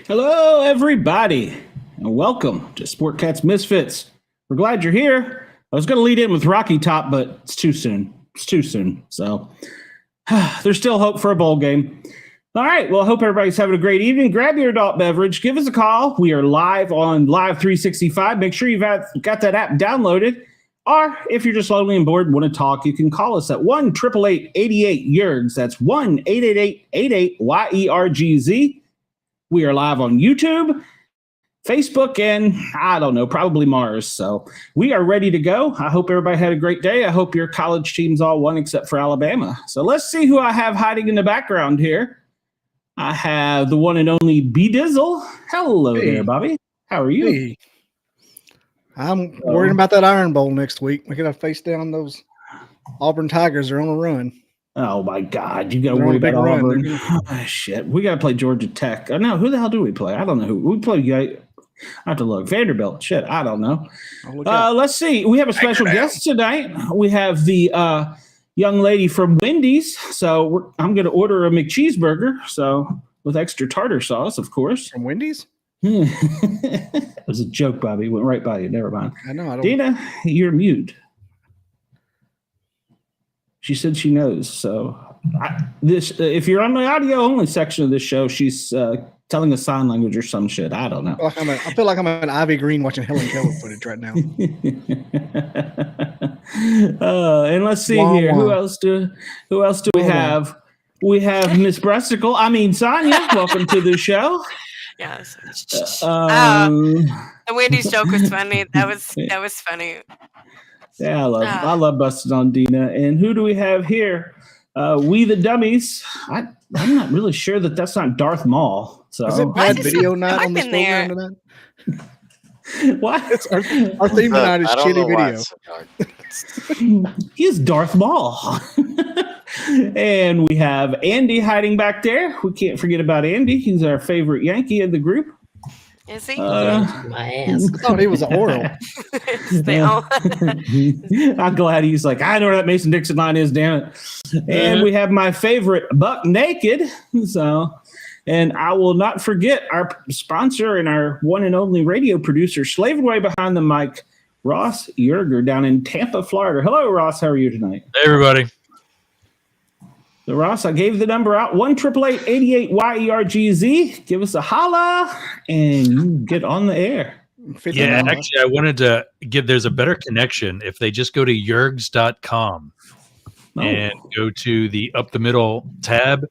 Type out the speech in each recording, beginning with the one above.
Hello, everybody, and welcome to Sportcats Misfits. We're glad you're here. I was going to lead in with Rocky Top, but it's too soon. So there's still hope for a bowl game. All right. Well, I hope everybody's having a great evening. Grab your adult beverage. Give us a call. We are live on Live 365. Make sure you've got that app downloaded. Or if you're just lonely and bored and want to talk, you can call us at 1-888-88-YERGZ. That's 1-888-88-YERGZ. We are live on YouTube, Facebook, and I don't know, probably Mars. So we are ready to go. I hope everybody had a great day. I hope your college teams all won except for Alabama. So let's see who I have hiding in the background here. I have the one and only B Dizzle. Hello there, Bobby. How are you? Hey. I'm worried about that Iron Bowl next week. We got to face down those Auburn Tigers. They're on a run. Oh, my God. You got to worry about Auburn. Oh, shit. We got to play Georgia Tech. Oh, no, who the hell do we play? I don't know who. We play. I have to look. Vanderbilt. Shit, I don't know. Let's see. We have a special guest tonight. We have the young lady from Wendy's. So I'm going to order a McCheeseburger. So with extra tartar sauce, of course. From Wendy's? It was a joke, Bobby. It went right by you. Never mind. I know. Dina, you're mute. She said she knows. So if you're on the audio only section of this show, she's telling us sign language or some shit. I don't know. I feel like I'm an Ivy Green watching Helen Keller footage right now. And let's see here. Who else do we have? We have Miss Bresticle. Sonia. Welcome to the show. Yes. The Wendy's joke was funny. That was funny. Yeah, I love busting on Dina. And who do we have here? We the Dummies. I'm not really sure that's not Darth Maul. So is it bad video night on this program tonight? What? Our theme tonight is shitty video. He is Darth Maul. And we have Andy hiding back there. We can't forget about Andy. He's our favorite Yankee in the group. Is he? My ass. I thought he was an oral. I'm glad he's like, I know where that Mason Dixon line is, damn it. And we have my favorite Buck Naked. So, and I will not forget our sponsor and our one and only radio producer, slaving away behind the mic, Ross Yerger down in Tampa, Florida. Hello, Ross. How are you tonight? Hey, everybody. So, Ross, I gave the number out, 1-888-88-YERGZ. Give us a holla, and you get on the air. Yeah, actually, I wanted to there's a better connection if they just go to yergs.com and go to the up the middle tab,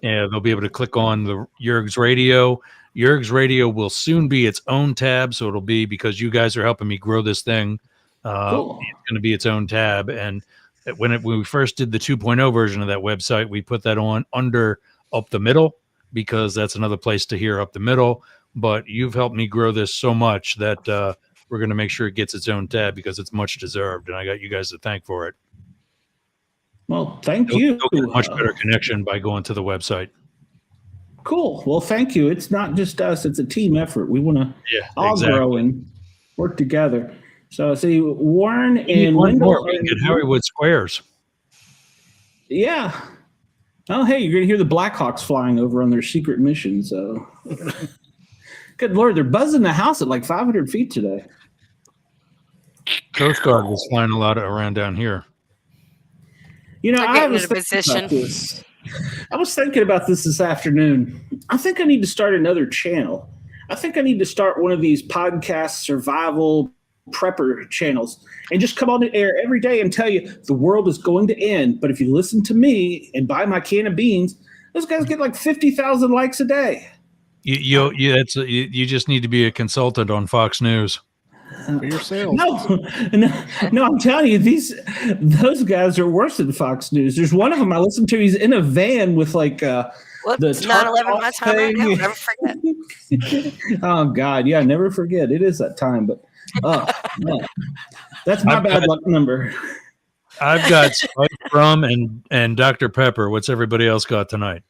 and they'll be able to click on the Yergs Radio. Yergs Radio will soon be its own tab, so it'll be, because you guys are helping me grow this thing, cool. It's going to be its own tab, and when we first did the 2.0 version of that website, we put that on under Up the Middle, because that's another place to hear Up the Middle. But you've helped me grow this so much that we're going to make sure it gets its own tab, because it's much deserved, and I got you guys to thank for it. Well, thank you. You'll get a much better connection by going to the website. Cool. Well, thank you. It's not just us. It's a team effort. We want to all grow and work together. So, see, Warren and Wendell. We can get Hollywood Squares. Yeah. Oh, hey, you're going to hear the Blackhawks flying over on their secret mission. So, good Lord, they're buzzing the house at like 500 feet today. Coast Guard was flying a lot around down here. You know, I was thinking about this afternoon. I think I need to start another channel. I think I need to start one of these podcast survival prepper channels and just come on the air every day and tell you the world is going to end. But if you listen to me and buy my can of beans, those guys get like 50,000 likes a day. You just need to be a consultant on Fox News. For yourself. No, I'm telling you, those guys are worse than Fox News. There's one of them I listen to. He's in a van with like the 9/11 my time right now. Never forget. Oh God, yeah, never forget. It is that time, but no. That's my bad luck number. I've got Spike Rum and Dr. Pepper. What's everybody else got tonight?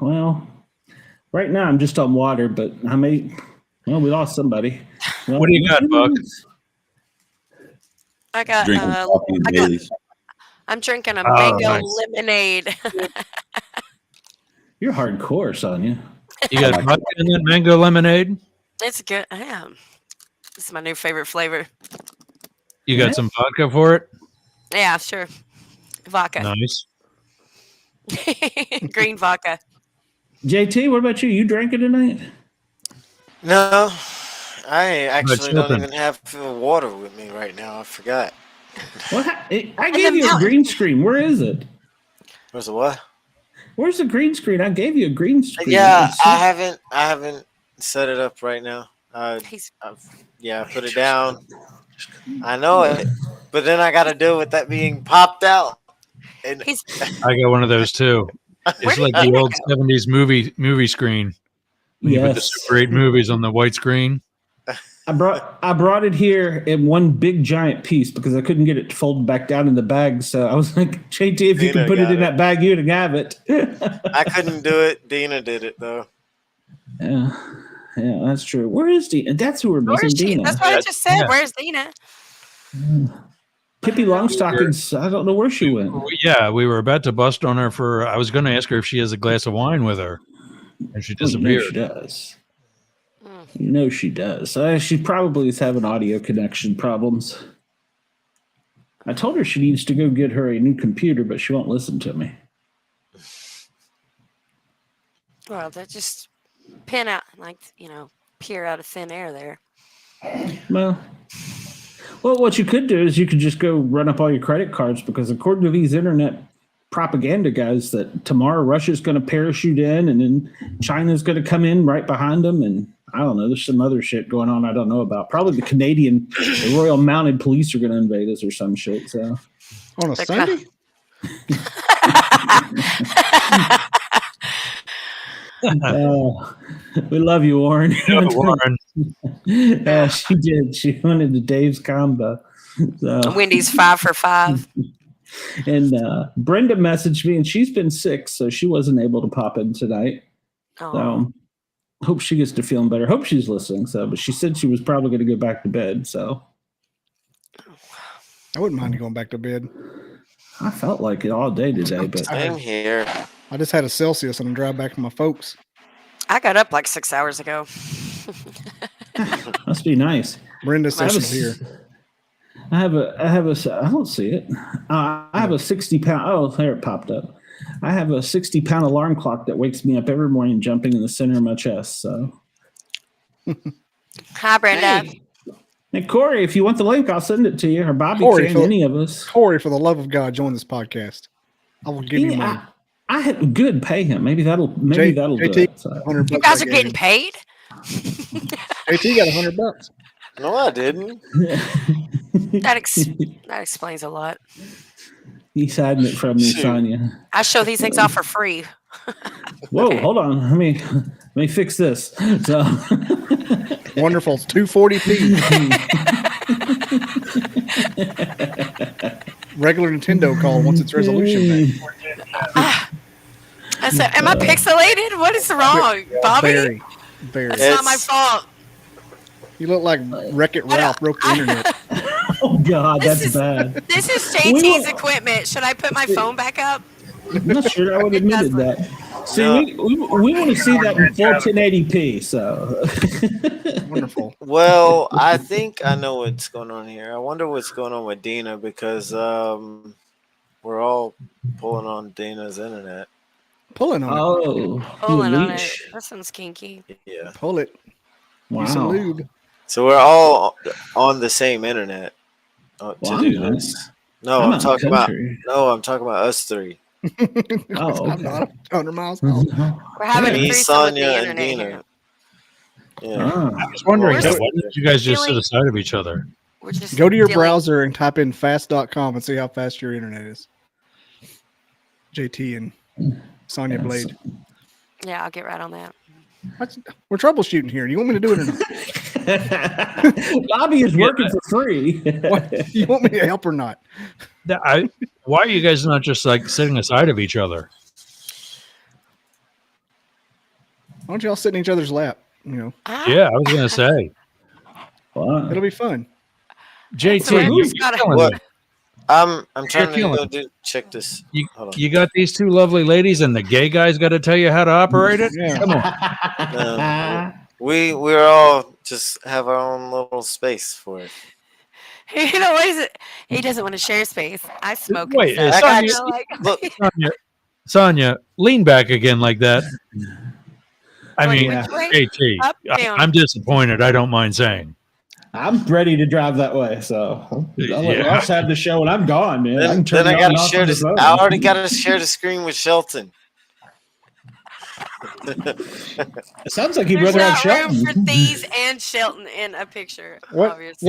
Well, right now I'm just on water, but we lost somebody. Well, what do you got, Buck? I got I'm drinking a mango lemonade. You're hardcore, Sonia. You got vodka in that mango lemonade? It's good. Yeah. This is my new favorite flavor. You got some vodka for it? Yeah, sure. Vodka. Nice. Green vodka. JT, what about you? You drinking tonight? No, I actually don't sipping? even have water with me right now. I forgot. What? I gave you a green screen. Where is it? Where's the what? Where's the green screen? I gave you a green screen. Yeah, I haven't set it up right now. I put it down. I know it, but then I got to deal with that being popped out. And I got one of those too. It's like the old 70s movie screen. When you put the Super 8 movies on the white screen. I brought it here in one big giant piece because I couldn't get it folded back down in the bag. So I was like, JT, if you could put it in that bag, you'd have it. I couldn't do it. Dina did it though. Yeah, that's true. Where is Dina? That's who we're missing, Dina. That's what I just said. Yeah. Where's Dina? Pippi Longstockings, I don't know where she went. Yeah, we were about to bust on her I was going to ask her if she has a glass of wine with her. And she disappeared. She does. You know she does. She probably is having audio connection problems. I told her she needs to go get her a new computer, but she won't listen to me. Well, that just pin out, peer out of thin air there. Well, what you could do is you could just go run up all your credit cards because according to these internet propaganda guys that tomorrow Russia's going to parachute in and then China's going to come in right behind them. And I don't know, there's some other shit going on I don't know about. Probably the Royal Mounted Police are going to invade us or some shit. So on a Sunday? We love you, Warren. Warren. Yeah, she did. She wanted the Dave's combo. So. Wendy's 5 for 5. And Brenda messaged me, and she's been sick, so she wasn't able to pop in tonight. Oh. So hope she gets to feeling better. Hope she's listening. So, but she said she was probably going to go back to bed. So I wouldn't mind going back to bed. I felt like it all day today, but I'm here. I just had a Celsius and I'm driving back to my folks. I got up like 6 hours ago. Must be nice. Brenda says she's here. I don't see it. I have a 60-pound. Oh, there it popped up. I have a 60-pound alarm clock that wakes me up every morning, jumping in the center of my chest. So, hi, Brenda. Hey, Corey, if you want the link, I'll send it to you. Or Bobby can, any of us. Corey, for the love of God, join this podcast. I will give you money. I had good pay him. Maybe that'll do it. So. You guys are getting paid? JT got $100. No, I didn't. That explains a lot. He's hiding it from me, Sonia. I show these things off for free. Whoa, okay. Hold on. Let me fix this. So wonderful. It's 240p. Regular Nintendo call once it's resolution back. I said, am I pixelated? What is wrong, Bobby? Very. That's not my fault. You look like Wreck-It Ralph broke the internet. Oh, God, that's bad. This is JT's equipment. Should I put my phone back up? I'm not sure I would have admitted that. See, we want to see that in full 1080p. So wonderful. Well, I think I know what's going on here. I wonder what's going on with Dina because we're all pulling on Dina's internet. Pulling on it. Pulling on it. That sounds kinky. Yeah. Pull it. Wow. Use some lube. So we're all on the same internet to do this. No, I'm talking about us three. Oh, okay. 100 miles an hour. We're having me, a Sonia, and Dina. Here. Yeah. I was wondering, why didn't you guys just sit aside of each other? Go to your browser and type in fast.com and see how fast your internet is. JT and Sonia Blade. Yeah, I'll get right on that. We're troubleshooting here. Do you want me to do it or not? Bobby is working for free. What, you want me to help or not? Why are you guys not just like sitting aside of each other? Why don't y'all sit in each other's lap? You know. Yeah, I was gonna say. Wow. It'll be fun. JT, what? I'm trying to killing check this. Hold on. You got these two lovely ladies, and the gay guy's got to tell you how to operate it. Yeah. Come on. We're all just have our own little space for it. He doesn't want to share space. I smoke. Wait, and stuff. Sonia, Look, Sonia, lean back again like that. I Wait, mean, which way? AT, Up, down. I'm disappointed. I don't mind saying. I'm ready to drive that way, so I'll let Yeah. Ross have the show, and I'm gone, man. I can then turn I it on gotta and off share on the this. phone. I already gotta share the screen with Shelton. It sounds like he'd There's rather have not room Shelton. for these and Shelton in a picture. What Obviously.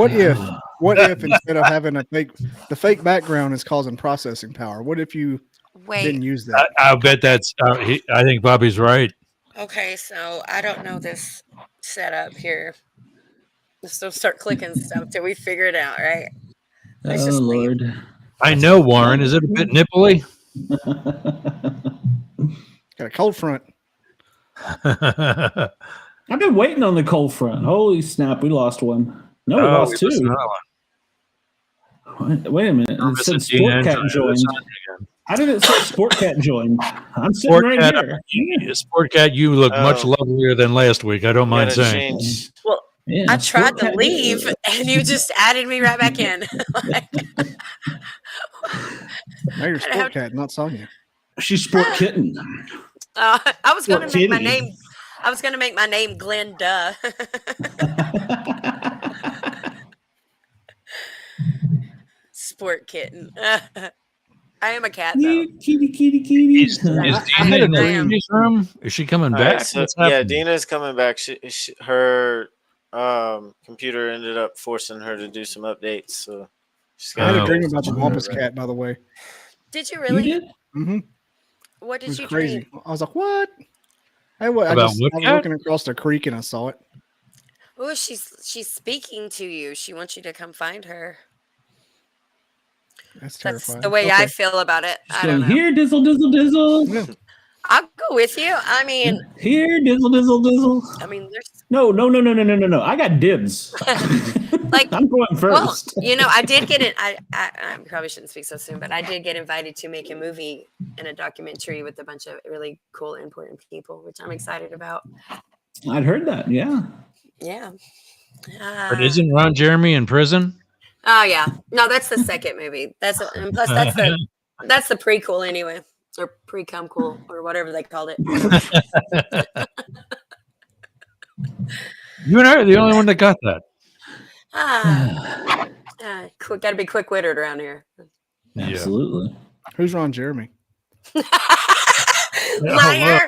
what if instead of having the fake background is causing processing power? What if you didn't Wait. use that? I'll bet that's. I think Bobby's right. Okay, so I don't know this setup here. Let's don't start clicking stuff till we figure it out, right? Let's Oh just leave. Lord! I know, Warren. Is it a bit nipply? Got a cold front. I've been waiting on the cold front. Holy snap! We lost one. No, we lost two. Wait a minute. It said Sportcat joined. How did it say Sportcat joined? I'm sitting right here. Sportcat, you look much lovelier than last week. I don't mind Gotta saying. change. Well, Yeah, I tried to Sportcat leave and you just added me right back in. Now you're Sport Cat, not Sonia. She's Sport Kitten. I was going to make my Kitty. name. I was going to make my name Glenn Duh. Sport Kitten. I am a cat though. Kitty. Is Dina in the ladies' room? Is she coming All back? right, so, What's yeah, happening? Dina's coming back. Her computer ended up forcing her to do some updates. So she's I had got a dream about the Wampus Cat, by the way. Did you You really? did? Mm-hmm. What It did was you crazy. dream? I was like, what? Hey, what? I About was what cat? looking across the creek and I saw it. Oh, she's speaking to you. She wants you to come find her. That's That's terrifying. the way Okay. I feel about it. She's I don't going, know. here, dizzle, dizzle, dizzle. Yeah. I'll go with you. I mean, Here, dizzle, dizzle, dizzle. there's No. I got dibs. like, I'm going well, first. I did get it. I probably shouldn't speak so soon, but I did get invited to make a movie and a documentary with a bunch of really cool, important people, which I'm excited about. I'd heard that. Yeah. Yeah. But isn't Ron Jeremy in prison? Oh yeah. No, that's the second movie. And plus that's the prequel anyway, or pre-cum cool, or whatever they called it. You and I are the only one that got that. Got to be quick-witted around here. Yeah. Absolutely. Who's Ron Jeremy? Liar,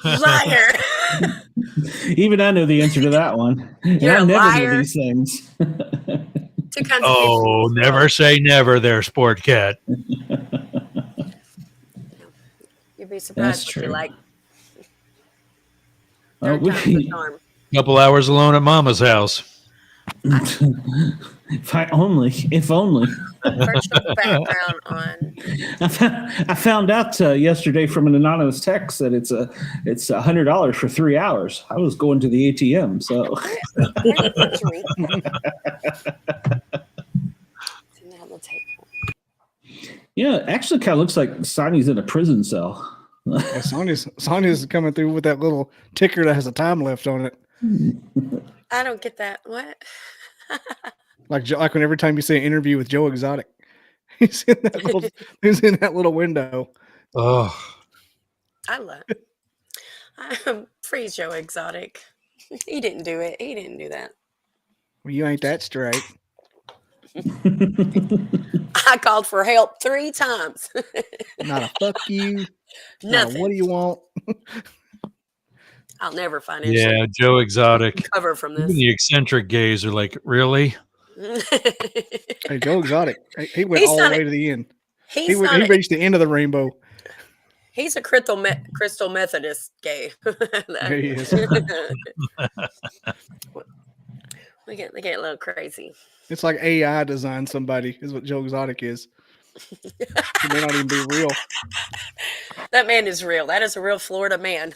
liar. Even I know the answer to that one. And You're I a never liar. know these things. Two kinds of Oh, people. never say never there, Sport Cat. You'd be surprised That's what you true. like. Oh, Third time's the charm. Couple hours alone at Mama's house. if only. Virtual background on. I found out yesterday from an anonymous text that it's $100 for 3 hours. I was going to the ATM, so yeah, it actually kind of looks like Sonny's in a prison cell. Yeah, Sonia's coming through with that little ticker that has a time left on it. I don't get that. What? Like when every time you see an interview with Joe Exotic, he's in that little window. Oh, I love it. Freeze Joe Exotic. He didn't do it. He didn't do that. Well, you ain't that straight. I called for help 3 times. Not a fuck you. Nothing. What do you want? I'll never find yeah, Joe Exotic. cover from Even this. the eccentric gays are like, really? Hey, Joe Exotic. He went He's all the not way to the end. He He's reached the end of the rainbow. he's a crystal Methodist gay. There he is. They get a little crazy. It's like AI designed somebody, is what Joe Exotic is. He may not even be real. That man is real. That is a real Florida man.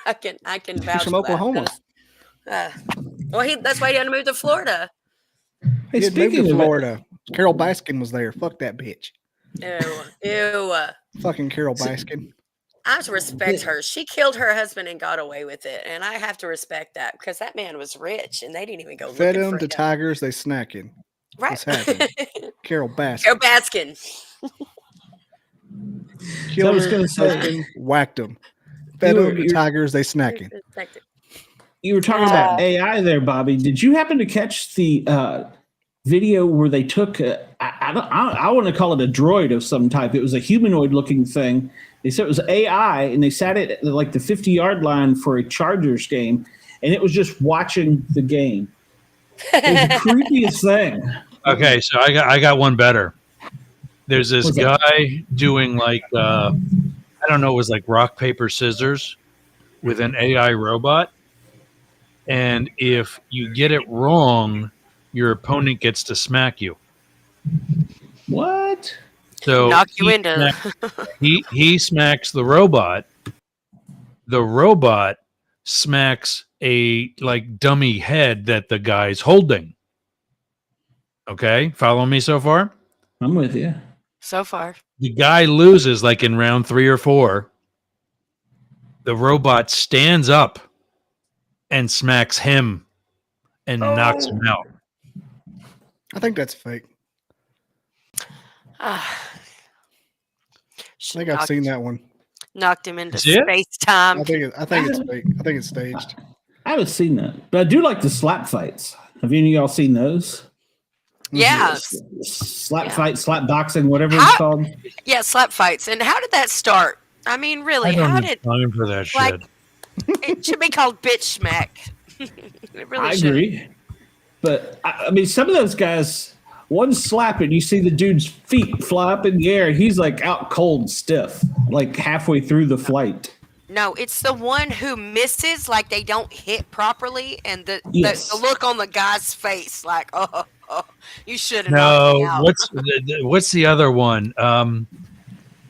I can vouch He's from for Oklahoma. That. Well, that's why he had to move to Florida. Hey, He had moved speaking to of Florida. Carol Baskin was there. Fuck that bitch. Ew. Fucking Carol Baskin. I have to respect her. She killed her husband and got away with it. And I have to respect that because that man was rich and they didn't even go Fed looking them for to him. tigers, they snacking. Right. What's happening? Carol Baskin. Carol Baskin. Killed I was her gonna say- husband, whacked them. Fed them to tigers, they snacking. You were talking about AI there, Bobby. Did you happen to catch the video where they took? I want to call it a droid of some type. It was a humanoid-looking thing. They said it was AI, and they sat it at like the 50-yard line for a Chargers game, and it was just watching the game. It was the creepiest thing. Okay, so I got one better. There's this What's that? guy doing like I don't know, it was like rock paper scissors with an AI robot, and if you get it wrong, your opponent gets to smack you. What? So Knock you into. he smacks the robot. The robot smacks a like dummy head that the guy's holding. Okay, follow me so far? I'm with you. So far. The guy loses like in round 3 or 4. The robot stands up and smacks him and knocks him out. I think that's fake. I I think I've seen that one. Knocked him into See it? space time. I think it's fake. I think it's staged. I haven't seen that, but I do like the slap fights. Have any of y'all seen those? Yeah. Slap Yeah. fight, slap boxing, whatever How- it's called. Yeah, slap fights. And how did that start? I mean, I really, don't how have did time for that like shit. it should be called bitch smack. It really I should. agree. But I mean, some of those guys, one slap and you see the dude's feet fly up in the air. He's like out cold, stiff, like halfway through the flight. No, it's the one who misses, like they don't hit properly, and the look on the guy's face, like, oh you should have knocked me No, out. what's the other one?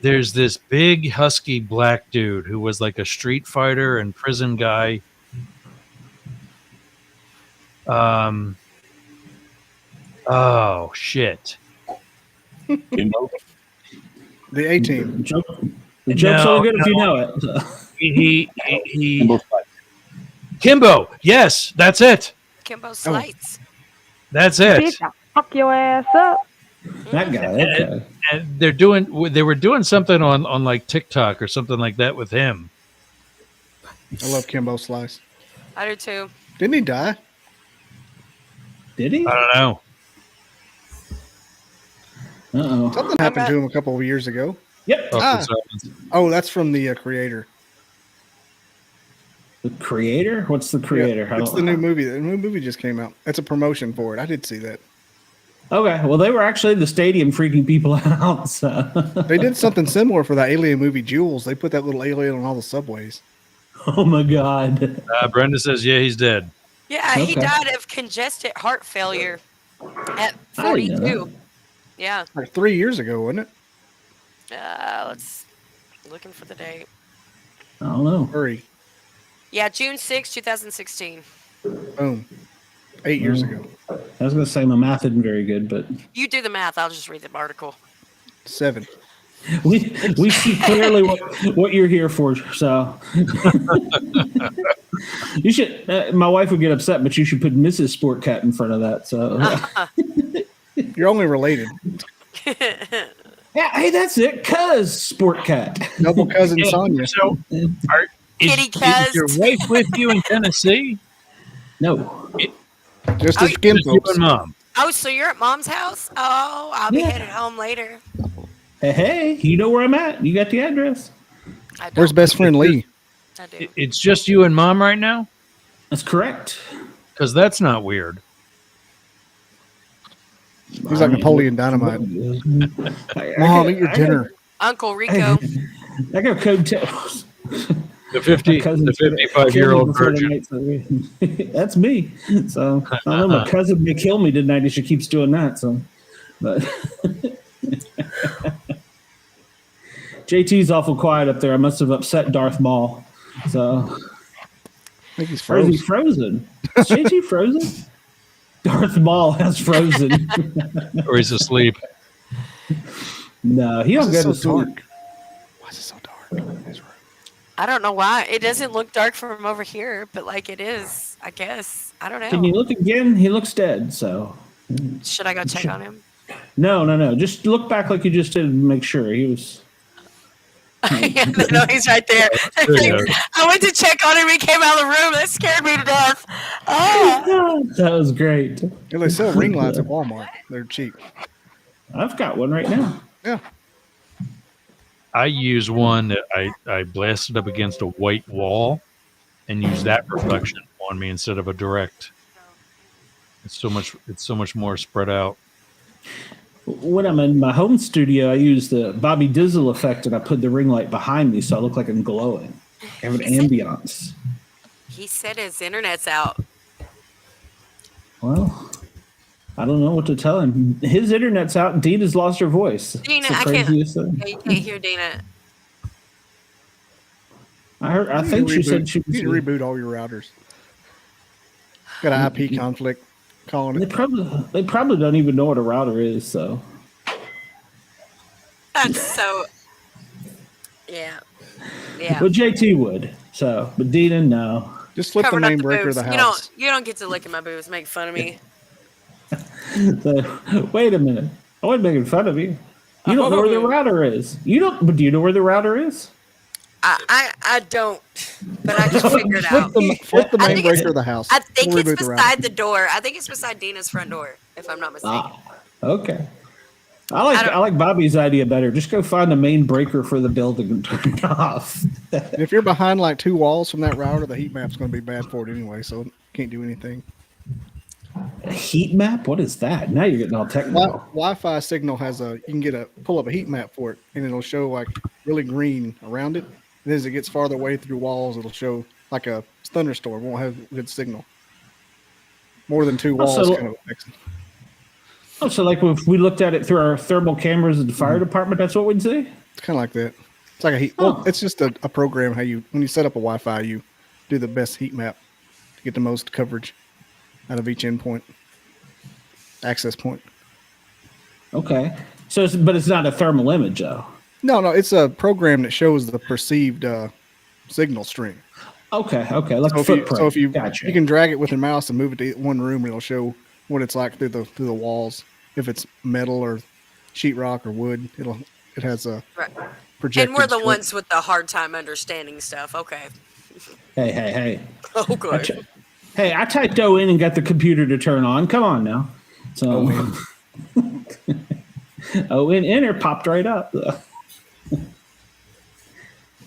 There's this big husky black dude who was like a street fighter and prison guy. Oh shit! The A-team. The joke's No, only good if you know it. He Kimbo. Yes, that's it. Kimbo Slights. That's it. Bitch, I'll fuck your ass up. That guy. Okay. And they were doing something on like TikTok or something like that with him. I love Kimbo Slice. I do too. Didn't he die? Did he? I don't know. Uh-oh. Something happened to him a couple of years ago. Yep. Oh, that's from the creator. The creator? What's the creator? Yeah, it's the new movie. The new movie just came out. It's a promotion for it. I did see that. Okay. Well, they were actually in the stadium freaking people out. So. They did something similar for that alien movie, Jules. They put that little alien on all the subways. Oh, my God. Brenda says, yeah, he's dead. Yeah, he Okay. died of congested heart failure at I didn't know 42. Yeah. Like 3 years ago, wasn't it? Let's looking for the date. I don't know. Hurry. Yeah, June 6, 2016. Boom. 8 years ago. I was going to say my math isn't very good, but You do the math. I'll just read the article. 7. we see clearly what you're here for. So you should. My wife would get upset, but you should put Mrs. Sportcat in front of that. So You're only related. yeah, hey, that's it. Cuz Sportcat. Double cousin Sonia. So, Kitty is cuz. your wife with you in Tennessee? No. Just Oh, as skin Just you folks. and mom. Oh, so you're at mom's house? Oh, I'll be Yeah. headed home later. Hey, you know where I'm at. You got the address. I don't. Where's best friend Lee? I do. It's just you and mom right now? That's correct. Because that's not weird. He's like Napoleon Dynamite. Mom, eat your dinner. Uncle Rico. I got code t- The 55-year-old virgin. That's me. So I don't know. My cousin may kill me tonight if she keeps doing that. So, but JT's awful quiet up there. I must have upset Darth Maul. So, I think he's or is he frozen. frozen? Is JT frozen? Darth Maul has frozen. Or he's asleep. No, he don't Why go is it to so sleep. dark? Why is it so dark in his room? I don't know why. It doesn't look dark from over here, but like it is, I guess. I don't know. Can you look again? He looks dead, so. Should I go check on him? No. Just look back like you just did and make sure he was. Yeah, no, he's right there. There you go. I went to check on him. He came out of the room. That scared me to death. Oh. That was great. Yeah, they sell ring lights at Walmart. They're cheap. I've got one right now. Yeah. I use one that I blasted up against a white wall and use that reflection on me instead of a direct. It's so much more spread out. When I'm in my home studio, I use the Bobby Dizzle effect and I put the ring light behind me so I look like I'm glowing. I have an ambiance. He said his internet's out. Well, I don't know what to tell him. His internet's out and Dina's lost her voice. Dina, It's the I can't. craziest thing. Yeah, you can't hear Dina. I think she said she You need to was. reboot all your routers. Got an IP conflict calling They it. probably don't even know what a router is, so. That's so. Yeah. Yeah. Well, JT would. So, but Dina, no. Just flip the Covering up main the breaker of boobs. the house. You don't get to look at my boobs, make fun of me. So, wait a minute. I wasn't making fun of you. You don't know where the router is. But do you know where the router is? I don't, but I can figure it out. Flip the I main think it's- breaker of the house. I think We'll it's reboot the router. beside the door. I think it's beside Dina's front door, if I'm not mistaken. Okay. I like Bobby's idea better. Just go find the main breaker for the building and turn it off. And if you're behind like 2 walls from that router, the heat map's going to be bad for it anyway, so can't do anything. A heat map? What is that? Now you're getting all technical. Wi-Fi signal has you can pull up a heat map for it, and it'll show like really green around it. And as it gets farther away through walls, it'll show like a thunderstorm. Won't have good signal. More than 2 walls kind of affects it. Oh, so like if we looked at it through our thermal cameras at the fire department, that's what we'd see? It's kind of like that. It's like a heat. Well, it's just a program how when you set up a Wi-Fi, you do the best heat map to get the most coverage out of each endpoint, access point. Okay. So, but it's not a thermal image, though. No, it's a program that shows the perceived signal stream. Okay. Like So footprint. if you Gotcha. you can drag it with your mouse and move it to one room, and it'll show what it's like through the walls. If it's metal or sheetrock or wood, it has a Right. projected. And we're the strip. ones with the hard time understanding stuff. Okay. Hey. Okay. Hey, I typed O in and got the computer to turn on. Come on now. So, O in enter popped right up.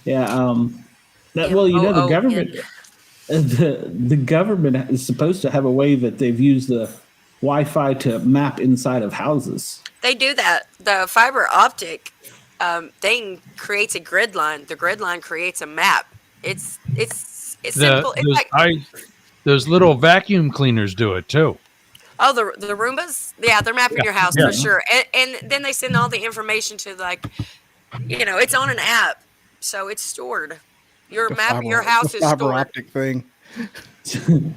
Yeah. Well, you know, the government, the government is supposed to have a way that they've used the Wi-Fi to map inside of houses. They do that. The fiber optic thing creates a grid line. The grid line creates a map. It's simple. Those little vacuum cleaners do it too. Oh, the Roombas? Yeah, they're mapping your house for sure. And then they send all the information to it's on an app, so it's stored. Your map, your house is fiber stored. optic thing.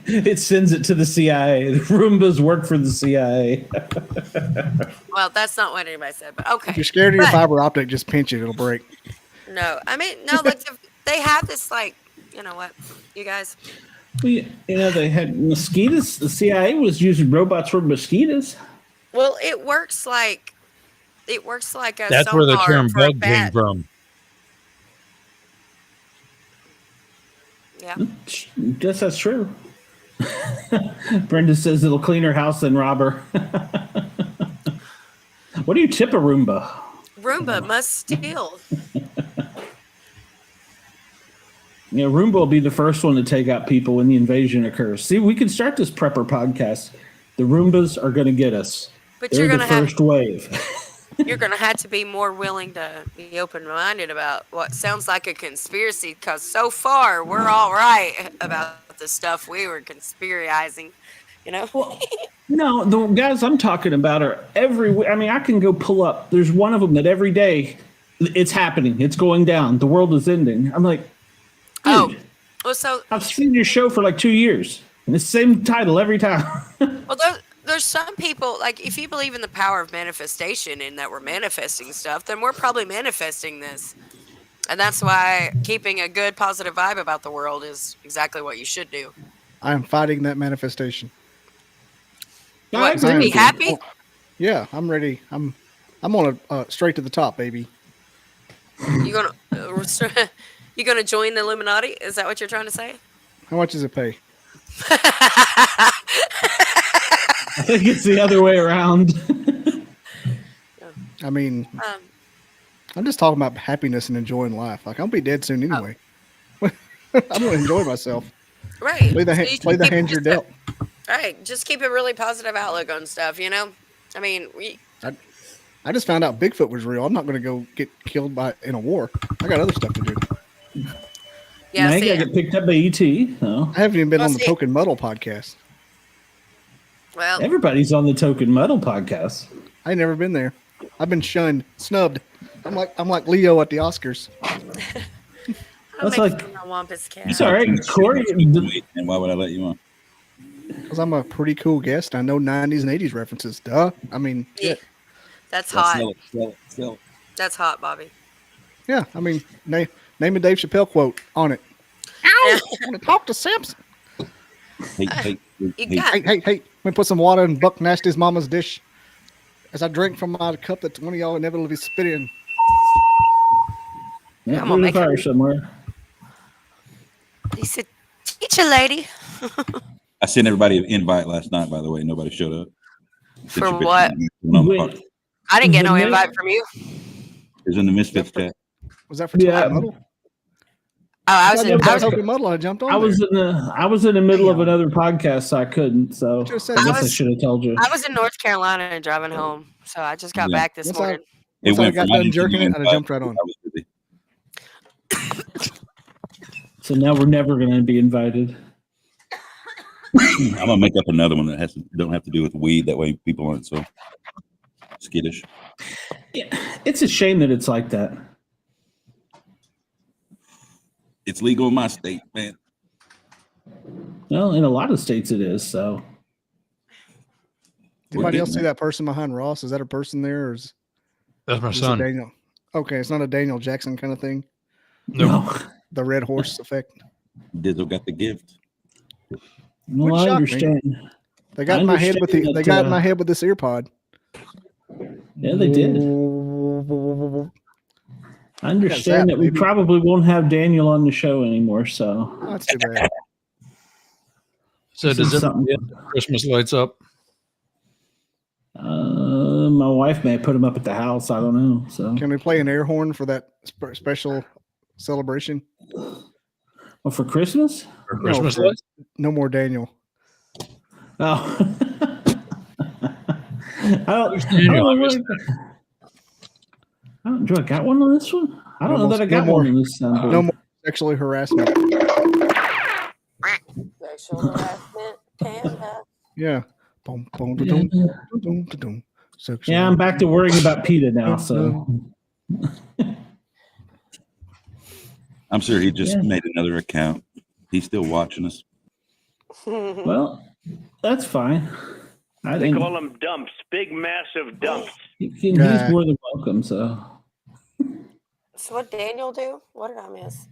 It sends it to the CIA. The Roombas work for the CIA. Well, that's not what anybody said, but okay. If you're scared of your fiber optic, just pinch it; it'll break. No, I mean, no, like they have this, like, you know what, you guys. Well, they had mosquitoes. The CIA was using robots for mosquitoes. Well, it works like a That's where the sonar term for a bug came bat. from. Yeah. Guess that's true. Brenda says it'll clean her house and rob her. What do you tip a Roomba? Roomba must steal. Roomba will be the first one to take out people when the invasion occurs. See, we can start this prepper podcast. The Roombas are going to get us. But They're you're the gonna first wave. You're going to have to be more willing to be open-minded about what sounds like a conspiracy, because so far we're all right about the stuff we were conspiracizing, No, the guys I'm talking about are I can go pull up. There's one of them that every day it's happening. It's going down. The world is ending. I'm like, dude, well, so I've seen your show for like 2 years. And it's the same title every time. well, there's some people, like, if you believe in the power of manifestation and that we're manifesting stuff, then we're probably manifesting this. And that's why keeping a good, positive vibe about the world is exactly what you should do. I am fighting that manifestation. I What, agree to with be you. happy? Yeah, I'm ready. I'm on a straight to the top, baby. You gonna join the Illuminati? Is that what you're trying to say? How much does it pay? I think it's the other way around. I mean, Um, I'm just talking about happiness and enjoying life. Like, I'll be dead soon anyway. I'm going to enjoy myself. right. Play the So you should play the keep hand you're just a- dealt. Right. Just keep a really positive outlook on stuff, you know? I mean, I just found out Bigfoot was real. I'm not going to go get killed in a war. I got other stuff to do. yeah, now you see, gotta get picked up by ET. So. I haven't even been Well, on the see- Token Muddle podcast. well, Everybody's on the Token Metal podcast. I ain't never been there. I've been shunned, snubbed. I'm like Leo at the Oscars. I'll That's make like- fun of Wampus Cat. It's all right, Corey. And why would I let you on? Because I'm a pretty cool guest. I know 90s and 80s references. Duh. I mean, Yeah. That's Yeah, hot. sell it. That's hot, Bobby. yeah. I mean, name a Dave Chappelle quote on it. Ow! I want to talk to Samson. Hey, You got Hey. Let me put some water in Buck Nasty's mama's dish as I drink from my cup that one of y'all inevitably spit in. Yeah, Come on, put a make fire it- somewhere. He said, teacher lady. I sent everybody an invite last night, by the way. Nobody showed up. Sent For your picture what? on the Wait, podcast. I didn't get no The invite from you. It was in the Misfits chat. Was that for Yeah. Token Muddle? Oh, I was I in, was I was, Token Muddle and I jumped on I was in the middle of another podcast, so I couldn't. So Should've said I guess I I was- should have told you. I was in North Carolina and driving home. So I just got Yeah. back this Once I- morning. It Once I went got from done I didn't jerking get it, no I invite jumped right on. I was busy. So now we're never going to be invited. I'm gonna make up another one that don't have to do with weed. That way, people aren't so skittish. Yeah, it's a shame that it's like that. It's legal in my state, man. Well, in a lot of states it is. So Anybody else getting see there. that person behind Ross? Is that a person there, or is That's my it son. Daniel? Okay, it's not a Daniel Jackson kind of thing. no. The red horse effect. Dizzle got the gift. Well, Which I shocked me. understand. They got I in my head with understand they that, got in my head with this ear pod. Yeah, they did. I understand that, that we baby? probably won't have Daniel on the show anymore. So Oh, that's too bad. So This does is everybody have the Christmas lights up? my wife may put him up at the house. I don't know. So Can we play an air horn for that special celebration? well, for Christmas? For No, Christmas for- lights? No more Daniel. Oh. Daniel, Do I got one on this one? I don't No know more- that I no got more- one on this soundboard. No more sexually harassment. Sexual harassment, panda. Yeah. Boom, boom, da-dum, da-dum, da-dum. Sexual Yeah, I'm back to worrying about PETA now. So I'm sure he just Yeah. made another account. He's still watching us. well, that's fine. I They think call them dumps, big, massive dumps. he's Nah. more than welcome. So So what Daniel do? What did I miss?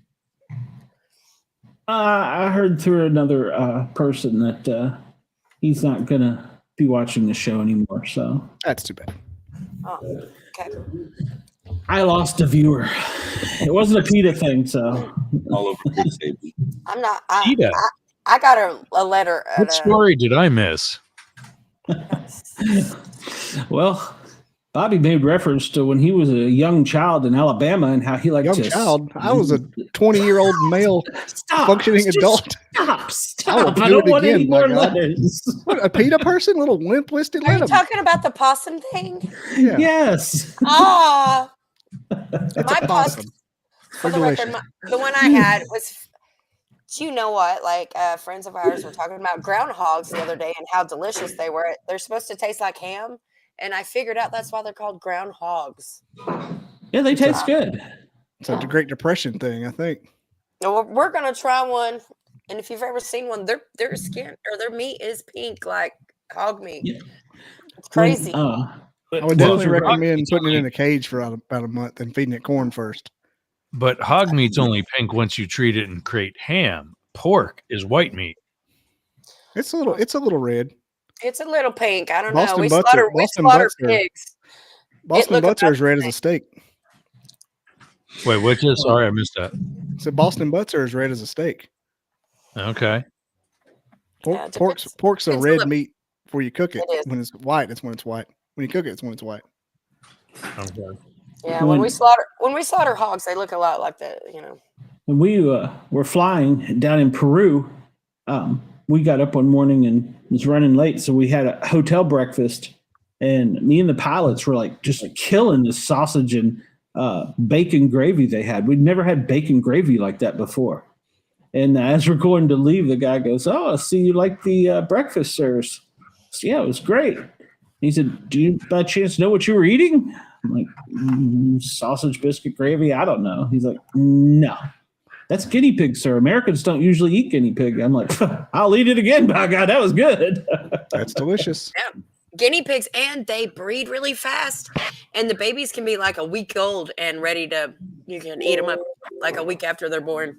I heard through another person that he's not gonna be watching the show anymore. So That's too bad. Oh, okay. I lost a viewer. It wasn't a PETA thing. So All over food safety. I'm not. PETA. I got a letter. What story did I miss? well, Bobby made reference to when he was a young child in Alabama and how he liked Young to child. I was a 20-year-old male Stop. functioning Just adult. Stop. will I do don't it want any again, by more God. letters. What, a PETA person? Little limp-wristed? Are Let you him. talking about the possum thing? Yeah. Yes. Ah, It's my a possum. for the They're record, delicious. the one I had was. Do you know what? Like friends of ours were talking about groundhogs the other day and how delicious they were. They're supposed to taste like ham, and I figured out that's why they're called groundhogs. Yeah, they taste good. It's a Great Depression thing, I think. No, we're gonna try one, and if you've ever seen one, their skin or their meat is pink like hog meat. Yeah. It's crazy. I would definitely recommend putting it in a cage for about a month and feeding it corn first. But hog meat's only pink once you treat it and create ham. Pork is white meat. It's a little red. It's a little pink. I don't Boston know. We butts slaughter pigs. Boston butts are as red as a steak. Wait, which is? Sorry, I missed that. So Boston butts are as red as a steak. Okay. Pork's a red meat before you cook it. It is. When it's white, it's when it's white. When you cook it, it's when it's white. Okay. Yeah, when we slaughter hogs, they look a lot like that. When we were flying down in Peru, we got up one morning and was running late, so we had a hotel breakfast, and me and the pilots were like just killing the sausage and bacon gravy they had. We'd never had bacon gravy like that before. And as we're going to leave, the guy goes, "Oh, I see you like the breakfast, sirs." So, yeah, it was great. He said, "Do you by chance know what you were eating?" I'm like, "Sausage, biscuit, gravy. I don't know." He's like, "No, that's guinea pig, sir. Americans don't usually eat guinea pig." I'm like, "I'll eat it again, by God. That was good." That's delicious. Yeah. Guinea pigs, and they breed really fast. And the babies can be like a week old and ready to, you can eat them up like a week after they're born.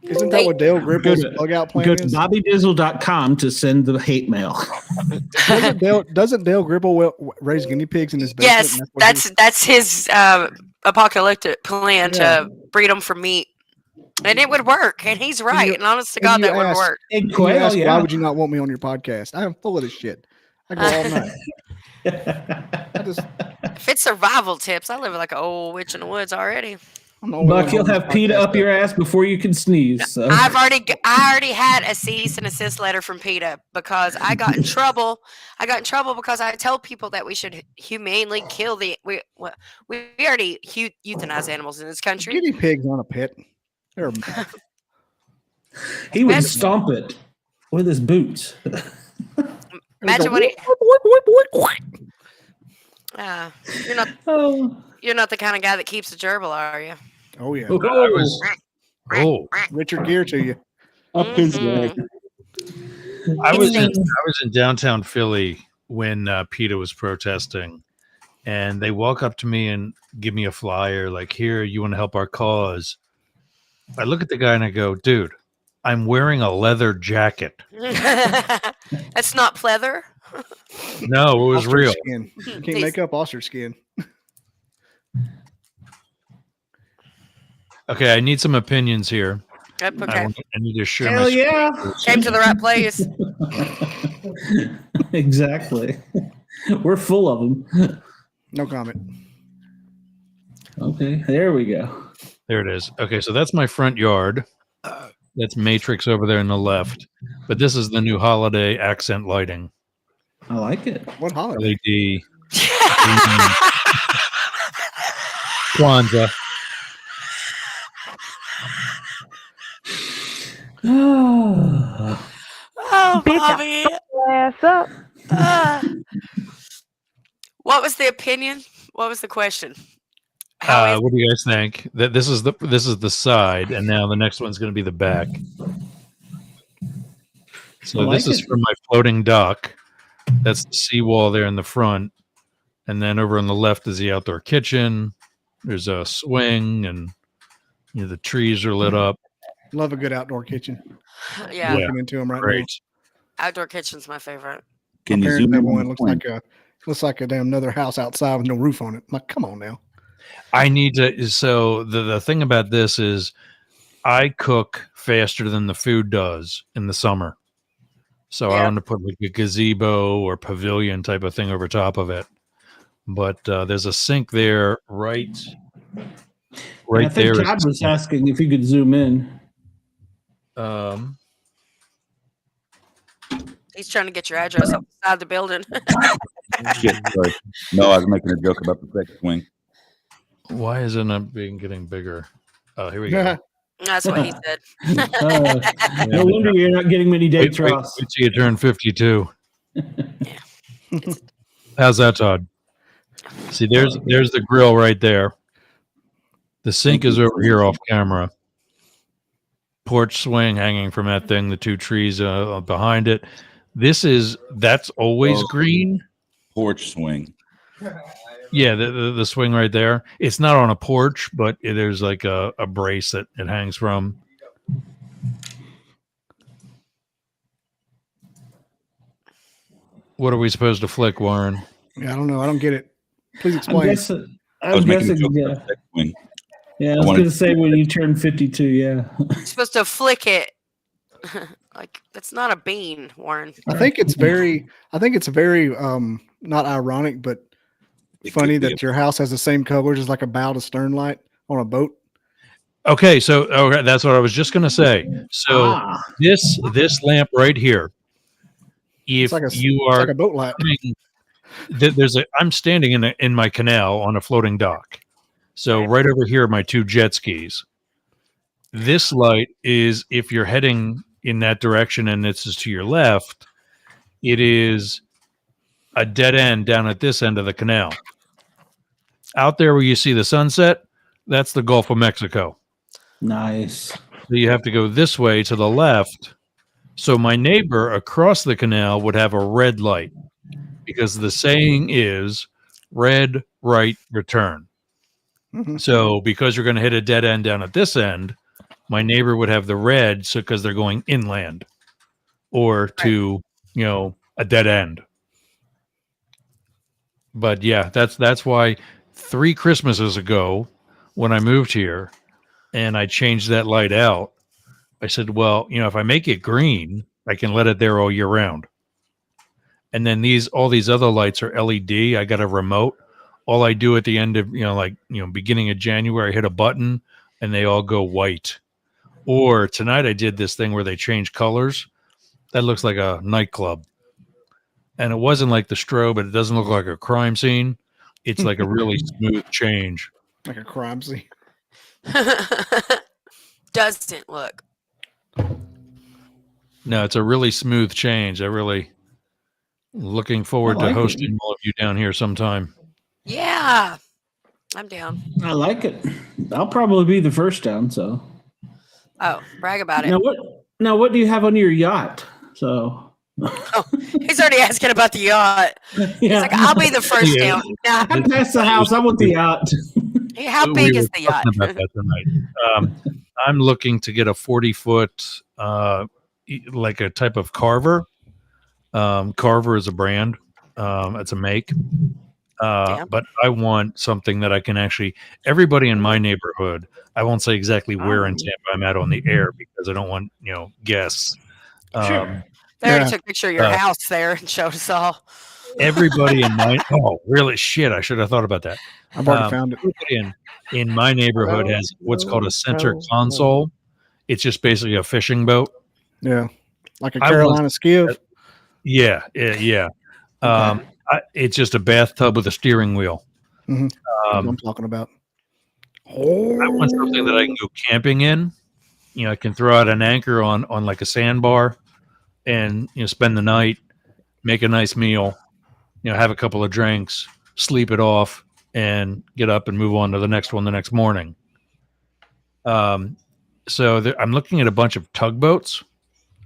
Isn't that what Dale Gripple's bug out plan Go is? to bobbydizzle.com to send the hate mail. Doesn't Dale Gribble raise guinea pigs in his basement? Yes, that's his apocalyptic plan to breed them for meat. And it would work. And he's right. And honest to God, that would work. Why would you not want me on your podcast? I am full of this shit. I go all night. If it's survival tips, I live like an old witch in the woods already. Buck, you'll have PETA up your ass before you can sneeze. So. I already had a cease and assist letter from PETA because I got in trouble. I got in trouble because I told people that we should humanely kill we already euthanize animals in this country. Guinea pigs aren't a pet. He would stomp it with his boots. Imagine what you're not the kind of guy that keeps a gerbil, are you? Oh yeah. Richard Gere to you. Up his I was in downtown Philly when PETA was protesting, and they walk up to me and give me a flyer like, "Here, you want to help our cause?" I look at the guy and I go, "Dude, I'm wearing a leather jacket." That's not pleather. No, it was ostrich real. Skin. You can't make up ostrich skin. Okay, I need some opinions here. Yep, okay. I need to share. Hell yeah! Came to the right place. Exactly. We're full of them. No comment. Okay, there we go. There it is. Okay, so that's my front yard. That's Matrix over there on the left. But this is the new holiday accent lighting. I like it. What holiday? LED. Kwanzaa. Oh, Bobby. Ass up. What was the opinion? What was the question? What do you guys think? That this is the side, and now the next one's going to be the back. So this is from my floating dock. That's the seawall there in the front, and then over on the left is the outdoor kitchen. There's a swing, and the trees are lit up. Love a good outdoor kitchen. Yeah, looking into them right now. Outdoor kitchen's my favorite. Can you zoom in? One looks like a damn another house outside with no roof on it. I'm like, come on now. I need to. So the thing about this is, I cook faster than the food does in the summer. So I want to put like a gazebo or pavilion type of thing over top of it. But there's a sink there, right I think there. Todd was asking if you could zoom in. He's trying to get your address outside the building. Shit, sorry. No, I was making a joke about the second swing. Why is it not getting bigger? Oh, here we go. That's what he said. No wonder you're not getting many dates, Wait Ross. till you turn 52. How's that, Todd? See, there's the grill right there. The sink is over here off camera. Porch swing hanging from that thing. The two trees behind it. That's always Oh. green. Porch swing. Yeah, the swing right there. It's not on a porch, but there's like a brace that it hangs from. What are we supposed to flick, Warren? Yeah, I don't know. I don't get it. Please I'm explain. guessing. I was making a joke Yeah. about that swing. Yeah, I I was wanted going to to- say when you turn 52. Yeah. You're supposed to flick it. Like that's not a bean, Warren. I think it's very not ironic, but It funny could be that your house has the same colors as like a bow to stern light on a boat. Okay, so that's what I was just gonna say. So this lamp right here, if It's like you it's are like a boat light. I'm standing in my canal on a floating dock. So right over here are my 2 jet skis. This light is if you're heading in that direction and this is to your left, it is a dead end down at this end of the canal. Out there where you see the sunset, that's the Gulf of Mexico. Nice. So you have to go this way to the left. So my neighbor across the canal would have a red light because the saying is red, right, return. Mhm. So because you're going to hit a dead end down at this end, my neighbor would have the red so because they're going inland or to, a dead end. But yeah, that's why 3 Christmases ago when I moved here and I changed that light out, I said, well, if I make it green, I can let it there all year round. And then all these other lights are LED. I got a remote. All I do at the end of, beginning of January, I hit a button and they all go white. Or tonight I did this thing where they change colors. That looks like a nightclub. And it wasn't like the strobe, but it doesn't look like a crime scene. It's like a really smooth change. Like a crime scene. Doesn't look. No, it's a really smooth change. I really looking forward I like to it. hosting all of you down here sometime. Yeah, I'm down. I like it. I'll probably be the first down. So Oh, brag about it. now what do you have on your yacht? So Oh, he's already asking about the yacht. He's yeah, like, I'll be the first Yeah. down. Nah, I'm past the house. I want the yacht. hey, how We big were is the yacht? talking about that tonight. I'm looking to get a 40-foot, like a type of carver. Carver is a brand. It's a make. But I want something that I can actually. Everybody in my neighborhood. I won't say exactly where in Tampa I'm at on the air because I don't want guests. Sure. They already Yeah. took a picture of your house there and showed us all. Everybody in my really shit. I should have thought about that. I've already found it. Everybody in my neighborhood has what's called a center console. It's just basically a fishing boat. Yeah. Like a I Carolina skiff. Yeah. It's just a bathtub with a steering wheel. Mhm. That's what Um, I'm talking about. I want something that I can go camping in. I can throw out an anchor on like a sandbar, and spend the night, make a nice meal, have a couple of drinks, sleep it off, and get up and move on to the next one the next morning. I'm looking at a bunch of tugboats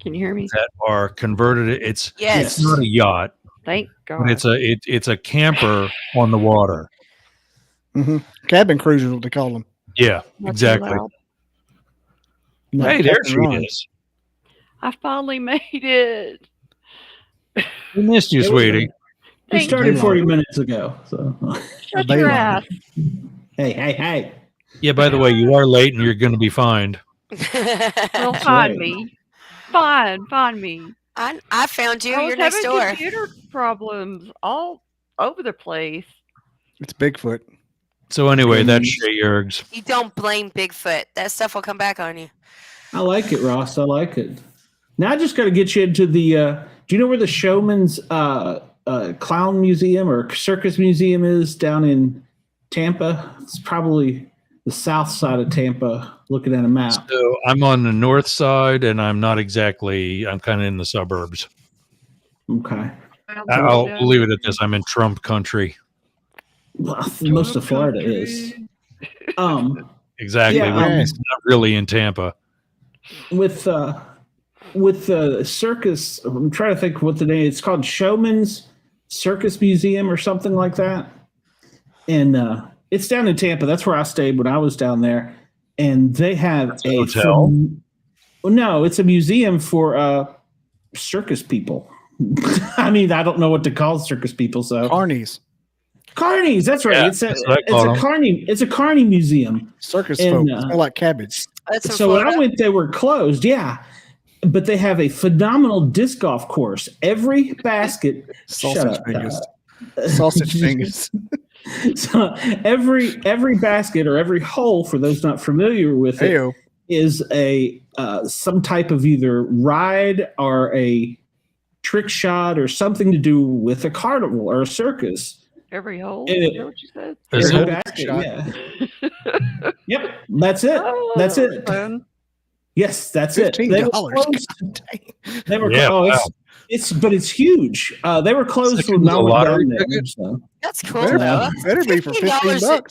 Can you hear me? that are converted. It's Yes. not a yacht, Thank God. but it's a camper on the water. Hmm. Cabin cruisers, what they call them. Yeah, Not too exactly. loud. Hey, there Captain she Ron. is. I finally made it. We missed you, It was- sweetie. We Thank started you. 40 minutes ago. So Shut They your lied. ass. hey. Yeah, by the way, you are late and you're going to be fined. Well, That's find right. me. Find me. I found you. I was You're next having door. computer problems all over the place. It's Bigfoot. So anyway, that's Shay Yergs. You don't blame Bigfoot. That stuff will come back on you. I like it, Ross. I like it. Now I just got to get you into the. Do you know where the Showman's Clown Museum or Circus Museum is down in Tampa? It's probably the south side of Tampa. Looking at a map. So I'm on the north side, and I'm kind of in the suburbs. Okay. I'll leave it at this. I'm in Trump country. Well, most of Florida is. Exactly. Yeah, We're not really in Tampa. With with the circus. I'm trying to think what the name. It's called Showman's Circus Museum or something like that, and it's down in Tampa. That's where I stayed when I was down there, and they have a hotel. No, it's a museum for circus people. I mean, I don't know what to call circus people. So Carnies, that's right. Yeah, it's a that's what I call them. carny. It's a carny museum. circus And, folk smell like cabbage. That's in So when I Florida. went, they were closed. Yeah, but they have a phenomenal disc golf course. Every basket, Sausage shut up, fingers. Sausage fingers. So every basket or every hole, for those not familiar with it, Heyo. is a some type of either ride or a trick shot or something to do with a carnival or a circus. Every hole? And Is that what you said? Is Every it? basket, Shot. yeah. Yep, that's it. Oh, That's that was it. fun. Yes, that's it. They were $15. closed. They were Yeah, closed. wow. It's huge. They were closed Second when I to a was lottery down there. ticket? So. That's cool Better, though. better be for $15.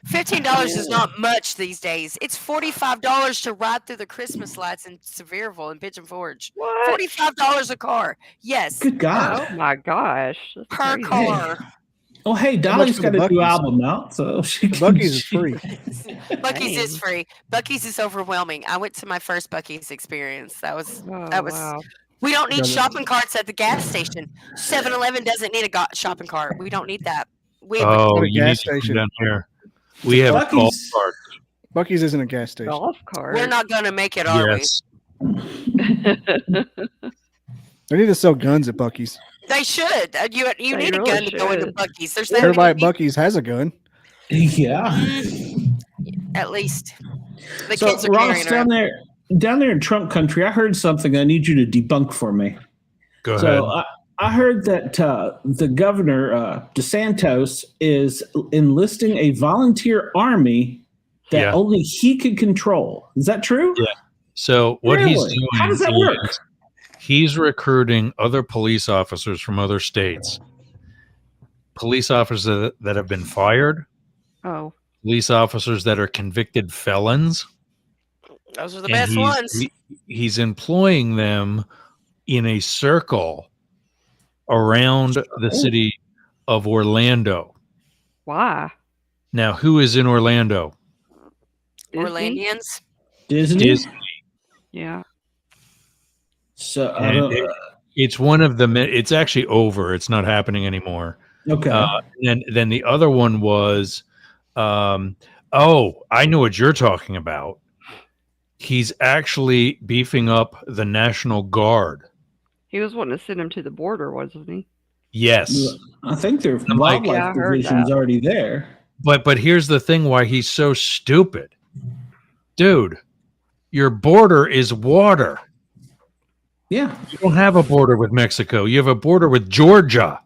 $15 is not much these days. It's $45 to ride through the Christmas lights in Sevierville and Pigeon Forge. What? $45 a car. Yes, Good God. Oh my gosh. That's per crazy. car. Oh, hey, much Dolly's for got the a new Buc-ee's? album out, so she can, Buc-ee's is free. Buc-ee's is Dang. free. Buc-ee's is overwhelming. I went to my first Buc-ee's experience. That was Oh, that was. wow. We don't need Does it- shopping carts at the gas station. 7-Eleven doesn't need a shopping cart. We don't need that. We Oh, At a you need gas to come station. down here. We have a golf Buc-ee's- cart. Buc-ee's isn't a gas station. Golf cart. we're not gonna make it, are Yes. They need to sell guns at Buc-ee's. we? They should. You They need a really gun to go into should. Buc-ee's. There's that Everybody at many Buc-ee's has a gun. yeah. at least. The So kids are Ross, carrying around. down there in Trump country, I heard something I need you to debunk for me. Go ahead. So I heard that the governor DeSantis is enlisting a volunteer army that Yeah. only he can control. Is that true? Yeah. So what he's Really? doing How does that is work? he's recruiting other police officers from other states. Police officers that have been fired, Oh. police officers that are convicted felons. Those are the and best ones. He's employing them in a circle around the city of Orlando. Why? Now, who is in Orlando? Disney? Orlandians. Disney. Disney. Yeah. So I And don't, it's one of the. It's actually over. It's not happening anymore. okay. And then the other one was, I know what you're talking about. He's actually beefing up the National Guard. He was wanting to send him to the border, wasn't he? Yes, I think their I'm like- wildlife Yeah, I heard division's that. already there. but here's the thing: why he's so stupid, dude. Your border is water. Yeah. You don't have a border with Mexico. You have a border with Georgia.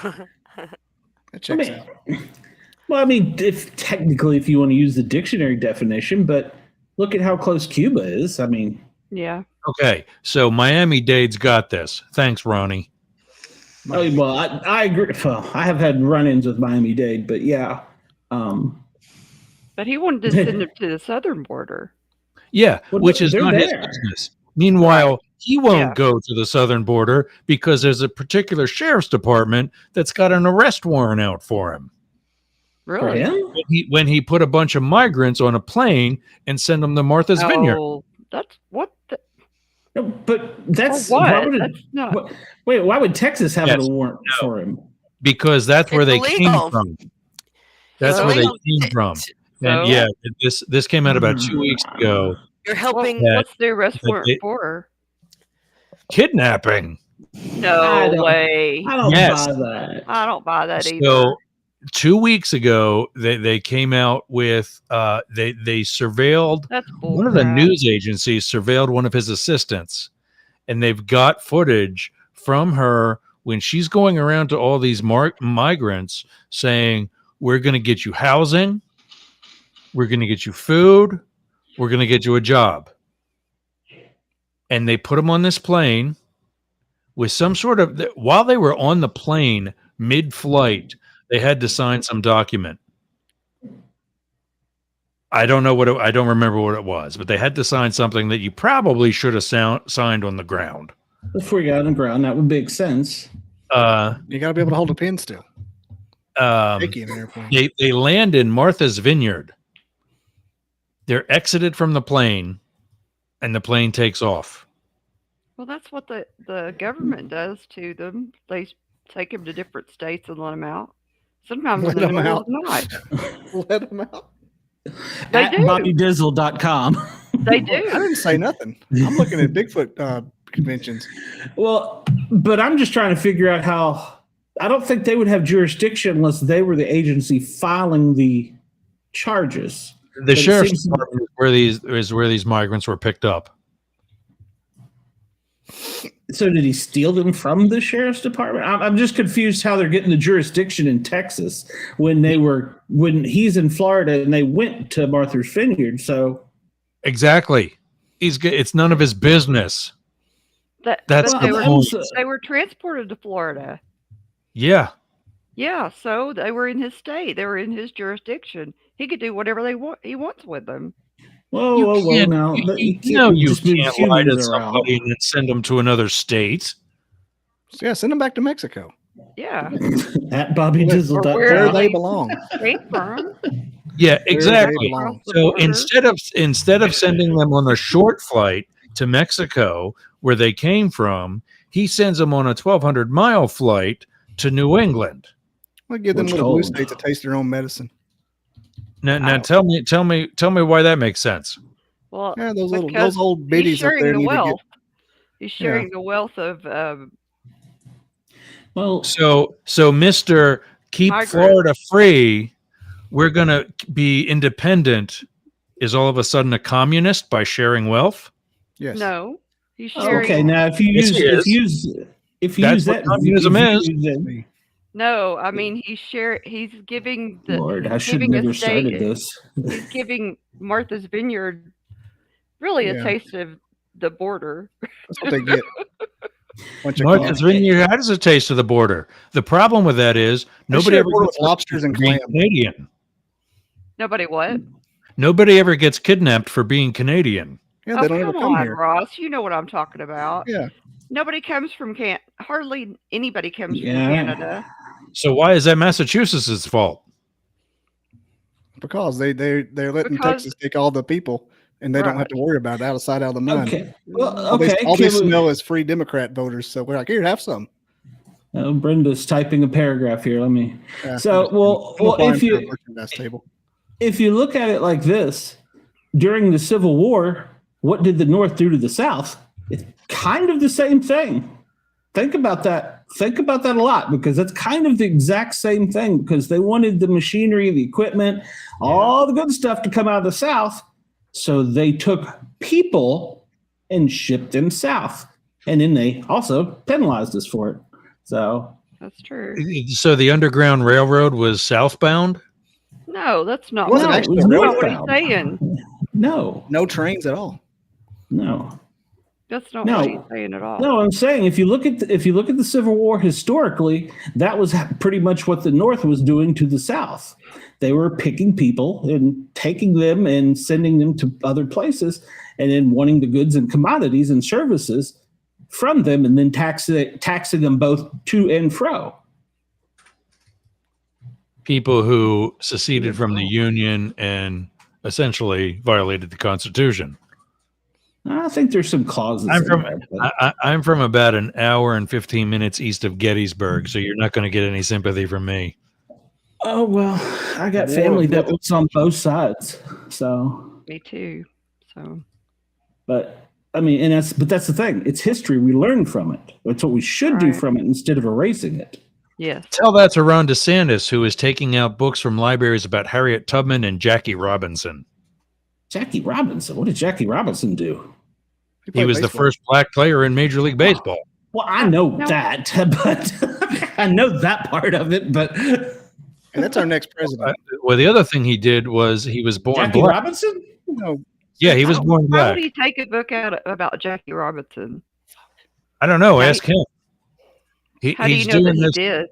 That checks out. Well, I mean, if you want to use the dictionary definition, but look at how close Cuba is. I mean, Yeah. Okay, so Miami-Dade's got this. Thanks, Ronnie. well, I agree. Well, I have had run-ins with Miami-Dade, but yeah. But he wanted to send him to the southern border. Yeah, Well, which is they're not his there. business. Meanwhile, he won't Yeah. go to the southern border because there's a particular sheriff's department that's got an arrest warrant out for him. For Really? him? When he put a bunch of migrants on a plane and sent them to Martha's Vineyard. Oh, that's what? No, but that's For what? why would it- That's not. what- wait. Why would Texas have Yes. a warrant No. for him? Because that's where It's they came illegal. from. That's It's where they illegal. came from. So? And yeah, this came out about 2 weeks ago. You're What, helping. Yeah. what's the arrest But warrant it- for? Kidnapping. I No don't- way. I don't Yes. buy that. I don't buy that either. So 2 weeks ago, they came out with they surveilled That's bull one of the crap. news agencies surveilled one of his assistants, and they've got footage from her when she's going around to all these migrants saying, "We're going to get you housing, we're going to get you food, we're going to get you a job." And they put them on this plane with some sort of, while they were on the plane mid-flight, they had to sign some document. I don't know I don't remember what it was, but they had to sign something that you probably should have signed on the ground. Before you got on the ground, that would make sense. You got to be able to hold a pin still. Shaky in an airplane. They land in Martha's Vineyard. They're exited from the plane, and the plane takes off. Well, that's what the government does to them. They take them to different states and let them out. Sometimes Let in the them middle out. of the night. Let them out. They At do. BobbyDizzle.com. They I do. didn't say nothing. I'm looking at Bigfoot conventions. Well, but I'm just trying to figure out how. I don't think they would have jurisdiction unless they were the agency filing the charges. The But it sheriff's seems- department is where these migrants were picked up. So did he steal them from the sheriff's department? I'm just confused how they're getting the jurisdiction in Texas when he's in Florida and they went to Martha's Vineyard. So Exactly. It's none of his business. That's but the point. they were transported to Florida. Yeah. Yeah, so they were in his state. They were in his jurisdiction. He could do whatever he wants with them. whoa, now You can't just move can't lie to humans around. somebody and then send them to another state. So yeah, send them back to Mexico. Yeah. At Where BobbyDizzle.com. Where they belong. Came from. Yeah, Where they exactly. belong. The So border. instead of sending them on a short flight to Mexico, where they came from, he sends them on a 1,200-mile flight to New England. We'll give them Which little blue cold. states to taste their own medicine. Now tell me why that makes sense. Well, Yeah, those because old he's biddies up sharing there the need to wealth. get. He's sharing the wealth of Well, So Mr. Keep Migrant. Florida free, we're gonna be independent, is all of a sudden a communist by sharing wealth? Yes. no. He's sharing. okay. Now, if you Yes, use he is. if you That's use what that communism is. No, I mean he's giving the Lord, I should giving a never state- started this. he's giving Martha's Vineyard really a Yeah. taste of the border. That's what they get. Bunch of Martha's clams. Vineyard has a taste of the border. The problem with that is nobody share a ever border gets with lobsters and being clams. Canadian. Nobody what? Nobody ever gets kidnapped for being Canadian. Yeah, they Oh, don't ever come come on, here. Ross. You know what I'm talking about. Yeah. Nobody comes from hardly anybody comes Yeah. from Canada. So why is that Massachusetts' fault? Because they're letting Because- Texas take all the people, and they don't have Right. to worry about it. Out of sight, out of mind. Okay. Well, All okay. they can we- smell is free Democrat voters. So we're like, here, have some. Brenda's typing a paragraph here. Let me. Yeah, So, well, I'm applying if for a you merchandise table. if you look at it like this, during the Civil War, what did the North do to the South? It's kind of the same thing. Think about that. Think about that a lot, because that's kind of the exact same thing, because they wanted the machinery, the equipment, all the good stuff to come out of the South. So they took people and shipped them south. And then they also penalized us for it. So That's true. So the Underground Railroad was southbound? No, that's not. It wasn't what- actually it was a that's railroad. not what he's northbound. saying. no, No trains at all. no. That's not No. what he's saying at all. No, I'm saying if you look at the Civil War historically, that was pretty much what the North was doing to the South. They were picking people and taking them and sending them to other places, and then wanting the goods and commodities and services from them, and then taxing them both to and fro. People who seceded from the Union and essentially violated the Constitution. I think there's some clauses. I'm in from there, but- I'm from about an hour and 15 minutes east of Gettysburg, so you're not going to get any sympathy from me. Oh well, I got War family of that was on both sides, so. Me too. So But I mean, but that's the thing. It's history. We learn from it. That's what we should do Right. from it instead of erasing it. yes. Tell that to Ron DeSantis, who is taking out books from libraries about Harriet Tubman and Jackie Robinson. Jackie Robinson. What did Jackie Robinson do? He played was the baseball. first black player in Major League Baseball. Well, I know No. that, but I know that part of it. But And that's our next president. Well, the other thing he did was he was born Jackie black. Robinson? No, Yeah, he was born How black. would he take a book out about Jackie Robinson? I don't know. How Ask him. How do you He's know that doing he this. did?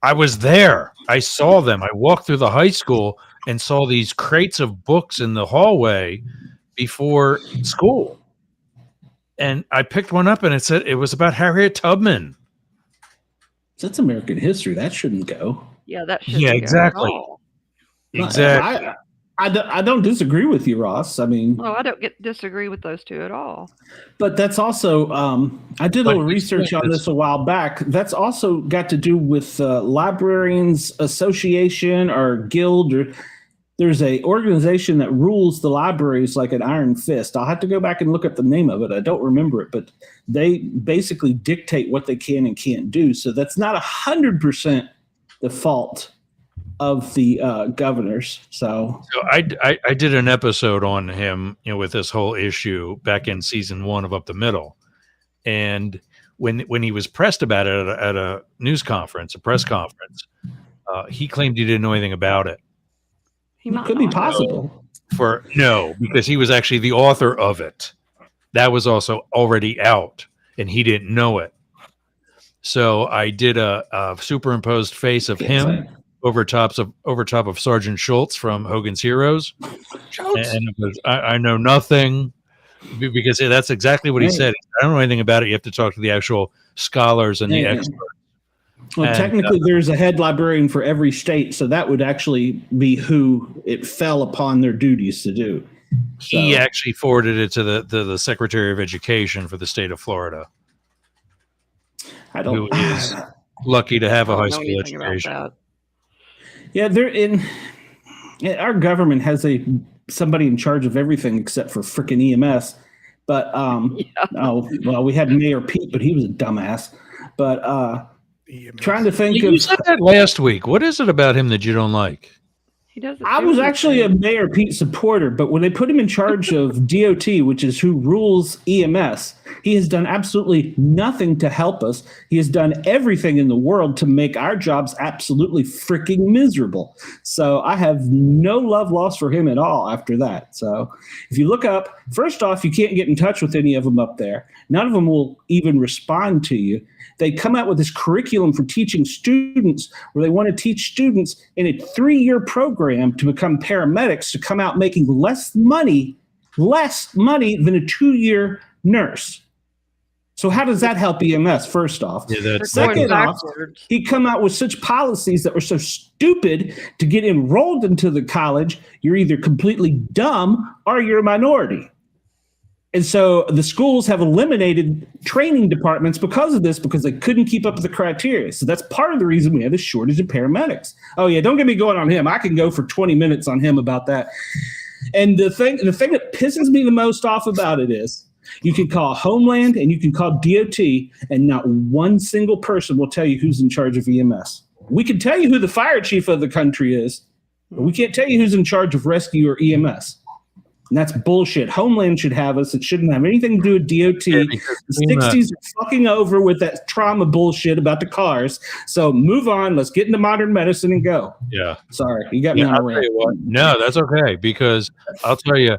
I was there. I saw them. I walked through the high school and saw these crates of books in the hallway before school. And I picked one up, and it was about Harriet Tubman. That's American history. That shouldn't go. Yeah, that shouldn't Yeah, go exactly. at all. Exactly. I don't disagree with you, Ross. I mean, No, I don't disagree with those two at all. but that's also I did a little research on this a while back. That's also got to do with Librarians Association or Guild, or there's a organization that rules the libraries like an iron fist. I'll have to go back and look up the name of it. I don't remember it, but they basically dictate what they can and can't do. So that's not 100% the fault of the governors. So I did an episode on him, with this whole issue back in season 1 of Up the Middle, and when he was pressed about it at a news conference, a press conference, he claimed he didn't know anything about it. It could be possible. Because he was actually the author of it. That was also already out, and he didn't know it. So I did a superimposed face of him over top of Sergeant Schultz from Hogan's Heroes, and it was, I know nothing, because that's exactly what he said. I don't know anything about it. You have to talk to the actual scholars and the experts. Well, technically, there's a head librarian for every state, so that would actually be who it fell upon their duties to do. So, he actually forwarded it to the Secretary of Education for the state of Florida. Who is lucky to have a high school education. Yeah, our government has somebody in charge of everything except for freaking EMS. But we had Mayor Pete, but he was a dumbass. But trying to think you said that last week. What is it about him that you don't like? I was actually a Mayor Pete supporter, but when they put him in charge of DOT, which is who rules EMS, he has done absolutely nothing to help us. He has done everything in the world to make our jobs absolutely freaking miserable. So I have no love lost for him at all after that. So if you look up, first off, you can't get in touch with any of them up there. None of them will even respond to you. They come out with this curriculum for teaching students where they want to teach students in a 3-year program to become paramedics to come out making less money than a 2-year nurse. So how does that help EMS, first off? Second off, he come out with such policies that were so stupid to get enrolled into the college. You're either completely dumb or you're a minority. And so the schools have eliminated training departments because of this, because they couldn't keep up with the criteria. So that's part of the reason we have a shortage of paramedics. Oh yeah, don't get me going on him. I can go for 20 minutes on him about that. And the thing that pisses me the most off about it is you can call Homeland and you can call DOT, and not one single person will tell you who's in charge of EMS. We can tell you who the fire chief of the country is, but we can't tell you who's in charge of rescue or EMS. And that's bullshit. Homeland should have us. It shouldn't have anything to do with DOT. The 60s are fucking over with that trauma bullshit about the cars. So move on. Let's get into modern medicine and go. Yeah. Sorry. You got me on a rant. No, that's okay. Because I'll tell you,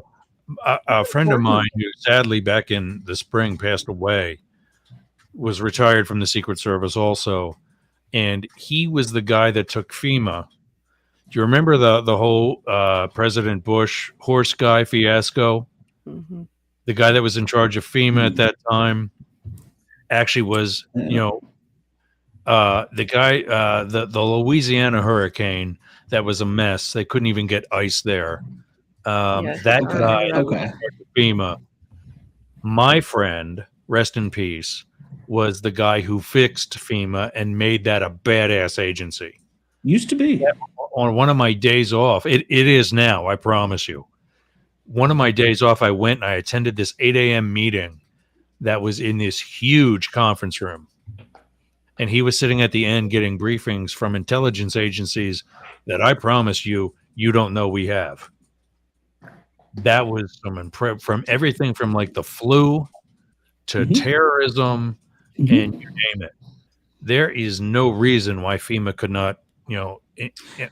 a friend of mine who sadly back in the spring passed away was retired from the Secret Service also. And he was the guy that took FEMA. Do you remember the whole President Bush horse guy fiasco? Mm-hmm. The guy that was in charge of FEMA at that time actually was, the guy, the Louisiana hurricane that was a mess. They couldn't even get ice there. That guy, FEMA, my friend, rest in peace, was the guy who fixed FEMA and made that a badass agency. Used to be. On one of my days off, it is now, I promise you. One of my days off, I went and I attended this 8 a.m. meeting that was in this huge conference room. And he was sitting at the end getting briefings from intelligence agencies that I promise you, you don't know we have. That was from everything from like the flu to terrorism and you name it. There is no reason why FEMA could not,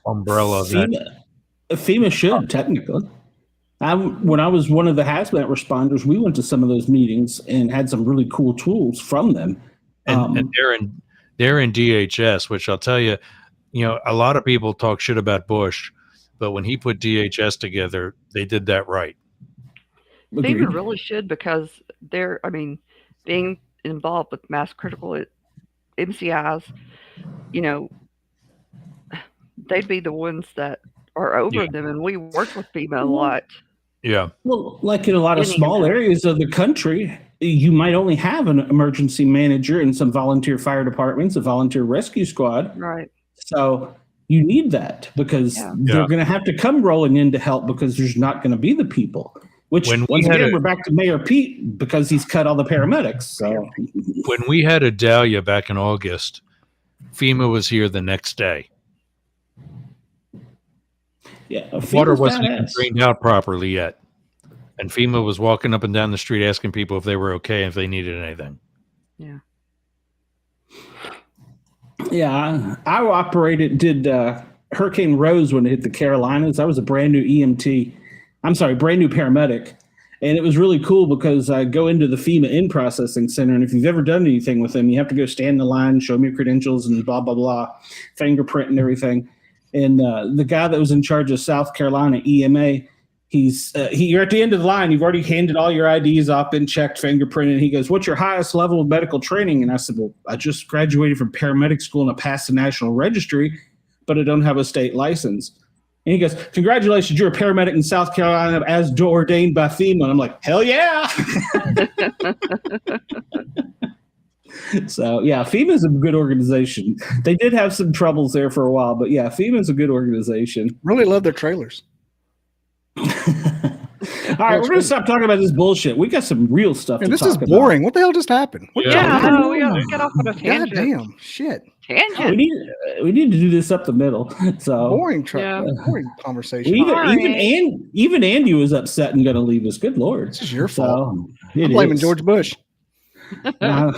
umbrella FEMA should technically. When I was one of the hazmat responders, we went to some of those meetings and had some really cool tools from them. And they're in DHS, which I'll tell you, a lot of people talk shit about Bush, But when he put DHS together, they did that right. Agreed. FEMA really should, because being involved with mass critical MCIs, they'd be the ones that are over them, and we work with FEMA a lot. Yeah. Well, like in a lot of small areas of the country, you might only have an emergency manager and some volunteer fire departments, a volunteer rescue squad. Right. So you need that because they're going to have to come rolling in to help because there's not going to be the people. Which, once again, we're back to Mayor Pete because he's cut all the paramedics. So when we had a Dahlia back in August, FEMA was here the next day. Yeah, water wasn't even drained out properly yet. And FEMA was walking up and down the street asking people if they were okay, if they needed anything. Yeah. Yeah, I did Hurricane Rose when it hit the Carolinas. I was a brand new brand new paramedic. And it was really cool because I go into the FEMA in-processing center, and if you've ever done anything with them, you have to go stand in the line, show them your credentials and blah, blah, blah, fingerprint and everything. And the guy that was in charge of South Carolina EMA, you're at the end of the line. You've already handed all your IDs off, been checked, fingerprinted. And he goes, "What's your highest level of medical training?" And I said, "Well, I just graduated from paramedic school and I passed the national registry, but I don't have a state license." And he goes, "Congratulations, you're a paramedic in South Carolina as ordained by FEMA." And I'm like, hell yeah. So, yeah, FEMA is a good organization. They did have some troubles there for a while, but yeah, FEMA is a good organization. Really love their trailers. All right, we're going to stop talking about this bullshit. We got some real stuff to talk about. This is boring. What the hell just happened? We got off on a tangent. Damn, shit. Tangent. We need to do this up the middle. So boring conversation. Even Andy was upset and going to leave us. Good Lord. This is your fault. I'm blaming George Bush. I'm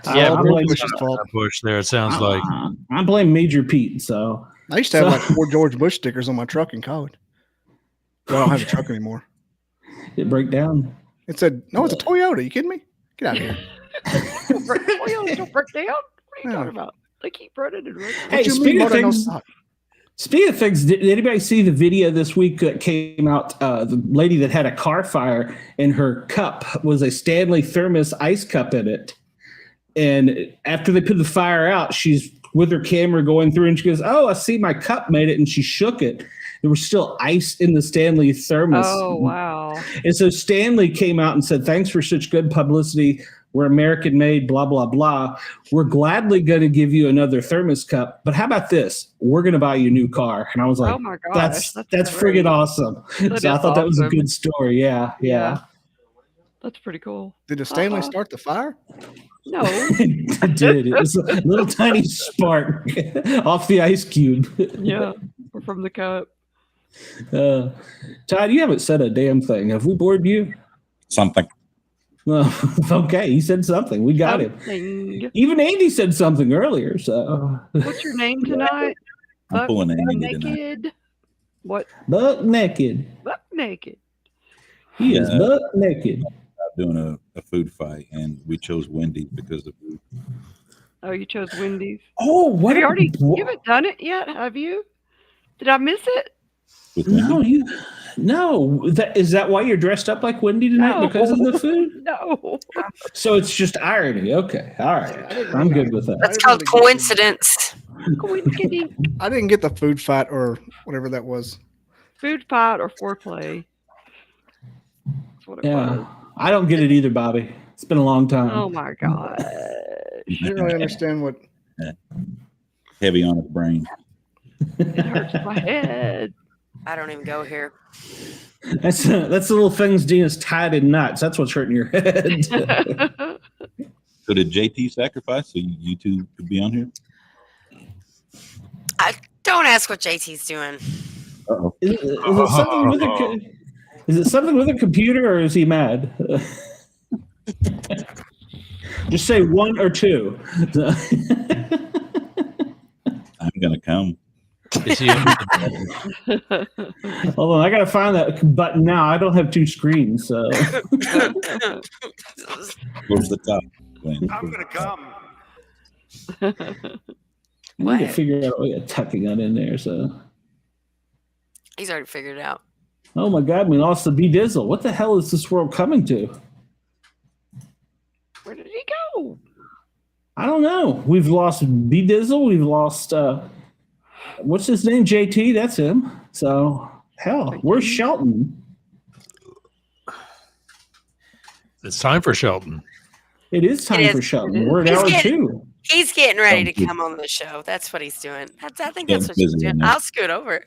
blaming Bush there, it sounds like. I'm blaming Major Pete. So I used to have like 4 George Bush stickers on my truck in college. But I don't have a truck anymore. It broke down. It said, "No, it's a Toyota. You kidding me? Get out of here." Toyotas don't break down. What are you talking about? They keep running and running. Hey, speaking of things, did anybody see the video this week that came out? The lady that had a car fire and her cup was a Stanley Thermos ice cup in it. And after they put the fire out, she's with her camera going through and she goes, "Oh, I see my cup made it." And she shook it. There was still ice in the Stanley Thermos. Oh, wow. And so Stanley came out and said, "Thanks for such good publicity. We're American made, blah, blah, blah. We're gladly going to give you another thermos cup. But how about this? We're going to buy you a new car." And I was like, "Oh my gosh, that's friggin' awesome." So I thought that was a good story. Yeah. That's pretty cool. Did the Stanley start the fire? No. It did. It was a little tiny spark off the ice cube. Yeah, from the cup. Todd, you haven't said a damn thing. Have we bored you? Something. Well, okay, he said something. We got him. Even Andy said something earlier. So, what's your name tonight? I'm pulling Andy tonight. What? Buck naked. Buck naked. He is buck naked. Doing a food fight, and we chose Wendy's because of food. Oh, you chose Wendy's. Oh, what? You haven't done it yet, have you? Did I miss it? No. Is that why you're dressed up like Wendy tonight? No. Because of the food? No. So it's just irony. Okay, all right. I'm good with that. That's called coincidence. I didn't get the food fight or whatever that was. Food fight or foreplay. That's what it was. I don't get it either, Bobby. It's been a long time. Oh my god. I didn't really understand what. Heavy on his brain. It hurts my head. I don't even go here. That's the little things Dina's tied in knots. That's what's hurting your head. So did JT sacrifice so you two could be on here? I don't ask what JT's doing. Uh-oh. Is it something with a computer, or is he mad? Just say one or two. I'm gonna come. Hold on, I gotta find that button now. I don't have 2 screens, so. Where's the top? I'm gonna come. I need to figure out what tucking that in there. So He's already figured it out. Oh my God, we lost the B Dizzle. What the hell is this world coming to? Where did he go? I don't know. We've lost B Dizzle. We've lost what's his name? JT. That's him. So hell, where's Shelton? It's time for Shelton. It is time for Shelton. We're at hour 2. He's getting ready to come on the show. That's what he's doing. I think that's what he's doing. I'll scoot over.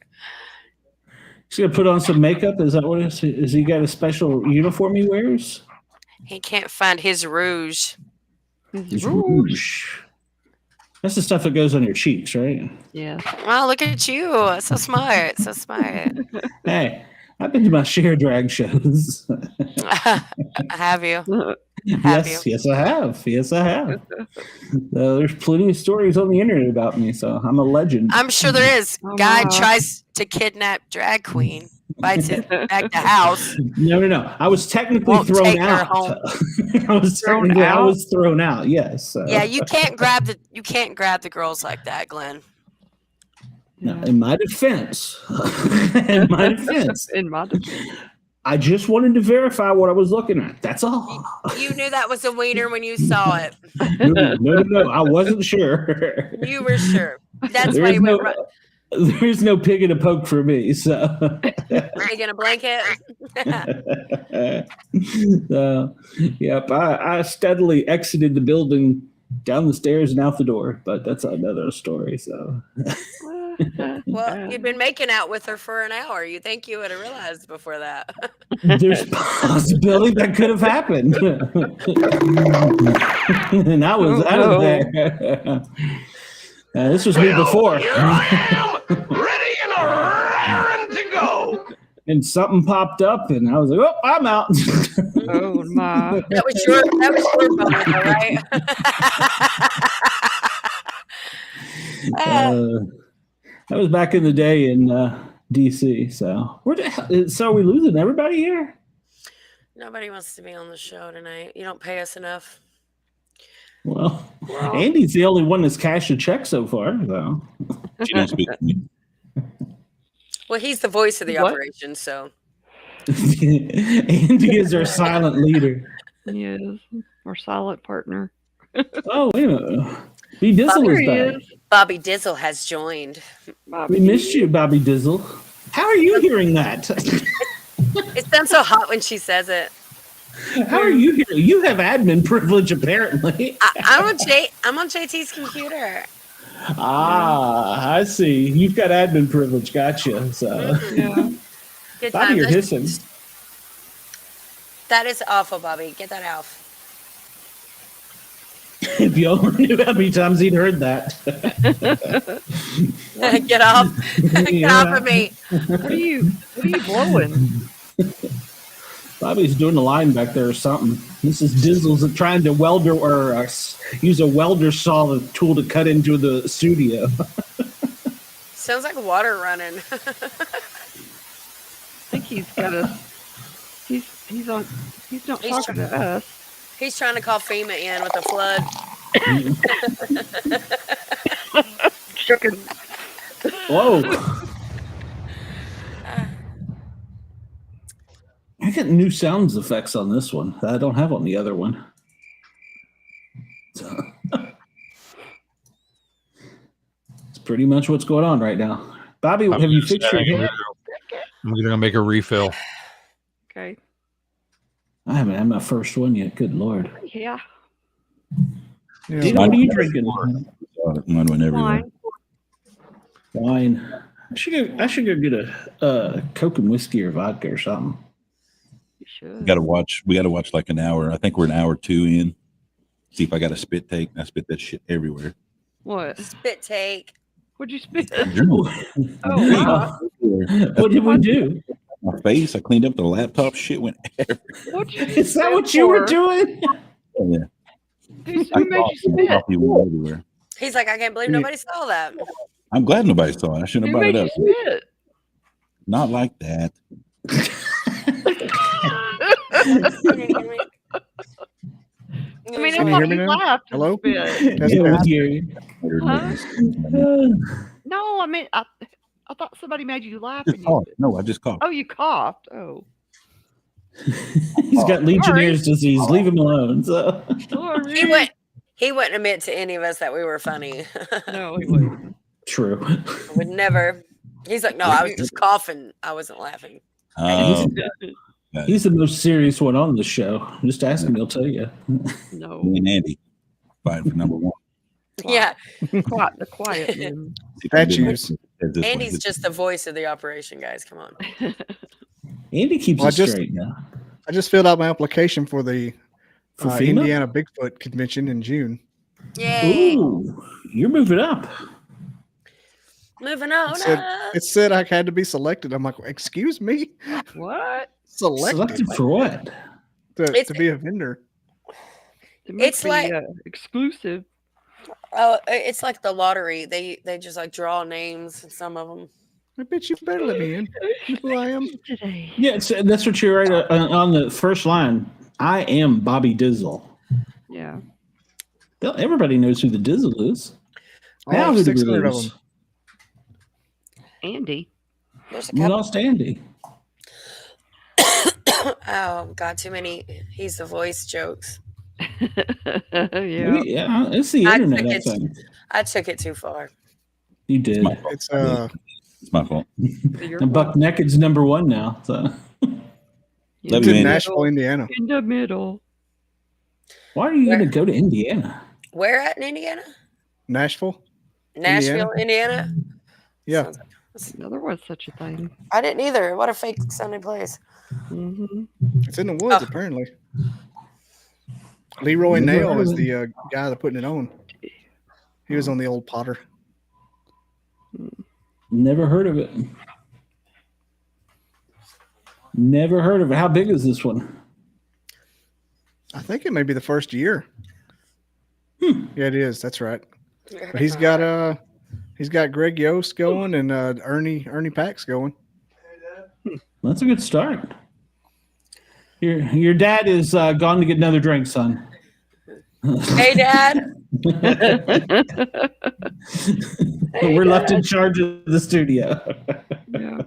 He's gonna put on some makeup. Is that what it is? Is he got a special uniform he wears? He can't find his rouge. His rouge. That's the stuff that goes on your cheeks, right? Yeah. Wow, look at you. So smart. So smart. Hey, I've been to my share drag shows. Have you? Yes, I have. Yes, I have. There's plenty of stories on the internet about me, so I'm a legend. I'm sure there is. Guy tries to kidnap drag queen, bites it back to house. No. I was technically thrown out. I was thrown out. Yes. Yeah, you can't grab the girls like that, Glenn. No, in my defense, I just wanted to verify what I was looking at. That's all. You knew that was a wiener when you saw it. No. I wasn't sure. You were sure. That's why you went right. There's no pig in a poke for me. So. Pig in a blanket. Yep. I steadily exited the building, down the stairs and out the door, but that's another story. So. Well, you'd been making out with her for an hour. You think you would have realized before that? There's a possibility that could have happened. And I was out of there. This was me before. Here I am, ready and raring to go. And something popped up, and I was like, "Oh, I'm out." Oh my! That was your moment, right? That was back in the day in DC. So so are we losing everybody here? Nobody wants to be on the show tonight. You don't pay us enough. Well, Andy's the only one that's cashed a check so far, though. She don't speak to me. Well, he's the voice of the operation, so. Andy is our silent leader. He is our silent partner. Oh, wait a minute. B Dizzle is back. Bobby Dizzle has joined. We missed you, Bobby Dizzle. How are you hearing that? It sounds so hot when she says it. How are you hearing? You have admin privilege, apparently. I'm on JT's computer. I see. You've got admin privilege. Gotcha. So, yeah. Good Bobby, time. you're hissing. That is awful, Bobby. Get that off. If you only knew how many times he'd heard that. Get off. Get off of me. What are you blowing? Bobby's doing a line back there or something. Mrs. Dizzle's trying to welder or use a welder saw, the tool to cut into the studio. Sounds like water running. I think he's got a. He's not talking to us. He's trying to call FEMA in with the flood. Chicken. Whoa. I get new sounds effects on this one that I don't have on the other one. So, it's pretty much what's going on right now. Bobby, have you fixed your hair? I'm going to make a refill. Okay. I haven't had my first one yet. Good Lord. Yeah. Dino, what are you drinking? Mine went everywhere. Wine. I should go get a Coke and whiskey or vodka or something. You should. We got to watch like an hour. I think we're an hour 2 in. See if I got a spit take. I spit that shit everywhere. What? Spit take. What'd you spit? Oh, wow. What did we do? My face. I cleaned up the laptop. Shit went everywhere. Is that what you were doing? Oh, yeah. Who made you spit? Coffee went everywhere. He's like, I can't believe nobody saw that. I'm glad nobody saw it. I shouldn't have brought it up. Spit? Not like that. I mean, I thought you laughed. Hello? Yeah, we hear you. Huh? No, I mean, I thought somebody made you laugh. Just coughed. No, I just coughed. Oh, you coughed. Oh, He's got Legionnaire's disease. Leave him alone. So. sorry. He wouldn't admit to any of us that we were funny. No, he wouldn't. True. Would never. He's like, no, I was just coughing. I was laughing. He's the most serious one on the show. Just ask him; he'll tell you. No. Me and Andy fighting for number one. Yeah. The quiet one. Statues. Andy's just the voice of the operation, guys. Come on. Andy keeps Well, it straight now. I just filled out my application for the For FEMA? Indiana Bigfoot Convention in June. Yay. Ooh, you're moving up. Moving on. It said I had to be selected. I'm like, excuse me? What? Selected for what? To be a vendor. It must It's be, like- exclusive. Oh, it's like the lottery. They just like draw names. Some of them. I bet you better let me in. Who I am. Today. Yeah, that's what you're right on the first line. I am Bobby Dizzle. Yeah. Everybody knows who the Dizzle is. Now All who do we 600 of lose? them. Andy. There's a We couple. lost Andy. Oh God, too many. He's the voice jokes. Yeah. Yeah, it's the I internet. took I it- think I took it too far. you did. It's It's my fault. Your And Buck fault. Naked's number one now. So Love In you, in the Andy. Nashville, Indiana. middle. In the middle. why are you going to Where? go to Indiana? Where at in Indiana? Nashville? Nashville, Indiana. Yeah. Sounds like- No, there was such a thing. I didn't either. What a fake sounding place. Mm-hmm. It's in the woods, Oh. apparently. Leroy Never Nail heard is of the guy that putting it on. He was on the old Potter. Never heard of it. Never heard of it. How big is this one? I think it may be the first year. Yeah, it is. That's right. But he's got Greg Yost going and Ernie Pax going. That's a good start. Your dad is gone to get another drink, son. Hey, Dad. We're left in charge of the studio. Yeah.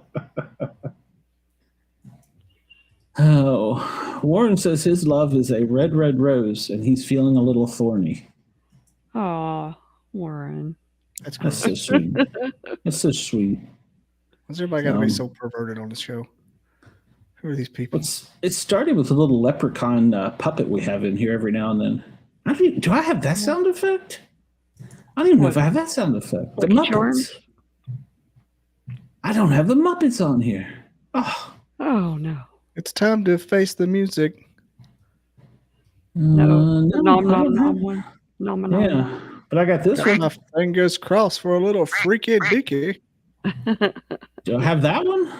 Oh, Warren says his love is a red, red rose, and he's feeling a little thorny. Aw, Warren. That's That's great. so sweet. That's so sweet. Why's everybody got to be so perverted on this show? Who are these people? It started with a little leprechaun puppet we have in here every now and then. Do I have that sound effect? I don't even know if I have that sound effect. The Lucky Muppets. Charms? I don't have the Muppets on here. Oh, Oh, no. It's time to face the music. No. no, Nom, I nom, don't nom, have- one. Nom, nom, Yeah, but I got this one. My fingers crossed for a little freaky dicky. Do I have that one?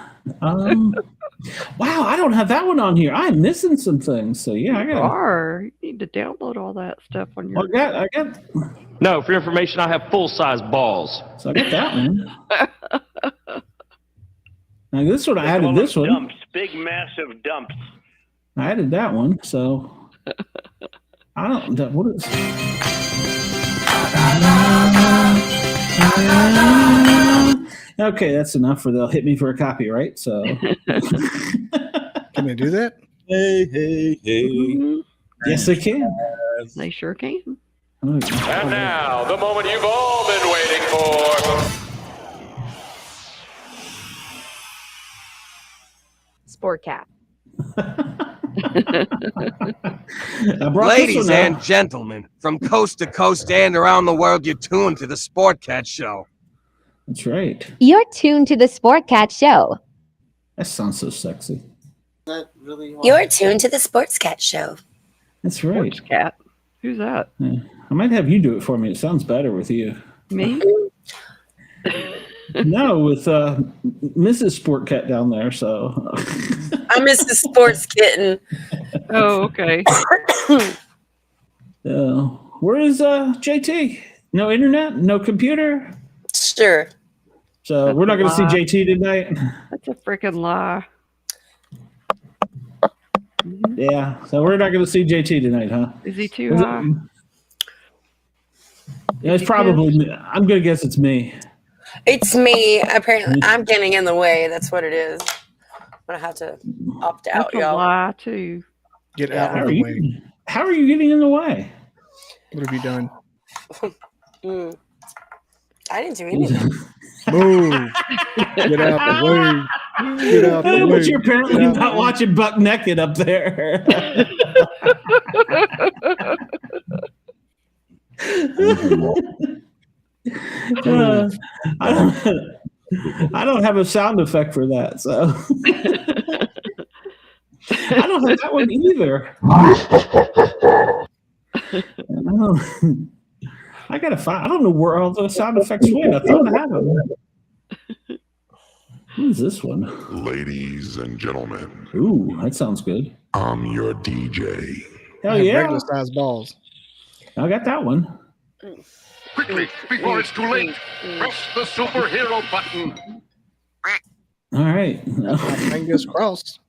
Wow, I don't have that one on here. I'm missing some things. So yeah, I You got. are. You need to download all that stuff on your. I got. No, for your information, I have full-size balls. So I got that one. Now this one, I added this one. Dumps, big, massive dumps. I added that one. So I don't. What is? Okay, that's enough for they'll hit me for a copyright. So Can they do that? Hey, hey, hey. Mhm. yes, they can. They sure can. Oh, And now, the moment you've all been waiting for. Sportcat. I brought this Ladies one out. and gentlemen, from coast to coast and around the world, you're tuned to the Sportcat Show. That's right. You're tuned to the Sportcat Show. That sounds so sexy. You're tuned to the Sportscat Show. That's right. Cat. Who's that? Yeah. I might have you do it for me. It sounds better with you. Me? No, with Mrs. Sportcat down there. So I'm Mrs. Sports Kitten. Oh, okay. where is JT? No internet? No computer? Sure. So we're not going to see Lie. JT tonight? That's a freaking lie. Yeah. So we're not going to see JT tonight, huh? Is he too Is it- high? Yeah, it's probably me. I'm going to guess it's me. It's me. Apparently, I'm getting in the way. That's what it is. I'm gonna have to opt out, That's a y'all. lie too. Get out How of are the way. you? How are you getting in the way? What have you done? I didn't do anything. Move. Get out the way. Get out the way. But you're apparently Get out not the way. watching Buck Naked up there. I don't have a sound effect for that, so I don't have that one either. I gotta find. I don't know where all those sound effects went. I thought I had them. Who's this one? Ladies and gentlemen, Ooh, that sounds good. I'm your DJ. Hell I have yeah! regular size balls. I got that one. Quickly, before it's too late, press the superhero button. All right. Fingers crossed.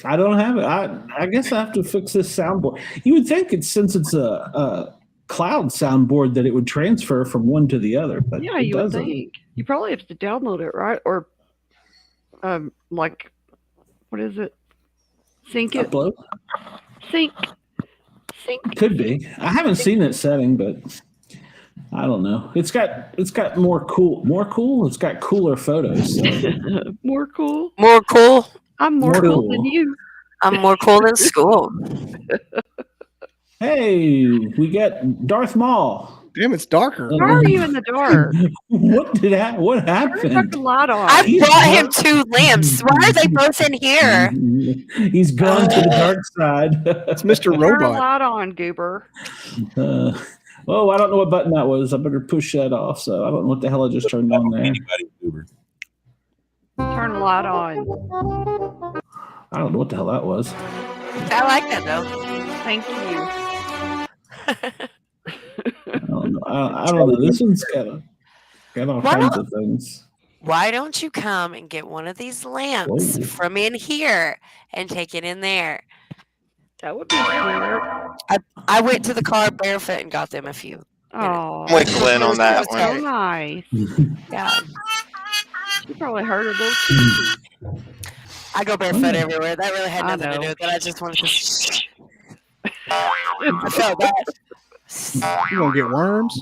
I don't have it. I guess I have to fix this soundboard. You would think since it's a cloud soundboard that it would transfer from one to the other, but Yeah, it you would doesn't. think. You probably have to download it, right? Or like, what is it? Sync it. Upload? Sync. Could be. I haven't seen that setting, but I don't know. It's got more cool. It's got cooler photos. So. More cool. More cool. I'm more cool than you. I'm more cool than school. Hey, we got Darth Maul. Damn, it's darker. Why are you in the dark? What Turn happened? the light on. I brought him 2 lamps. Why are they both in here? He's gone to the dark side. It's Mr. Turn the Robot. light on, goober. Oh, I don't know what button that was. I better push that off. So I don't know what the hell I just turned on there. Anybody Uber. Turn the light on. I don't know what the hell that was. I like that though. Thank you. I don't know. I don't know. This one's got all kinds of things. Why don't you come and get one of these lamps Whoa. from in here and take it in there? That would be smart. I went to the car barefoot and got them a few. Oh, I'm with Glenn on that It was so one. nice. Yeah, You probably heard of those things. I go barefoot everywhere. That really had I nothing to know. do with it. I just wanted to. I felt bad. You gonna get worms?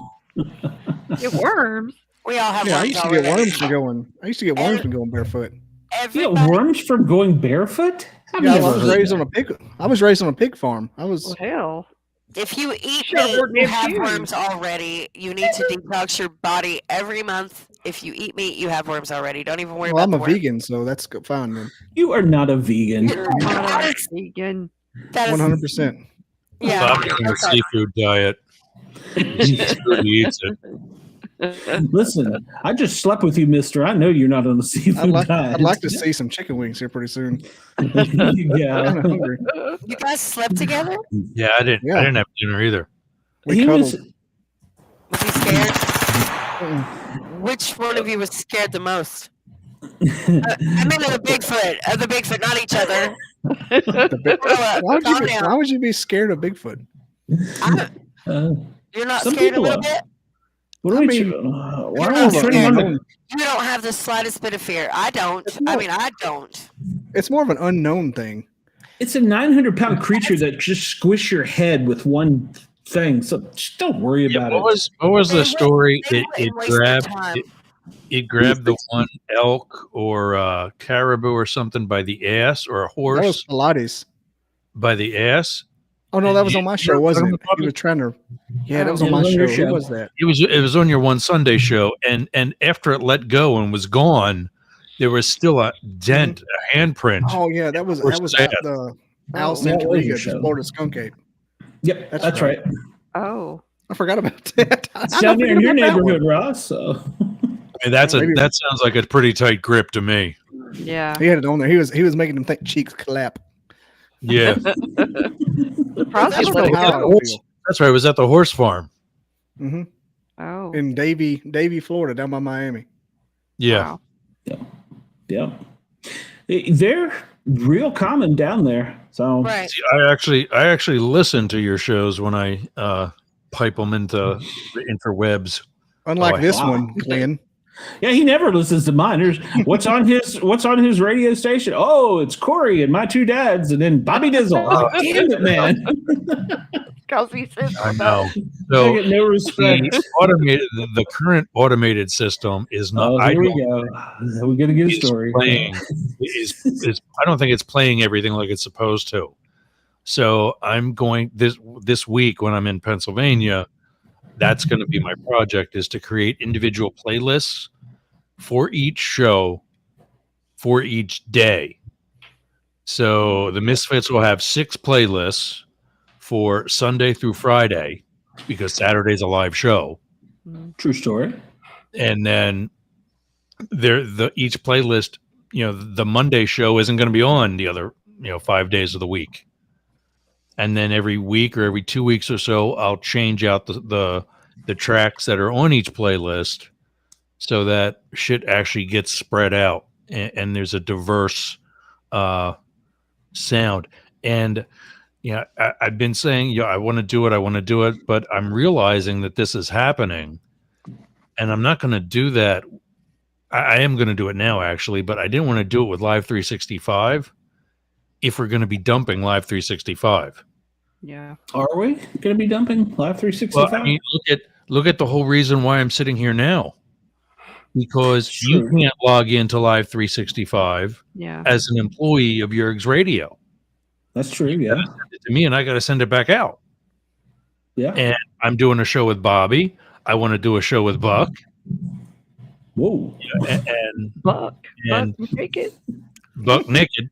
Get worms. We all have Yeah, I worms used to get already. worms from going. I used to get worms from going barefoot. You get Everybody, worms from going barefoot? I've Yeah, I never was heard raised that. on a pig. I was raised on a pig farm. I was. Well, hell. if you eat Should've meat, worn you them have shoes. worms already. You need to detox your body every month. If you eat meat, you have worms already. Don't even worry Well, about I'm the a worms. vegan, so that's fine. Then. You are not a vegan. You're not a vegan. That is, 100%. yeah. Bob's on a seafood diet. He eats it. Listen, I just slept with you, mister. I know you're not on the seafood diet. I'd like to see some chicken wings here pretty soon. Yeah. I'm hungry. You guys slept together? Yeah, I didn't have dinner either. We He cuddled. was, Was he scared? Which one of you was scared the most? I mean, of the Bigfoot, not each other. Why would you be scared of Bigfoot? You're not Some scared a people little are. bit? What I are we? mean, Why you're are not we turning scared. on the? You don't have the slightest bit of fear. I don't. I mean, I don't. It's more of an unknown thing. It's a 900-pound creature that just squish your head with one thing. So just don't worry about it. What was the story? They It wouldn't waste their grabbed time. it grabbed the one elk or caribou or something by the ass, or a That was horse Pilates. by the ass. Oh no, that was on my show, wasn't it? Bobby? He was trying to. Yeah, that was on It my was on show. your Who show. was that? It was on your one Sunday show, and after it let go and was gone, there was still a dent, a handprint. Oh yeah, that was Horse's at ass. the Al that was your Santoriga, the show. Florida Skunk Ape. Yep, That's that's right. Oh. I forgot about that. It's down there in your neighborhood, Ross. So I mean, that sounds like a pretty tight grip to me. Yeah. He had it on there. He was making them cheeks clap. Yeah, The process That's was how I would feel. that's right. It was at the horse farm. hmm Oh. In Davie, Florida, down by Miami. Yeah. Wow. yeah, they're real common down there. So Right. See, I actually listen to your shows when I pipe them into the interwebs. Unlike Oh, this wow. one, Glenn. Yeah, he never listens to mine. What's on his radio station? Oh, it's Corey and my two dads, and then Bobby Dizzle. I'm like, damn it, man! Because he says I know. So I get no respect. the current automated system is not. Oh, here we go. We're gonna get a story. Is I don't think it's playing everything like it's supposed to. So I'm going this week when I'm in Pennsylvania. That's going to be my project, is to create individual playlists for each show for each day. So the Misfits will have 6 playlists for Sunday through Friday, because Saturday's a live show. True story. And then each playlist, the Monday show isn't going to be on the other 5 days of the week. And then every week or every 2 weeks or so, I'll change out the tracks that are on each playlist so that shit actually gets spread out and there's a diverse sound. And I've been saying, I want to do it, but I'm realizing that this is happening, and I'm not going to do that. I am going to do it now, actually, but I didn't want to do it with Live 365 if we're going to be dumping Live 365. Yeah. Are we going to be dumping Live 365? Well, I mean, look at the whole reason why I'm sitting here now. Because you can't log into Live 365 as an employee of Yerg's Radio. That's true, yeah. Send it to me, and I got to send it back out. Yeah. And I'm doing a show with Bobby. I want to do a show with Buck. Whoa. And Buck naked. Buck naked.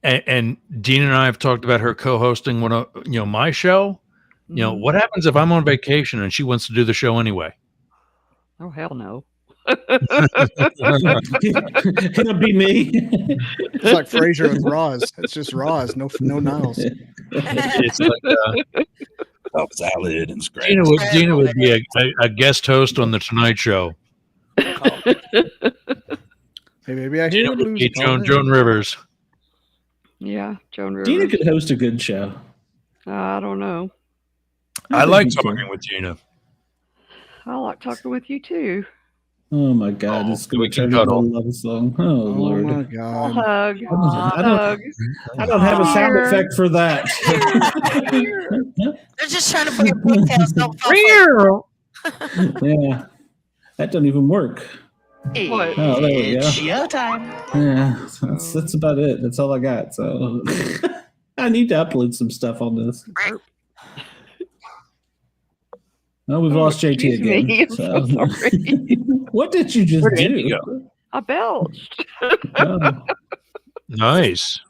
And Gina and I have talked about her co-hosting my show. What happens if I'm on vacation and she wants to do the show anyway? Oh, hell no. It'll be me. It's like Frasier and Roz. It's just Roz, no Niles. It's like salad and scratch. Gina would be a guest host on the Tonight Show. Hey, maybe I Gina should would lose be Joan Rivers. Yeah, Joan Rivers. Gina could host a good show. I don't know. I like talking with Gina. I like talking with you too. Oh my God, it's going to turn into a love song. Oh Lord. My God. Hug. I don't have a sound effect for that. They're just trying to put your pigtails don't fall. Yeah, that doesn't even work. What? Oh, there we go. Showtime. Yeah, that's about it. That's all I got. So I need to upload some stuff on this. Oh, we've lost JT again. Me. I'm so sorry. What did you just do? I belched. Oh. Nice.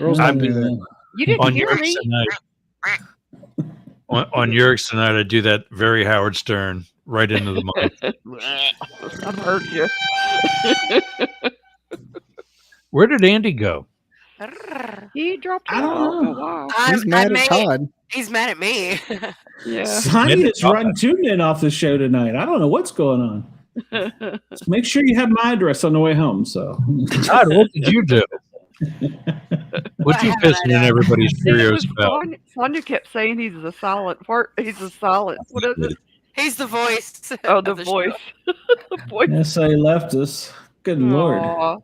I've You didn't hear me. On Yerg's tonight, I do that very Howard Stern right into the mic. I've heard you. Where did Andy go? He dropped I don't know. Wow. He's mad at Todd. He's mad at me. Yeah. Sonya's run TuneIn off the show tonight. I don't know what's going on. So make sure you have my address on the way home. So, God, what did you do? What you pissing in everybody's Cheerios about? Sonya kept saying he's a silent part. He's a silent. What is it? He's the voice. Oh, the voice. The voice. yes, they left us. Good Lord. Aw.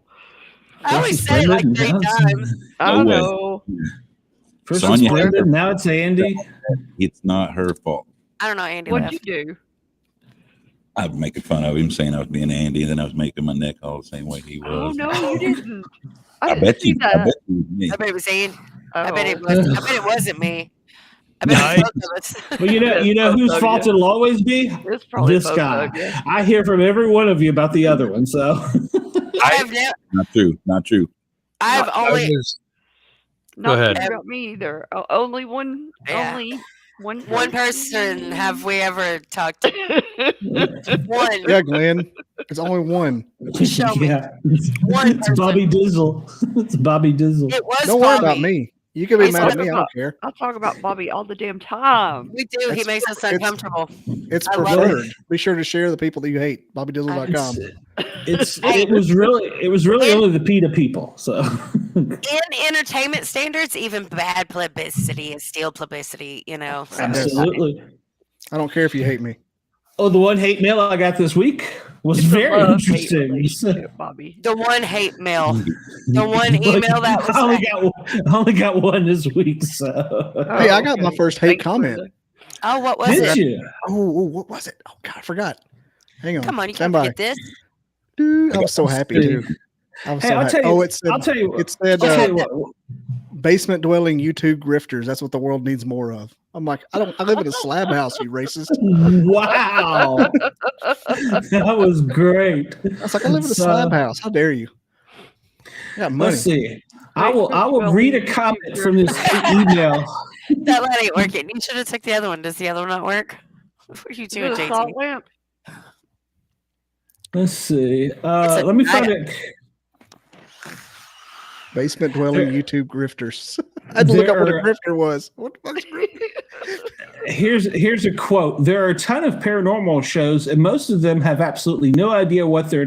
I always say it like 3 times. I know. First Sonya it's Brendan, now it's Andy. It's not her fault. I don't know, Andy. What'd left. you do? I was making fun of him, saying I was being Andy, and then I was making my neck all the same way he was. Oh no, you didn't. I didn't bet see you. that. I bet you. Me. I bet it was Andy. I Oh. bet it was. I bet it wasn't me. I bet it was both of us. Well, you know whose both fault of you. it'll always be? It's probably This both guy. of you. I hear from every one of you about the other one. So I've never. Not true. Not true. I've only. Not ahead. true about me either. Only one. Yeah. Only one. One person have we ever talked to? One. Yeah, Glenn. It's only one. Show me. yeah, One it's Bobby Dizzle. It's Bobby Dizzle. It was. Don't worry Bobby. about me. You can be He's mad at talking me. I don't care. I talk about Bobby all the damn time. We do. He makes us uncomfortable. It's I love preferred. Be sure to share the people that you hate. BobbyDizzle.com. It was really only the PETA people. So In entertainment standards, even bad publicity is still publicity. You know. So. absolutely. I don't care if you hate me. Oh, the one hate mail I got this week was It's a very love-hate interesting. relationship, Bobby. The one hate mail. The one email that was. I only got one this week. So Hey, I got my first hate Thanks, comment. Brenda. Oh, what was did it? you? Oh, what was it? Oh God, I forgot. Hang on. Come on, you Stand can't by. forget this. Dude, I was so happy too. I was Hey, so I'll happy. tell you. Oh, it said. I'll tell you. It said I'll tell you what. basement dwelling YouTube grifters. That's what the world needs more of. I'm like, I live in a slab house, you racist. Wow, that was great. I was like, I live in a slab house. How dare you? Yeah, money. Let's see. I will read a comment from this email. That light ain't working. You should have took the other one. Does the other one not work? What are you Is doing, it a JT? salt lamp? Let's see. Let me find it. Basement dwelling YouTube grifters. I had to look up what a grifter was. What the fuck's grifter? Here's a quote. There are a ton of paranormal shows, and most of them have absolutely no idea what they're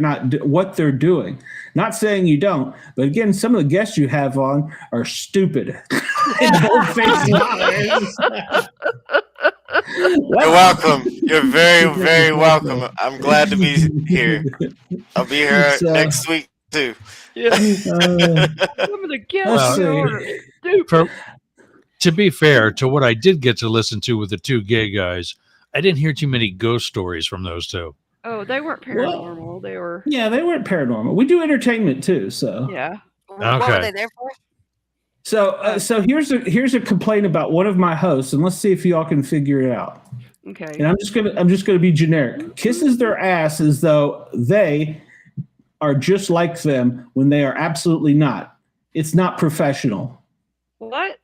doing. Not saying you don't, but again, some of the guests you have on are stupid. You're welcome. You're very, very welcome. I'm glad to be here. I'll be here next week too. Yeah. Some of the guests are stupid. To be fair to what I did get to listen to with the two gay guys, I didn't hear too many ghost stories from those two. Oh, they weren't paranormal. They were. Yeah, they weren't paranormal. We do entertainment too, so Yeah. What were they there for? So here's a complaint about one of my hosts, and let's see if y'all can figure it out. Okay. And I'm just gonna be generic. Kisses their ass as though they are just like them when they are absolutely not. It's not professional. What?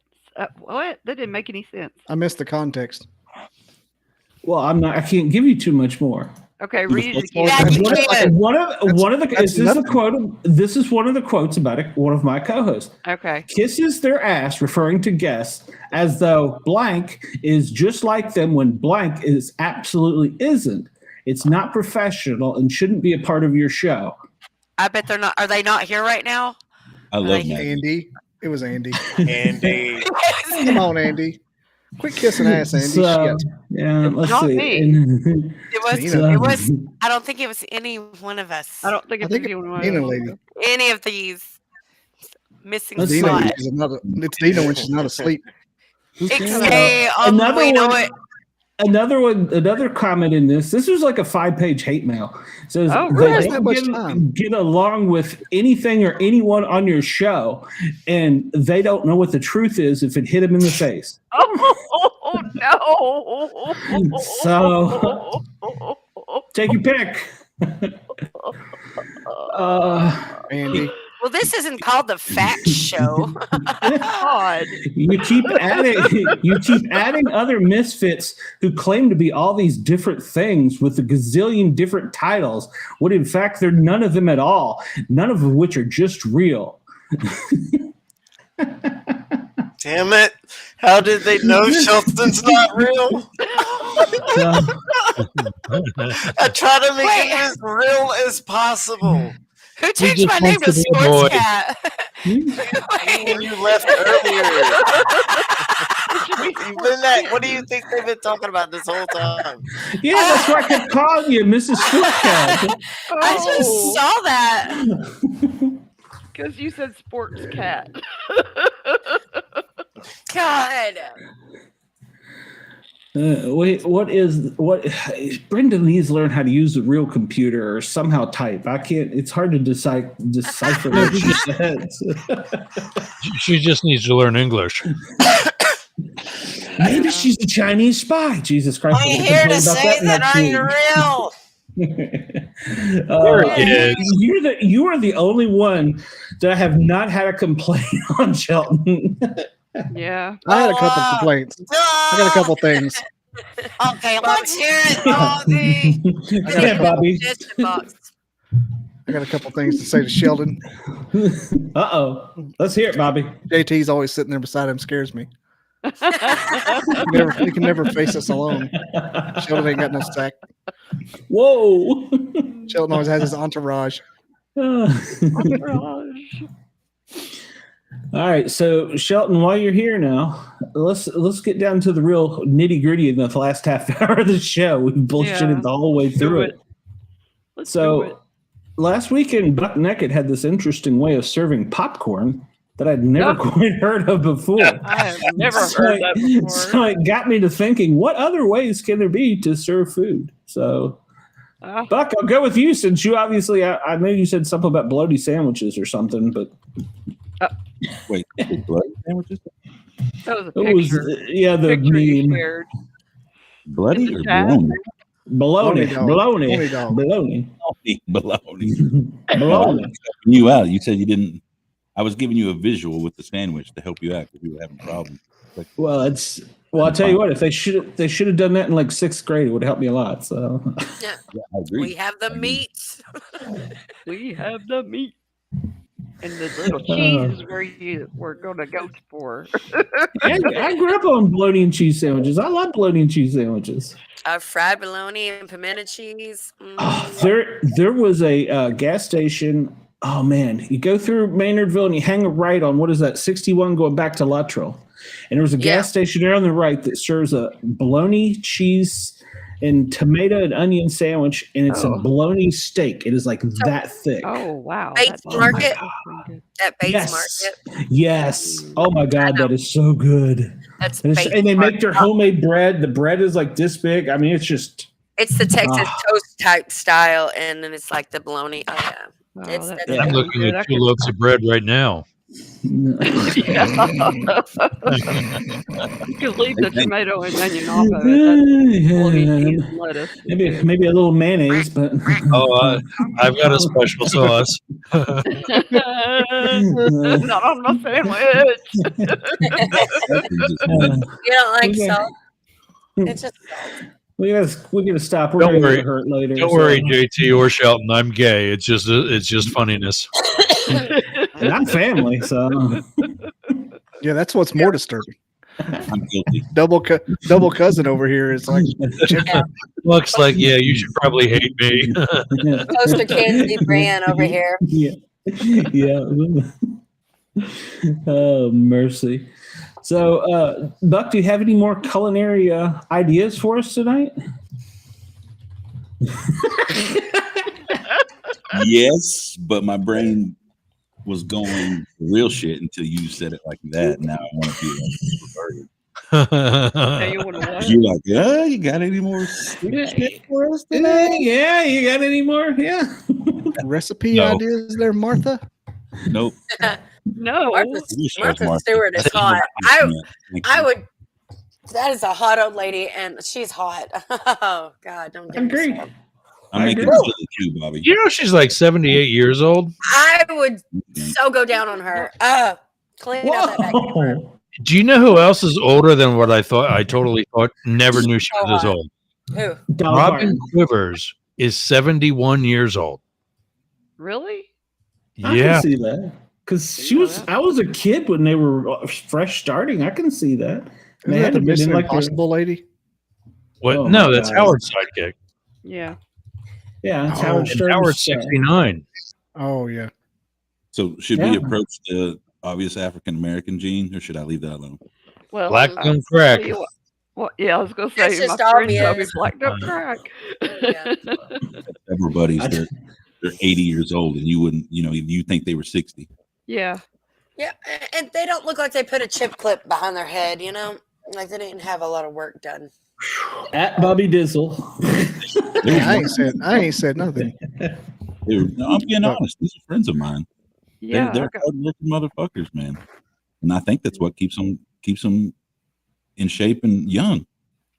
What? That didn't make any sense. I missed the context. Well, I can't give you too much more. Okay, read it Yeah, again. you can. One of the this is a quote. This is one of the quotes about one of my co-hosts. Okay. Kisses their ass, referring to guests, as though blank is just like them when blank is absolutely isn't. It's not professional and shouldn't be a part of your show. I bet they're not. Are they not here right now? I love Maggie. Andy. It was Andy. Andy. Come on, Andy. Quit kissing ass, Andy. So, yeah, let's not see. me. It was. I don't think it was any one of us. I don't think it's anyone. Dina lady. Any of these missing Let's Dina, spots. it's Dina when she's not asleep. Hey, Another we know one- it. Another comment in this. This was like a 5-page hate mail. It says Oh, they really? don't That much time. get along with anything or anyone on your show, and they don't know what the truth is if it hit them in the face. Oh no! So take your pick. Andy. Well, this isn't called the Fact Show. God. You keep adding other misfits who claim to be all these different things with a gazillion different titles, when in fact they're none of them at all, none of which are just real. Damn it. How did they know Shelton's not real? I try to make it as real as possible. Who changed my name to Sportscat? When you left earlier. What do you think they've been talking about this whole time? Yeah, that's why I kept calling you Mrs. Sportcat. I just saw that. Because you said Sportcat. God. What Brendan needs to learn how to use the real computer or somehow type. I can't. It's hard to decipher what she says. She just needs to learn English. Maybe she's a Chinese spy. Jesus Christ! I'm here to say that I'm real. You are the only one that I have not had a complaint on, Shelton. Yeah. I had a couple complaints. I got a couple things. Okay, let's hear it, Bobby. Yeah, Bobby. I got a couple things to say to Sheldon. Let's hear it, Bobby. JT's always sitting there beside him, scares me. He can never face us alone. Sheldon ain't got no sack. Whoa. Sheldon always has his entourage. Entourage. All right, so Shelton, while you're here now, let's get down to the real nitty gritty in the last half hour of the show. We've bullshitted the whole way through it. Let's do it. Last weekend, Buck Naked had this interesting way of serving popcorn that I'd never quite heard of before. I have never heard that before. So it got me to thinking, what other ways can there be to serve food? So, Buck, I'll go with you since you obviously, I know you said something about bloaty sandwiches or something, but. Wait, bloody sandwiches? That was a picture. The picture meme. Bloody or bologna? Bologna. You out. You said you didn't. I was giving you a visual with the sandwich to help you out because you were having problems. Like, I'll tell you what. If they should have done that in like 6th grade, it would help me a lot. So yeah, I agree. We have the meat. We have the meat. And the little cheese is where we're going to go for. I grew up on bologna and cheese sandwiches. I love bologna and cheese sandwiches. Fried bologna and pimento cheese. There was a gas station. Oh man, you go through Maynardville and you hang a right on what is that 61 going back to Luttrell, and there was a gas station there on the right that serves a bologna cheese and tomato and onion sandwich, and it's a bologna steak. It is like that thick. Oh wow! Bates Market. At Bates Market. Yes. Oh my God, that is so good. And they make their homemade bread. The bread is like this big. I mean, it's just. It's the Texas toast type style, and then it's like the bologna. Oh yeah. I'm looking at 2 loaves of bread right now. You can leave the tomato and onion off of it. Maybe a little mayonnaise, but I've got a special sauce. Not on my sandwich. You don't like salt? It's just salt. We gotta stop. We're Don't worry. Get hurt later. Don't worry, JT or Shelton. I'm gay. It's just funniness. And I'm family, so yeah, that's what's more disturbing. I'm guilty. Double cousin over here is like looks like you should probably hate me. Close to Kansas brand over here. Yeah. Oh mercy. So, Buck, do you have any more culinary ideas for us tonight? Yes, but my brain was going real shit until you said it like that. Now I want to be like, you're like, you got any more shit for us today? Yeah, you got any more? Yeah. Recipe ideas there, Martha? Nope. No. Martha Stewart is hot. I would. That is a hot old lady, and she's hot. Oh God, don't get me started. I'm making silly too, Bobby. You know she's like 78 years old. I would so go down on her. Clean out that back camera. Do you know who else is older than what I thought? I totally thought. Never knew she was as old. Who? Robin Quivers is 71 years old. Really? I can see that because I was a kid when they were fresh starting. I can see that. Isn't that the Mission Impossible lady? What? Oh, no, that's Howard's sidekick. Yeah. Yeah, it's Howard Stern's. Howard's 69. Oh yeah. So should we approach the obvious African American gene, or should I leave that alone? Well, black don't crack. Well, yeah, I was gonna say just my friend told me obvious. black don't crack. Everybody's they're 80 years old, and you wouldn't, you think they were 60. Yeah. Yeah, and they don't look like they put a chip clip behind their head. Like they didn't have a lot of work done. At Bobby Dizzle. I ain't said nothing. I'm being honest. These are friends of mine. Yeah, they're hard-working motherfuckers, man. And I think that's what keeps them in shape and young.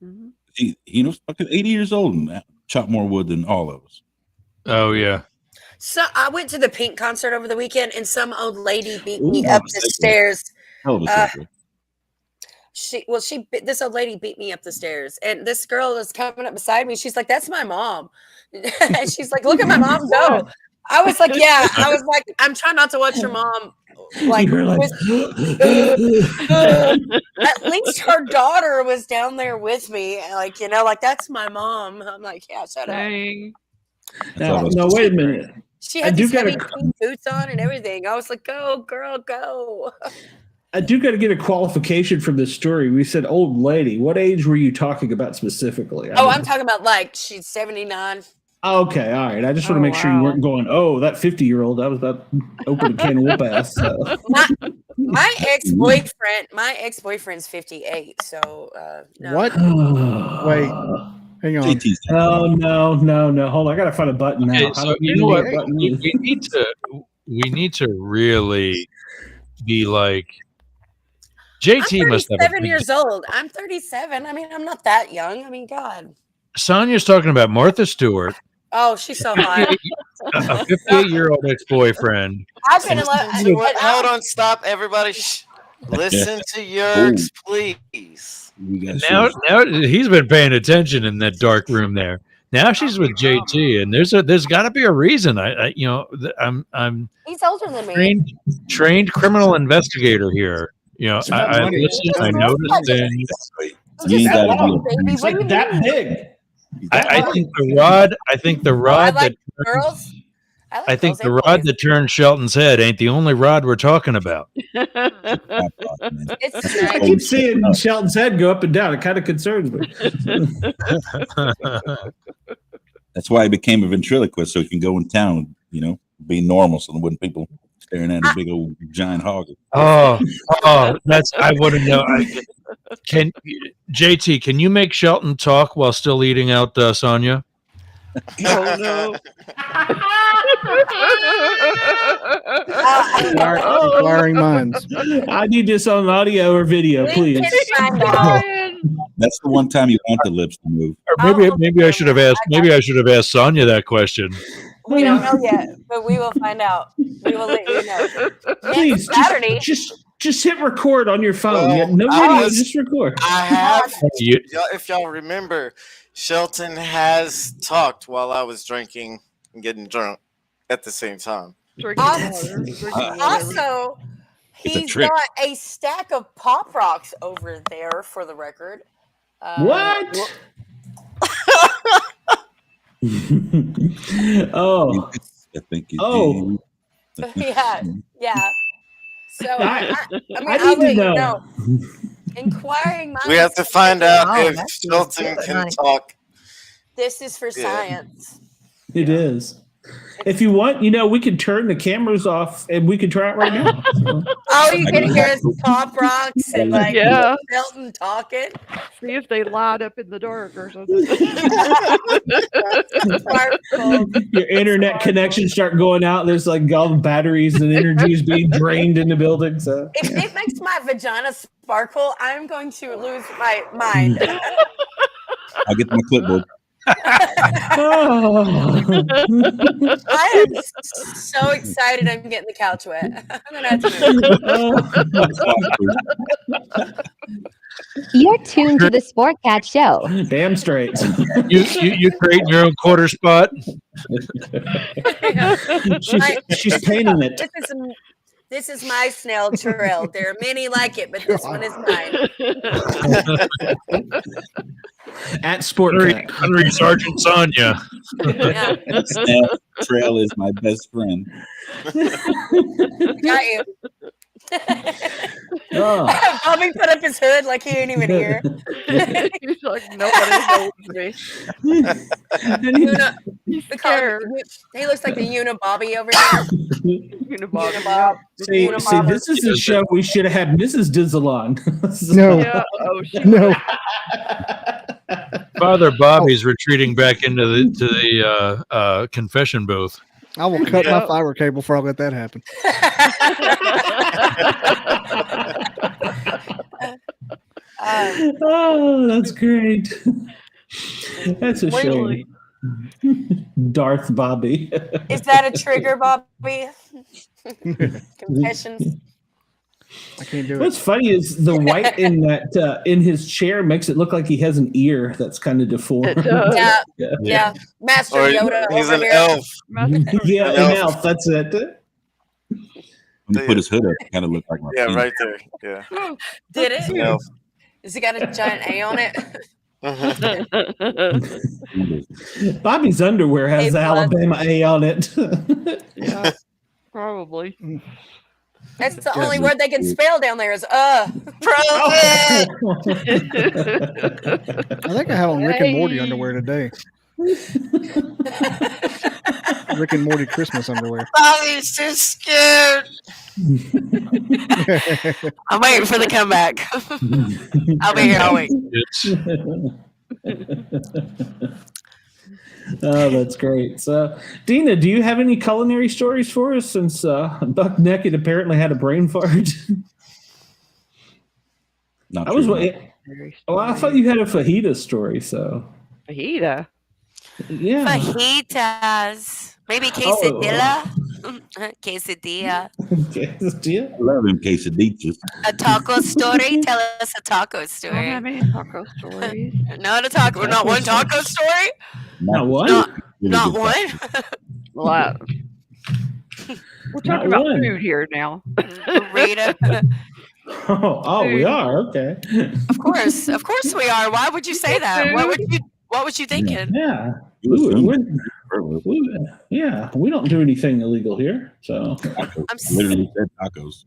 Mm-hmm. Fucking 80 years old and chop more wood than all of us. Oh yeah. So I went to the Pink concert over the weekend, and some old lady beat me up the stairs. This old lady beat me up the stairs, and this girl is coming up beside me. She's like, "That's my mom." And she's like, "Look at my mom go." I was like, "Yeah." I was like, "I'm trying not to watch your mom." Like, at least her daughter was down there with me. Like, that's my mom. I'm like, "Yeah, shut up." No, wait a minute. She had these heavy pink boots on and everything. I was like, go, girl, go. I do got to get a qualification from this story. We said old lady. What age were you talking about specifically? I'm talking about like she's 79. Okay, all right. I just want to make sure you weren't going, oh, that 50-year-old. That was about open a can of whoop ass. So. My ex-boyfriend's 58. So no. What? Wait, hang on. Oh no. Hold on, I gotta find a button now. Okay, so you know what? We need to really be like. JT I'm must have. 37 years old. I'm 37. I mean, I'm not that young. I mean, God. Sonya's talking about Martha Stewart. Oh, she's so hot. A 58-year-old ex-boyfriend. I've been in love. Hold on, stop, everybody. Shh. Listen to Yerks, please. Now he's been paying attention in that dark room there. Now she's with JT, and there's got to be a reason. I'm He's older than me. Trained criminal investigator here. I listen. I noticed things. It's like that big. I think the rod that turned Shelton's head ain't the only rod we're talking about. I keep seeing Shelton's head go up and down. It kind of concerns me. That's why I became a ventriloquist, so he can go in town, be normal, so when people staring at a big old giant hog. Oh, that's I wouldn't know. Can JT? Can you make Shelton talk while still eating out Sonya? Oh no! Inquiring minds. I need this on audio or video, please. That's the one time you want the lips to move. Or maybe I should have asked. Maybe I should have asked Sonya that question. We don't know yet, but we will find out. We will let you know. Please, Saturday. Just hit record on your phone. No video, just record. I have. If y'all remember, Shelton has talked while I was drinking and getting drunk at the same time. Also, he's got a stack of Pop Rocks over there for the record. What? Oh. I think you Yeah. So I need to know. Inquiring minds. We have to find out if Shelton can talk. This is for science. It is. If you want, we can turn the cameras off and we can try it right now. Oh, you can hear us Pop Rocks and Shelton talking. See if they light up in the dark or something. Your internet connections start going out. There's like all the batteries and energy is being drained in the building. So if it makes my vagina sparkle, I'm going to lose my mind. I'll get my clipboard. I am so excited I'm getting the couch wet. I'm gonna have to You're tuned to the Sportcat show. Damn straight. You creating your own quarter spot? She's painting it. This is my snail trail. There are many like it, but this one is mine. At Sportcat. Henry Sergeant Sonya. Yeah. Snail trail is my best friend. Got you. Bobby put up his hood like he ain't even here. He's like, nobody knows me. He looks like the Unibobby over here. Unibobby. See, this is a show we should have had Mrs. Dizzle on. No. Yeah. No. Father Bobby's retreating back into the confession booth. I will cut my fiber cable before I let that happen. Oh, that's great. That's a shame. Darth Bobby. Is that a trigger, Bobby? Confessions. I can't do it. What's funny is the white in that in his chair makes it look like he has an ear that's kind of deformed. Yeah. Master Yoda. He's an here. elf. Yeah, an elf. That's it. When he put his hood up, it kind of looked like my penis. Right there. Yeah. Did it? Elf. Has he got a giant A on it? Bobby's underwear has the Alabama A on it. Yeah, probably. That's the only word they can spell down there is frozen. I think I have on Rick and Morty underwear today. Rick and Morty Christmas underwear. Bobby's so scared. I'm waiting for the comeback. I'll be here all week. Oh, that's great. So, Dina, do you have any culinary stories for us since Buck Naked apparently had a brain fart? Not I was true. well, I thought you had a fajita story, so Fajita. yeah. Fajitas. Maybe quesadilla. Quesadilla. Quesadilla? I love them quesadillas. A taco story. Tell us a taco I don't story. have any taco stories. Not a taco. Not one taco story. Not one? Not one. Well, we're talking about food here now. Rita. Oh, we are okay. Of course we are. Why would you say that? What was you thinking? Yeah. We don't do anything illegal here. So I literally said tacos.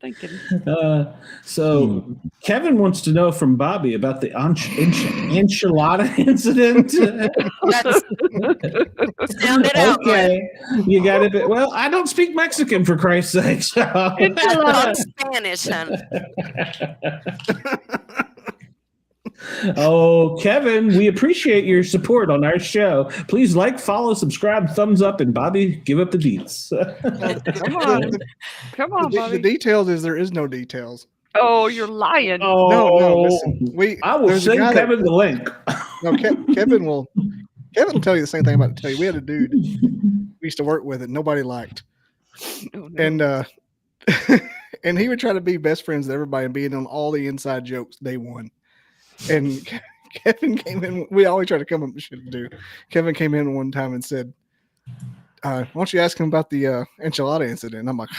Thinking. So Kevin wants to know from Bobby about the enchilada incident. Sound it out. Okay, you got it. Well, I don't speak Mexican, for Christ's sake. So. Talk Spanish, huh? Oh, Kevin, we appreciate your support on our show. Please like, follow, subscribe, thumbs up, and Bobby, give up the deets. Come on, Bobby. The details is there is no details. Oh, you're lying. Oh, No, listen. I will send Kevin the link. No, Kevin will tell you the same thing I'm about to tell you. We had a dude we used to work with that nobody liked. Oh, no. And and he would try to be best friends with everybody and being on all the inside jokes day one. And Kevin came in. We always try to come up with shit to do. Kevin came in one time and said, why don't you ask him about the enchilada incident? And I'm like,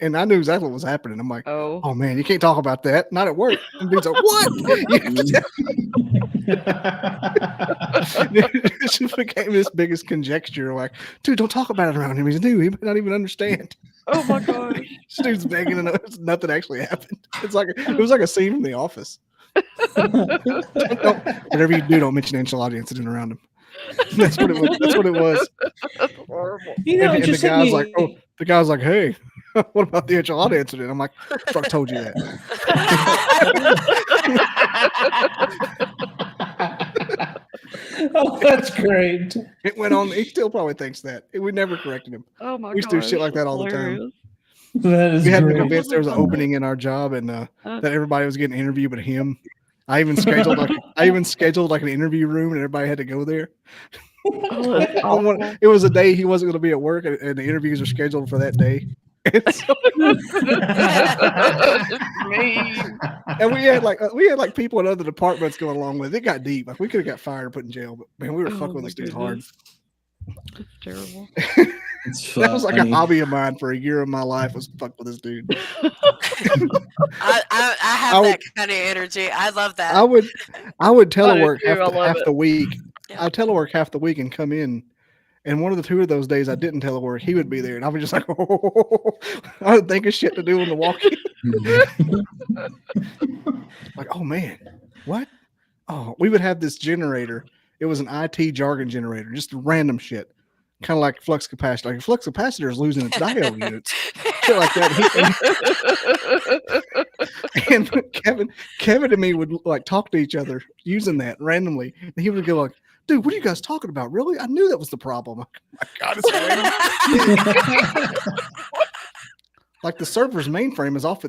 and I knew exactly what was happening. I'm like, oh man, you can't talk about that. Not at work. And dude's like, what? It just became this biggest conjecture. Like, dude, don't talk about it around him. He's new. He might not even understand. Oh my gosh. This dude's begging and nothing actually happened. It was like a scene from The Office. Whatever you do, don't mention the enchilada incident around him. That's what it was. That's horrible. And the guy's like, hey, what about the enchilada incident? I'm like, fuck told you that. Oh, that's great. It went on. He still probably thinks that. We never corrected him. Oh my god. We used to do shit like that all the time. That is we had to great. convince there was an opening in our job and that everybody was getting interviewed but him. I even scheduled like an interview room and everybody had to go there. It was a day he wasn't going to be at work and the interviews are scheduled for that day. And we had like people in other departments going along with it. It got deep. Like we could have got fired or put in jail, but man, we were fucking with this dude hard. That's terrible. That was like a hobby of mine for a year of my life was fuck with this dude. I have that kind of energy. I love that. I would telework half the week. Yeah. I'd telework half the week and come in. And one of the two of those days I didn't telework, he would be there. And I was just like, I would think of shit to do when the walk in. Like, oh man, what? Oh, we would have this generator. It was an IT jargon generator, just random shit. Kind of like flux capacitor. Like flux capacitor is losing its diode units. Shit like that. And Kevin and me would like talk to each other using that randomly. And he would go like, dude, what are you guys talking about? Really? I knew that was the problem. Oh my God, it's random. Like the server's mainframe is off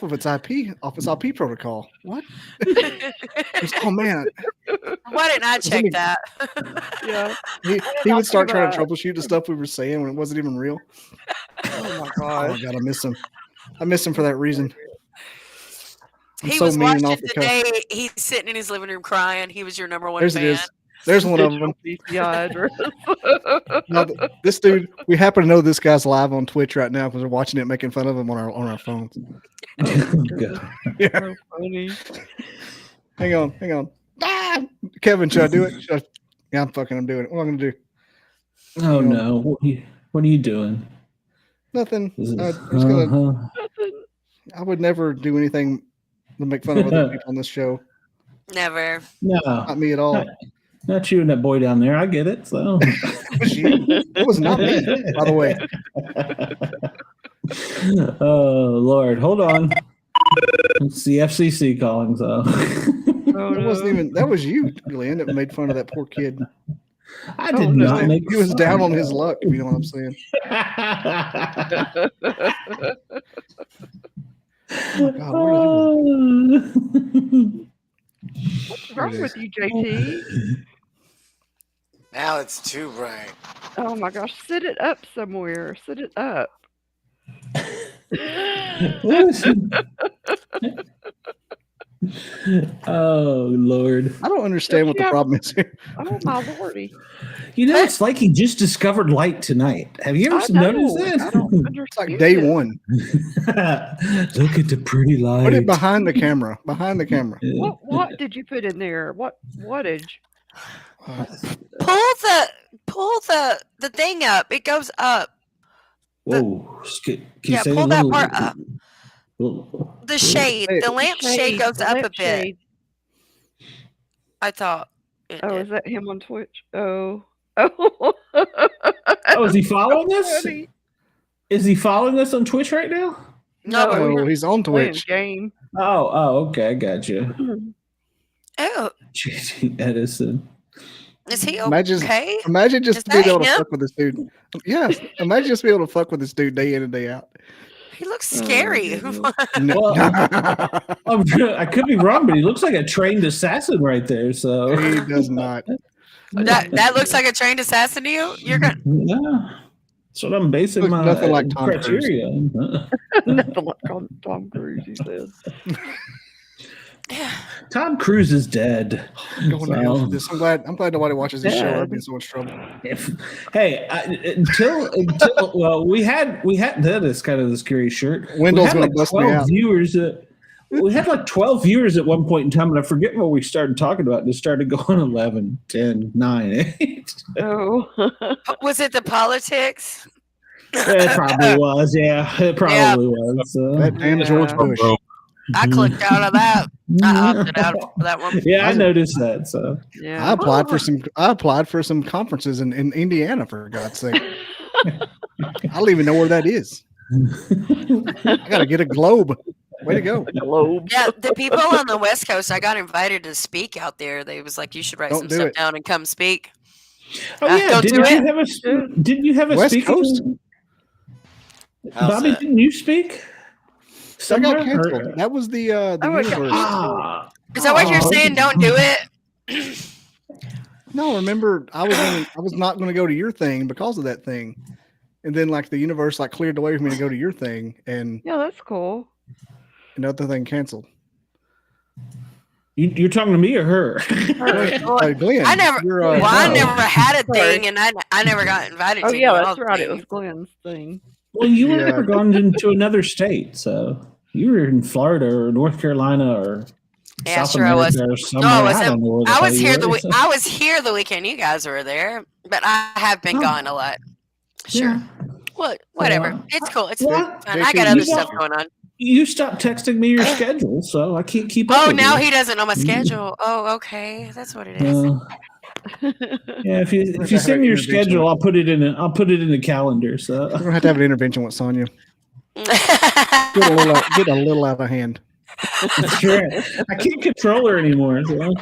of its IP protocol. What? Oh man. Why didn't I check that? Yeah. He would start trying to troubleshoot the stuff we were saying when it wasn't even real. Oh my God. Oh my God, I miss him. I miss him for that reason. He was watching today. He's sitting in his living room crying. He was your number one fan. It is. There's one of them. address. No, this dude, we happen to know this guy's live on Twitch right now because we're watching it, making fun of him on our phones. Yeah. So funny. Hang on. Ah! Kevin, should I do it? Yeah, I'm doing it. What am I gonna do? Oh no! What are you doing? Nothing. Is it- I was gonna. Nothing. I would never do anything to make fun of other people on this show. Never. No, Not me at all. not you and that boy down there. I get it. So It was you. It was not me, by the way. Oh Lord, hold on. It's the FCC calling. So Oh, It wasn't even. That was you, Glenn, that made fun of that poor kid. I did not make. He was fun. down on his luck. If you know what I'm saying. Oh, God, where is he? What's wrong with you, JT? Now it's too bright. Oh my gosh, sit it up somewhere. Sit it up. Oh Lord! I don't understand what the problem is here. Oh my lordy. You know, it's like he just discovered light tonight. Have you ever noticed I that? don't understand. It's like day one. Look at the pretty light. Put it behind the camera. Behind the camera. What did you put in there? What wattage? Pull the thing up. It goes up. Whoa! Can you say pull a that little- part up. little- The shade. The lamp shade goes up a bit. I thought. Oh, is that him on Twitch? Oh. Oh. Oh, is he following us? Funny. Is he following us on Twitch right now? No, Oh, he's on Playing Twitch. game. Oh, okay, I got you. Oh, JT Edison. is he Imagine- okay? Imagine just Is being that able to him? fuck with this dude. Yes. Imagine just being able to fuck with this dude day in and day out. He looks scary. Well, I could be wrong, but he looks like a trained assassin right there. So He does not. that looks like a trained assassin to you? You're gonna yeah, that's what I'm basing Looks my nothing like Tom Cruise. criteria on. Nothing like Tom Cruise, he says. Tom Cruise is dead. Going to hell for this. I'm glad nobody watches this show. Yeah. I'd be in so much trouble. Until well, we had that is kind of the scary shirt. Wendell's We had gonna like bust me 12 out. viewers. We had like 12 viewers at one point in time, and I forget what we started talking about. And it started going 11, 10, 9, 8. Oh. Was it the politics? It probably was. Yeah, it probably was. That damn George Bush. I clicked out of that. I opted out of that one. Yeah, I noticed that. So Yeah. I applied for some conferences in Indiana, for God's sake. I don't even know where that is. I gotta get a globe. Way to go. Globe. Yeah, the people on the West Coast, I got invited to speak out there. They was like, you should write Don't some do stuff it. down and come speak. oh yeah, don't do didn't you have a West speaking? Coast? How's Bobby, that? didn't you speak? That got Somewhere? canceled. That was the universe. Ah, Is that what you're saying? Don't do it? No, remember I was not going to go to your thing because of that thing, and then like the universe like cleared the way for me to go to your thing, and Yeah, that's cool. another thing canceled. you're talking to me or her? Glenn, I never. you're, Well, I no. never had a Sorry. thing, and I never got invited. Oh to yeah, y'all's that's right. It thing. was Glenn's thing. Well, you Yeah. were gone into another state, so you were in Florida or North Carolina or Yeah, South sure I was. America or somewhere. No, I I wasn't. don't know where the I hell was you here were, so- I was here the weekend you guys were there, but I have been Oh. gone a lot. Sure. Yeah. Whatever. Well, it's cool. It's well, fine. I JT, got other you stuff don't- going on. You stopped texting me your schedule, so I can't keep up. Oh, with now you. he doesn't know my schedule. Oh, okay. That's what it is. Yeah, if you have send an me your intervention. schedule, I'll put it in the calendar. So We're gonna have to have an intervention with Sonya. Get a little out of hand. that's right. I can't control her anymore. So.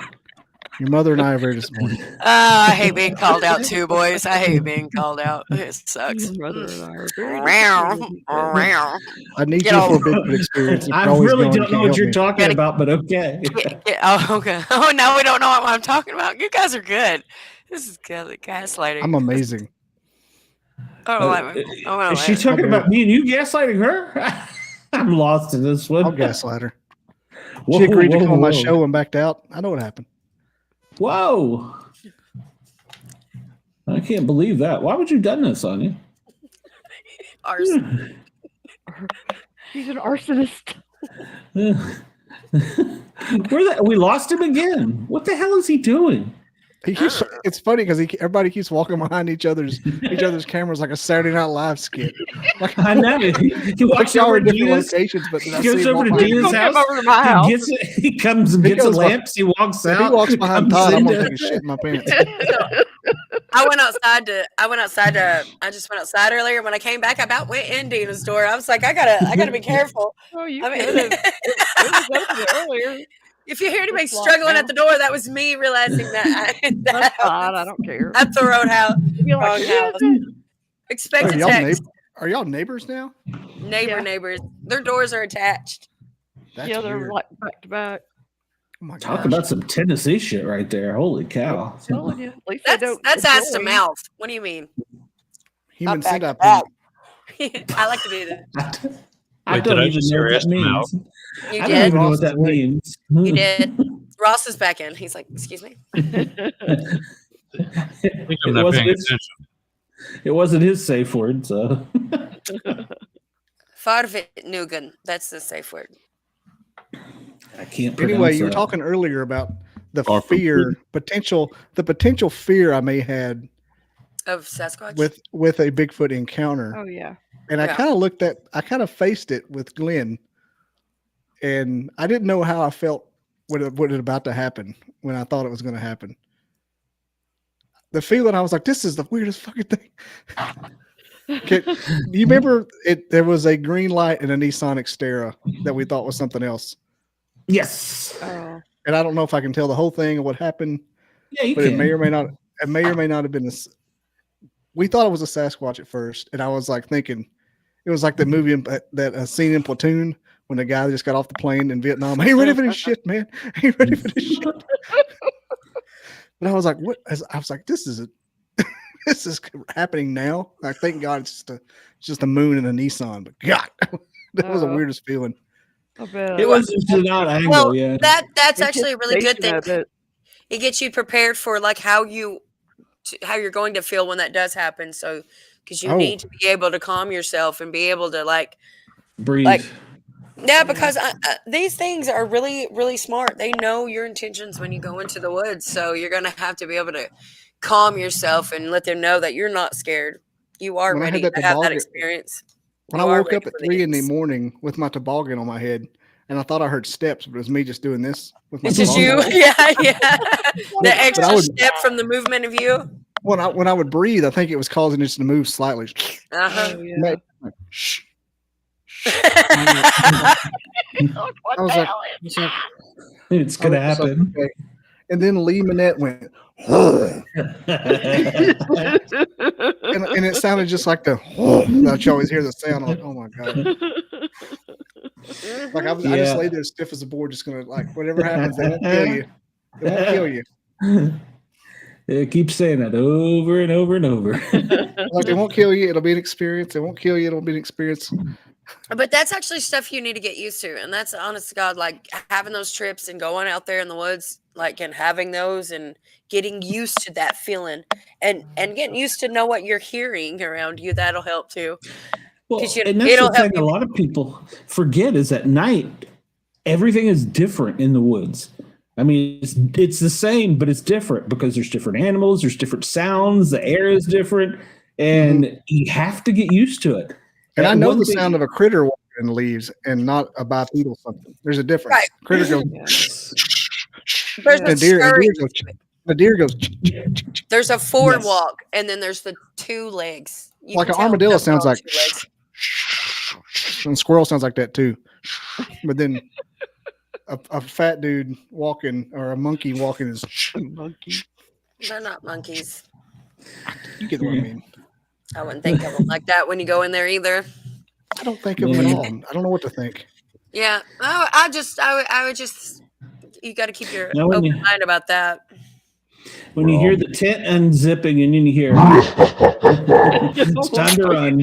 Your mother and I are very disappointed. Oh, I hate being called out too, boys. I hate being called out. It sucks. Your mother and I are very Meow, disappointed. meow. I need Get you over for a bit of experience. I You're always really going, don't "You know can't what help you're me." talking about, but okay. Oh, okay. Oh, now we don't know what I'm talking about. You guys are good. This is good. Gaslighting. I'm amazing. Is she talking about me and you gaslighting her? I'm lost in this one. I'll gaslight her. Whoa, She agreed to whoa, come on my whoa. show and backed out. I know what happened. Whoa. I can't believe that. Why would you have done this, Sonya? Arson. She's an arsonist. We lost him again. What the hell is he doing? He keeps. It's funny because everybody keeps walking behind each other's cameras like a Saturday Night Live skit. Like, I know. He walks y'all over are to different Dina's. locations, but He goes over to Dina's house. Over to my house. He comes and gets a lamp. He walks If out. he walks behind comes Todd, I'm gonna into- take a shit in my pants. I just went outside earlier. When I came back, I about went in Dina's door. I was like, I gotta be careful. Oh, you I mean- could have. It was open earlier. If you hear anybody It's locked struggling now. at the door, that was me realizing that That's fine. I don't care. at the roadhouse. You're like, Wrong "Who house. is it?" Expect a Are y'all, text. are y'all neighbors now? Neighbors. Their doors are attached. That's Yeah, they're weird. like back to back. Oh my Talk gosh. about some Tennessee shit right there. Holy cow. I'm telling you. At least they don't. That's ass to enjoy. mouth. What do you mean? Human Not back to centipede. I like to do that. I Wait, don't did I even just know hear what ass that to means. mouth? You I don't did. even know what that means. You did. Ross is back in. He's like, excuse me. I think I'm It not wasn't paying his- attention. It wasn't his safe word, so. Farvetnugan. That's the safe word. I can't. Anyway, pronounce you were that. talking earlier about the Far from potential fear I may had Of Sasquatch? with a Bigfoot encounter. Oh yeah. And I Yeah. kind of faced it with Glenn, and I didn't know how I felt when it about to happen, when I thought it was going to happen. The feeling, I was like, this is the weirdest fucking thing. Okay, you remember there was a green light in a Nissan Xterra that we thought was something else. Yes. Oh. And I don't know if I can tell the whole thing or what happened, Yeah, you but can. it may or may not have been this. We thought it was a Sasquatch at first, and I was like thinking it was like the movie that scene in Platoon when the guy just got off the plane in Vietnam. Ain't ready for this shit, man. Ain't ready for this shit. But I was like, what? I was like, this is happening now. Like, thank God it's just a moon and a Nissan. But God, that was the weirdest feeling. I bet. It was just an odd angle, Well, yeah. that's actually a really good thing. Anticipation of it. It gets you prepared for like how you're going to feel when that does happen. So, because you need to be able to calm yourself and be able to Breathe. Yeah, because these things are really, really smart. They know your intentions when you go into the woods. So you're going to have to be able to calm yourself and let them know that you're not scared. You are When I had ready that to have that toboggan- experience. When You I are woke ready up at for the 3 in the hits. morning with my toboggan on my head, and I thought I heard steps, but it was me just doing this with my It's just you. toboggan. Yeah. The extra I would- step from the movement of you. When I would breathe, I think it was causing it to move slightly. Uh-huh. Oh, yeah. Shh. What I was the like, hell it's like, It's going to I was like, happen. okay. And then Lee Minette went, and it sounded just like the that you always hear the sound. I'm like, oh my God. Like I just Yeah. lay there stiff as a board, just gonna like whatever happens, they won't kill you. They won't kill you. It keeps saying that over and over and over. Like they won't kill you. It'll be an experience. They won't kill you. It'll be an experience. But that's actually stuff you need to get used to. And that's honest to God, like having those trips and going out there in the woods, like and having those and getting used to that feeling and getting used to know what you're hearing around you. That'll help too. Well, 'Cause and that's it'll the help thing a you- lot of people forget is at night, everything is different in the woods. I mean, it's the same, but it's different because there's different animals, there's different sounds, the air is different, and you have to get used to it. And I know one the thing- sound of a critter walking in leaves and not a bipedal something. There's a difference. Right. Critter goes. There's And a the deer goes. There's a forward Yes. walk, and then there's the two legs. You Like can an tell armadillo they're sounds on like. two legs. And squirrel sounds like that too. But then a fat dude walking or a monkey walking is. Monkey. They're not monkeys. You get what I mean. I wouldn't think of them like that when you go in there either. I don't think of them at all. I don't know what to think. Yeah, I would just. You got to keep your Now when open you- mind about that. When you hear the tent unzipping and then you hear, it's time to run.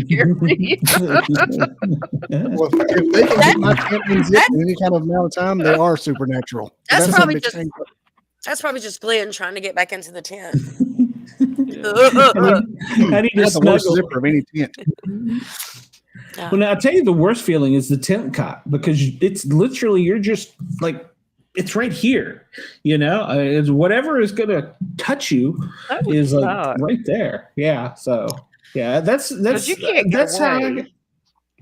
Well, if they can get my tent unzipped in any kind of amount of time, they are supernatural. That's That's probably something just- changed. That's probably just Glenn trying to get back into the tent. I need to That's the worst snuggle. zipper of any tent. Well, now, I'll tell you the worst feeling is the tent cot because it's literally, you're just like, it's right here, it's whatever is going to touch you is like right there. Yeah. So yeah, that's you can't get away.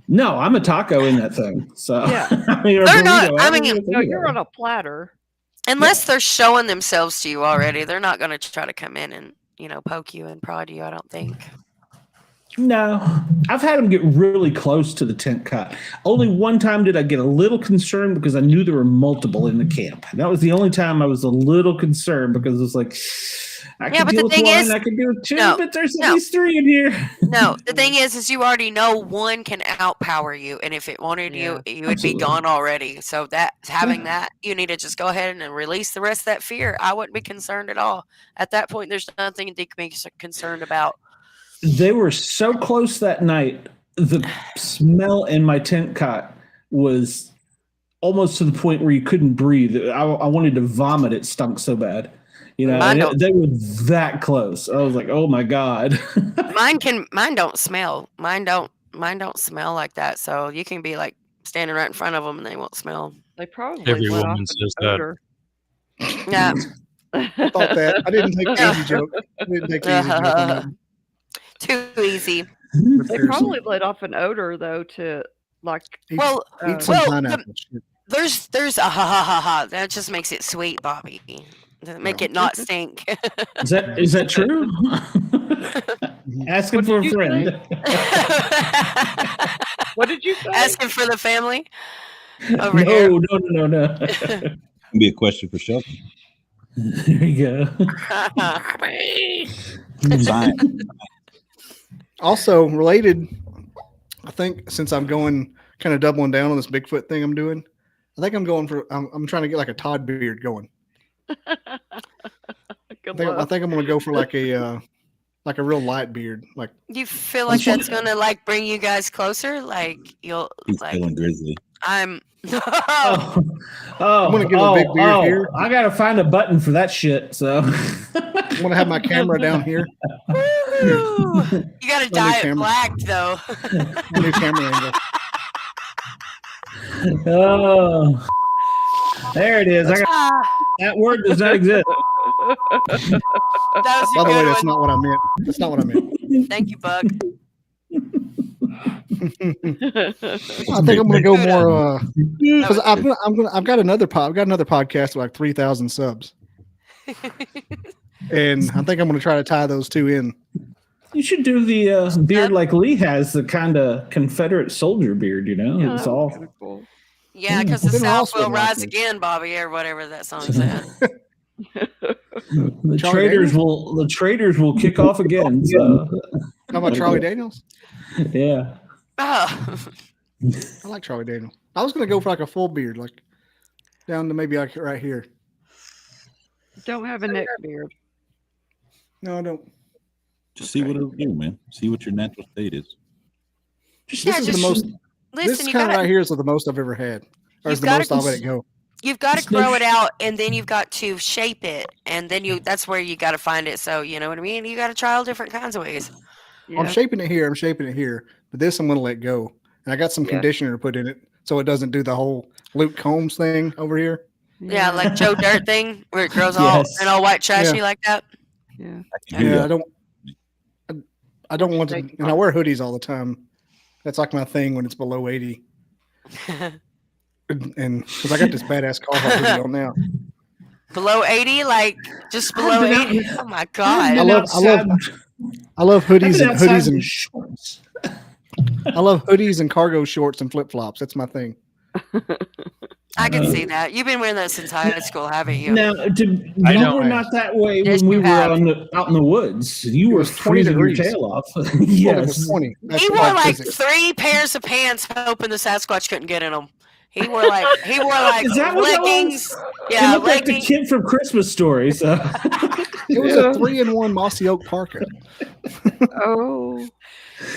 No, I'm a taco in that thing. So Yeah. They're not, no, you're on a platter. Unless they're showing themselves to you already, they're not going to try to come in and, poke you and prod you, I don't think. No, I've had them get really close to the tent cot. Only one time did I get a little concerned because I knew there were multiple in the camp. That was the only time I was a little concerned because it was like, I can deal with one, I can deal with two, but there's at least three in here. No, the thing is you already know one can outpower you, and if it wanted you, you would be gone already. So having that, you need to just go ahead and release the rest of that fear. I wouldn't be concerned at all. At that point, there's nothing to be concerned about. They were so close that night. The smell in my tent cot was almost to the point where you couldn't breathe. I wanted to vomit. It stunk so bad. They were that close. I was like, "Oh my god!" Mine don't smell. Mine don't smell like that. So you can be like standing right in front of them and they won't smell. They probably Every let woman off says an that. odor. Yeah. I thought that. I didn't take the easy joke. I didn't take the easy joke on that. Too easy. They probably let off an odor though to like. Eat some pineapple. There's a ha. That just makes it sweet, Bobby. Doesn't make it not stink. Is that true? Asking for a friend. What did you say? Asking for the family over here. No. Be a question for Shelton. There you go. Science. Also related, I think since I'm going kind of doubling down on this Bigfoot thing I'm doing, I think I'm going for I'm trying to get like a Todd beard going. I think I'm going to go for like a real light beard. Like, you feel like that's going to like bring you guys closer? Like you'll He's like feeling grizzly. I'm I'm going to give a big beard here. I got to find a button for that shit. So I'm going to have my camera down here. You got to dye it black though. New camera angle. Oh, there it is. That word does not exist. That was By the way, that's one. not what I meant. That's not what I meant. Thank you, Buck. I think I'm going to go more because I've got another podcast with like 3,000 subs, and I think I'm going to try to tie those two in. You should do the beard like Lee has, the kind of Confederate soldier beard. Yeah, it's all. kind of cool. Yeah, because the Then South also will like rise me. again, Bobby, or whatever that song said. The Charlie traders will kick off again. So. How about Charlie Daniels? Yeah. Oh. I like Charlie Daniels. I was going to go for like a full beard, like down to maybe like right here. Don't have a neck beard. No, I don't. Just see what it'll do, man. See what your natural state is. This is the most. This Listen, kind of right here is the most I've ever had. Or is the most I'll let it go. You've got to grow it out, and then you've got to shape it, and then that's where you got to find it. So you know what I mean. You got to try all different kinds of ways. Yeah. I'm shaping it here. But this I'm going to let go. And I got some conditioner to put in it so it doesn't do the whole Luke Combs thing over here. Yeah, like Joe Dirt thing where it grows all white trashy like that. Yeah. Yeah, I don't want to. And I wear hoodies all the time. That's like my thing when it's below 80. And because I got this badass Carhartt hoodie on now. Below 80, like just below 80. Oh my god! I love hoodies and hoodies and shorts. I love hoodies and cargo shorts and flip flops. That's my thing. I can see that. You've been wearing that since high school, haven't you? Now, we're not that way Yes, when we you were have. out in the woods. You were 20 freezing your degrees. tail off. Well, it Yes. was 20. That's He wore like like physics. 3 pairs of pants, hoping the Sasquatch couldn't get in them. He wore like Is that what that leggings. was? Yeah, You look like the leggings. kid from Christmas Story. So. It was a 3-in-1 mossy oak parka. Oh.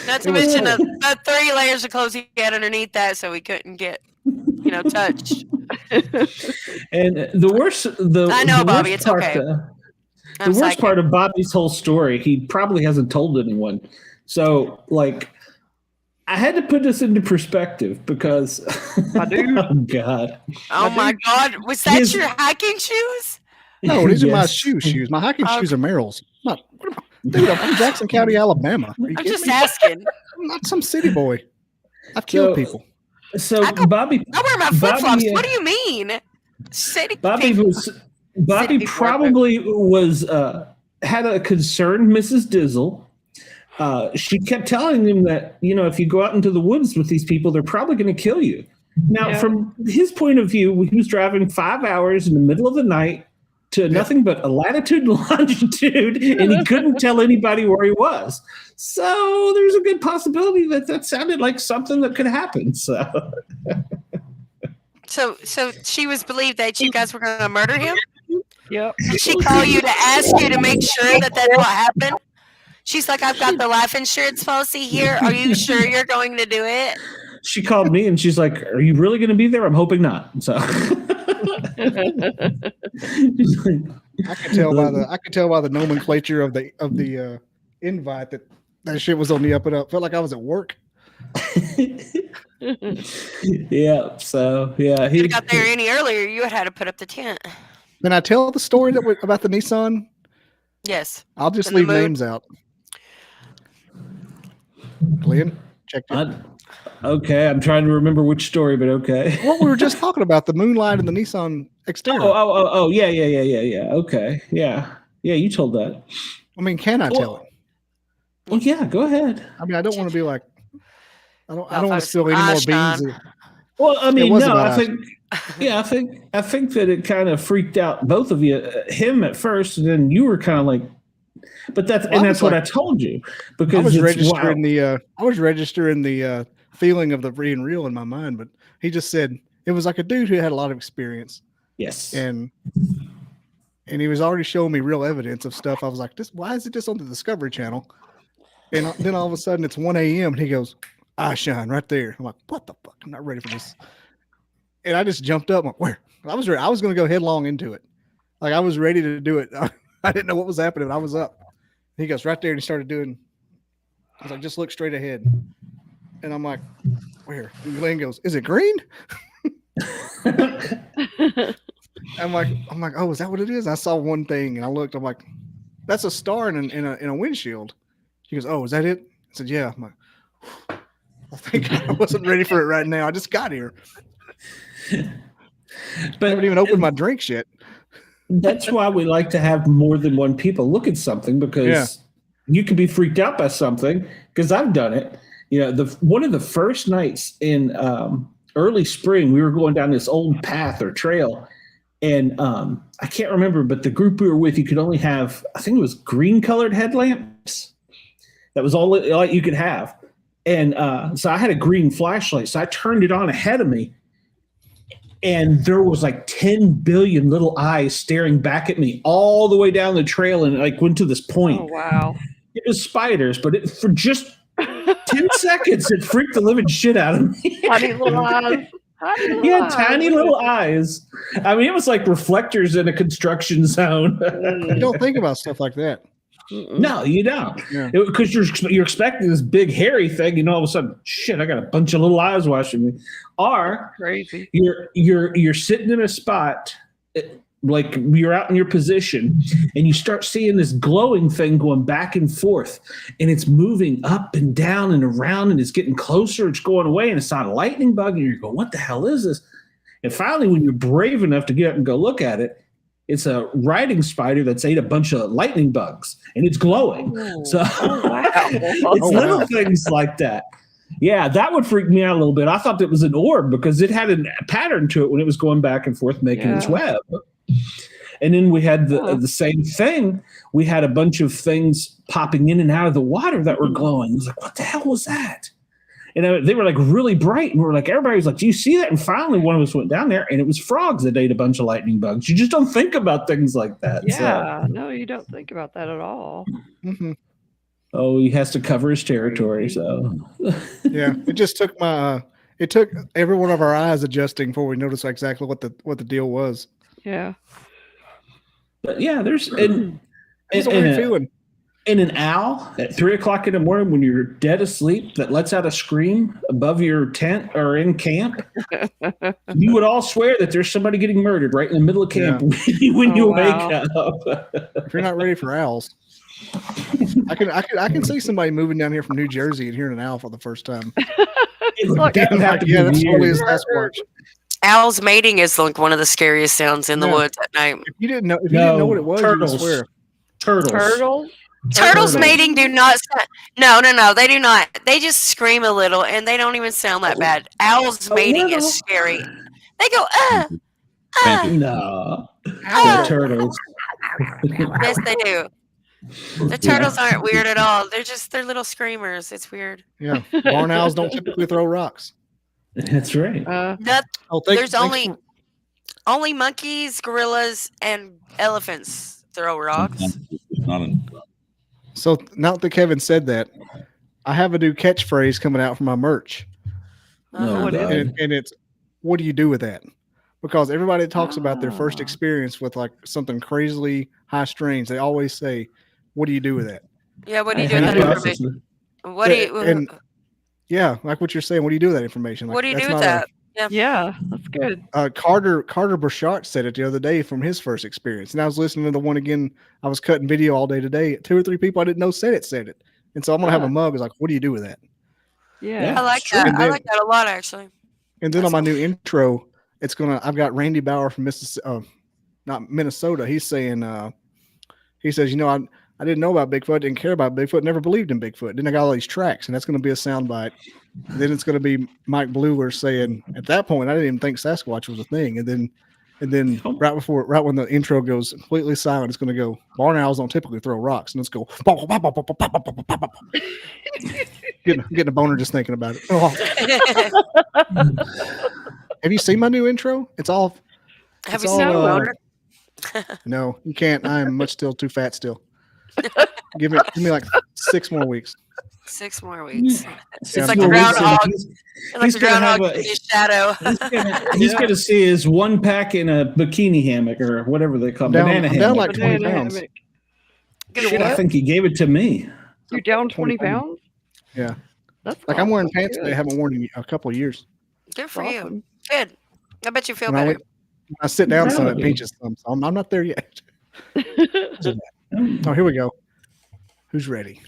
Not to mention the 3 layers of clothes he had underneath that, so he couldn't get, touched. And the worst, I know, the Bobby, worst it's part, okay. the I'm worst psychic. part of Bobby's whole story, he probably hasn't told anyone. So, like, I had to put this into perspective because I do. oh god. Oh my God. Was that your hiking shoes? No, these are my Yes. shoes. My hiking shoes are Merrill's. Dude, I'm from Jackson County, Alabama. Are you I'm kidding just me? asking. I'm not some city boy. I've killed people. So I Bobby wear my flip flops. Bobby, What do you mean? City Bobby people. Bobby people probably was had a concern, Mrs. Dizzle. She kept telling him that, if you go out into the woods with these people, they're probably going to kill you. Now, from his point of view, he was driving 5 hours in the middle of the night to nothing but a latitude and longitude, and he couldn't tell anybody where he was. So there's a good possibility that sounded like something that could happen. So she was believed that you guys were going to murder him? Yep. Did she call you to ask you to make sure that that's what happened? She's like, I've got the life insurance policy here. Are you sure you're going to do it? she called me and she's like, "Are you really going to be there?" I'm hoping not. So I could tell by the nomenclature of the invite that shit was on the up and up. Felt like I was at work. Yeah. So yeah, If you got there any earlier, you had to put up the tent. Then I tell the story about the Nissan. Yes. I'll just leave names out. Glenn, check it. Okay, I'm trying to remember which story, but okay. What we were just talking about, the moonlight and the Nissan Xterra. Oh, yeah. Okay, yeah. You told that. I mean, can I tell it? Well, yeah, go ahead. I mean, I don't want to be like, I don't want to spill any more beans. Well, I mean, no, I think that it kind of freaked out both of you, him at first, and then you were kind of like, but that's what I told you, because I was registering the feeling of the being real in my mind, but he just said it was like a dude who had a lot of experience. Yes, and he was already showing me real evidence of stuff. I was like, why is it just on the Discovery Channel? And then all of a sudden it's 1 a.m. and he goes, "I shine right there." I'm like, what the fuck? I'm not ready for this. And I just jumped up. I'm like, where? I was ready. I was going to go headlong into it. Like I was ready to do it. I didn't know what was happening. I was up. He goes right there and he started doing. I was like, just look straight ahead. And I'm like, where? And Glenn goes, "Is it green?" I'm like, oh, is that what it is? I saw one thing and I looked. I'm like, that's a star in a windshield. He goes, "Oh, is that it?" I said, "Yeah." I'm like, I think I wasn't ready for it right now. I just got here. But I haven't even opened my drinks yet. That's why we like to have more than one people look at something, because you can be freaked out by something, because I've done it. One of the first nights in early spring, we were going down this old path or trail, and I can't remember, but the group we were with, you could only have, I think it was green colored headlamps. That was all you could have. And so I had a green flashlight, so I turned it on ahead of me, and there was like 10 billion little eyes staring back at me all the way down the trail, and like went to this point. Oh, wow. It was spiders, but for just 10 seconds, it freaked the living shit out of me. Tiny little eyes. Tiny little eyes. I mean, it was like reflectors in a construction zone. You don't think about stuff like that. No, you don't. Because you're expecting this big hairy thing, and all of a sudden, shit, I got a bunch of little eyes watching me. Or crazy. You're sitting in a spot, like you're out in your position, and you start seeing this glowing thing going back and forth, and it's moving up and down and around, and it's getting closer, it's going away, and it's not a lightning bug, and you're going, what the hell is this? And finally, when you're brave enough to get up and go look at it, it's a riding spider that's ate a bunch of lightning bugs, and it's glowing. It's little things like that. Yeah, that would freak me out a little bit. I thought it was an orb because it had a pattern to it when it was going back and forth making its web. And then we had the same thing. We had a bunch of things popping in and out of the water that were glowing. It was like, what the hell was that? And they were like really bright, and everybody was like, "Do you see that?" And finally, one of us went down there, and it was frogs that ate a bunch of lightning bugs. You just don't think about things like that. Yeah, no, you don't think about that at all. Mm-hmm. Oh, he has to cover his territory. So yeah, it just took it took every one of our eyes adjusting before we noticed exactly what the deal was. Yeah, but yeah, there's it's a weird feeling. And an owl at 3 o'clock in the morning when you're dead asleep that lets out a scream above your tent or in camp, you would all swear that there's somebody getting murdered right in the middle of camp when you wake up. If you're not ready for owls, I can see somebody moving down here from New Jersey and hearing an owl for the first time. That's totally is Sasquatch. Owls mating is like one of the scariest sounds in the woods at night. If you didn't know what it was, turtles. you swear. Turtles mating do not no, they do not. They just scream a little and they don't even sound that bad. Owls mating is scary. They go no. They're turtles. Yes, they do. The turtles aren't weird at all. They're little screamers. It's weird. Yeah. Barn owls don't typically throw rocks. That's right. There's only monkeys, gorillas, and elephants throw rocks. So now that Kevin said that, I have a new catchphrase coming out for my merch. And it's, what do you do with that? Because everybody talks about their first experience with like something crazily high strains. They always say, what do you do with that? Yeah, what do you do with that information? What do you... Yeah, like what you're saying. What do you do with that information? Like, what do you do with that? Yeah, that's good. Carter Burchard said it the other day from his first experience, and I was listening to the one again. I was cutting video all day today. 2 or 3 people I didn't know said it, and so I'm gonna have a mug. It's like, what do you do with that? Yeah, I like that. I like that a lot, actually. And then on my new intro, I've got Randy Bauer from Minnesota. He's saying, he says, I didn't know about Bigfoot, didn't care about Bigfoot, never believed in Bigfoot. Then I got all these tracks, and that's going to be a soundbite. Then it's going to be Mike Bluer saying, at that point, I didn't even think Sasquatch was a thing. And then right when the intro goes completely silent, it's going to go, barn owls don't typically throw rocks. And let's go, getting a boner just thinking about it. Have you seen my new intro? It's all. Have you seen a boner? No, you can't. I am still too fat still. Give me like 6 more weeks. 6 more weeks. It's Yeah, like a groundhog. It's like a groundhog in his shadow. He's going to see his 1-pack in a bikini hammock or whatever they call it. Banana hammock. Down like 20 pounds. Shit, I think he gave it to me. You're down 20 pounds? Yeah. That's like I'm wearing pants that I haven't worn in a couple of years. Good for you. Good. I bet you feel When better. I sit down, some it pinches some. So I'm not there yet. Oh, here we go. Who's ready?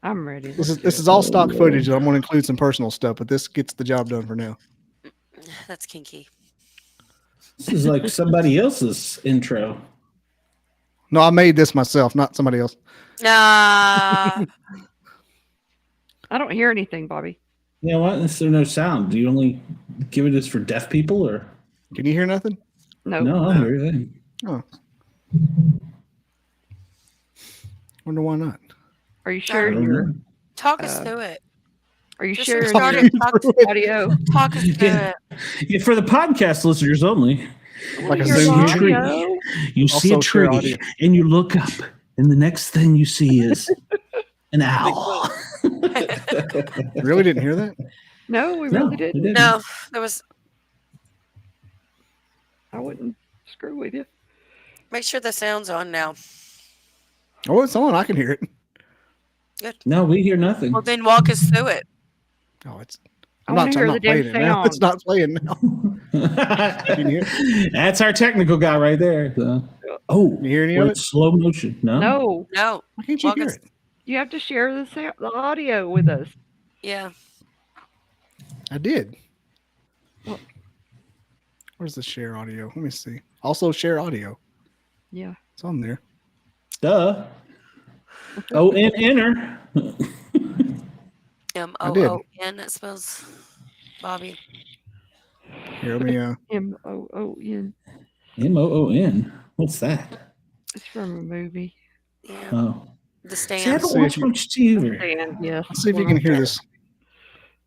I'm ready. This is all stock footage. I'm going to include some personal stuff, but this gets the job done for now. That's kinky. This is like somebody else's intro. No, I made this myself, not somebody else. Nah. I don't hear anything, Bobby. You know what? There's no sound. Do you only give it as for deaf people, or can you hear nothing? No. No, I don't hear anything. Oh. Wonder why not. Are you sure? Talk us through it. Are you Just sure? start it. Audio. Talk us through it. Yeah, for the podcast listeners only. Like a Your Zoom tree. audio? You see a Also share tree, audio. and you look up, and the next thing you see is an owl. Really didn't hear that? No, we really didn't. No, there was. I wouldn't screw with you. Make sure the sound's on now. Oh, it's on. I can hear it. Good. No, we hear nothing. Well, then walk us through it. Oh, it's. I I'm wanna not, hear I'm the not damn playing it now. sound. It's not playing now. Can you hear it? That's our technical guy right there. So. Oh, Can you hear any we're of in it? slow motion. No. No, No. Why can't you Walk hear us- it? you have to share the audio with us. Yeah. I did. Where's the share audio? Let me see. Also share audio. Yeah. It's on there. Duh. Oh, and enter. MOON. That spells Bobby. Here, let me. MOON. MOON. What's that? It's from a movie. Yeah. Oh. The See, I stand. don't watch much TV. And yes. Let's see if you can hear this.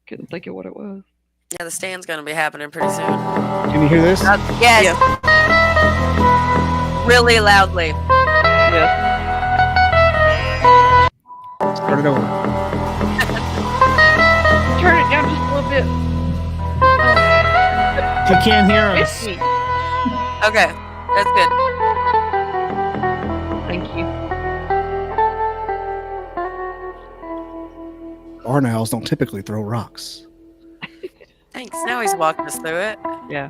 Couldn't think of what it was. Yeah, the stand's gonna be happening pretty soon. Can you hear this? Yes. Really loudly. Yes. Start it over. Turn it down just a little bit. You can't hear us. It's me. Okay, that's good. Thank you. barn owls don't typically throw rocks. Thanks. Now he's walking us through it. Yeah.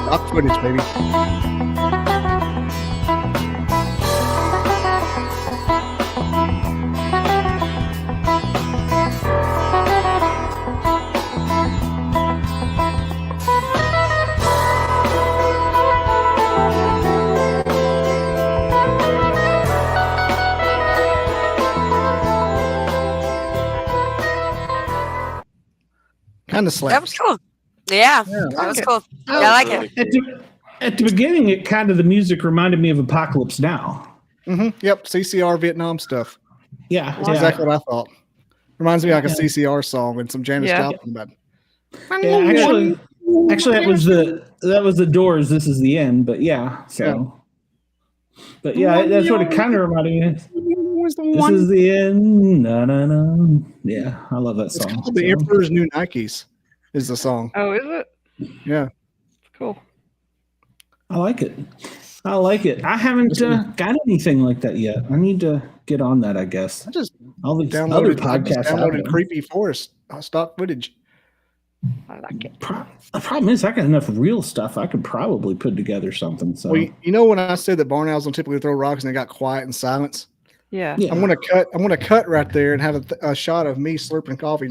Rock footage, baby. Kind of slaps. That was cool. Yeah, that was cool. Yeah, I like it. At the beginning, it kind of the music reminded me of Apocalypse Now. Yep, CCR Vietnam stuff. Yeah, That's exactly what I thought. Reminds me like a CCR song and some Janis Yeah. Joplin about. Yeah, actually, that was the Doors. This is the end, but yeah. So, but yeah, that's what it kind of reminded me of. This is the end. No, no, no. Yeah, I love that It's song. called The Emperor's New Nikes is the song. Oh, is it? Yeah. Cool. I like it. I like it. I haven't got anything like that yet. I need to get on that, I guess. I just All these other downloaded podcasts. Creepy Forest stock footage. I like it. The problem is, I got enough real stuff. I could probably put together something. So, Well, you know when I said that barn owls don't typically throw rocks and they got quiet and silence? Yeah. yeah. I'm gonna cut right there and have a shot of me slurping coffee.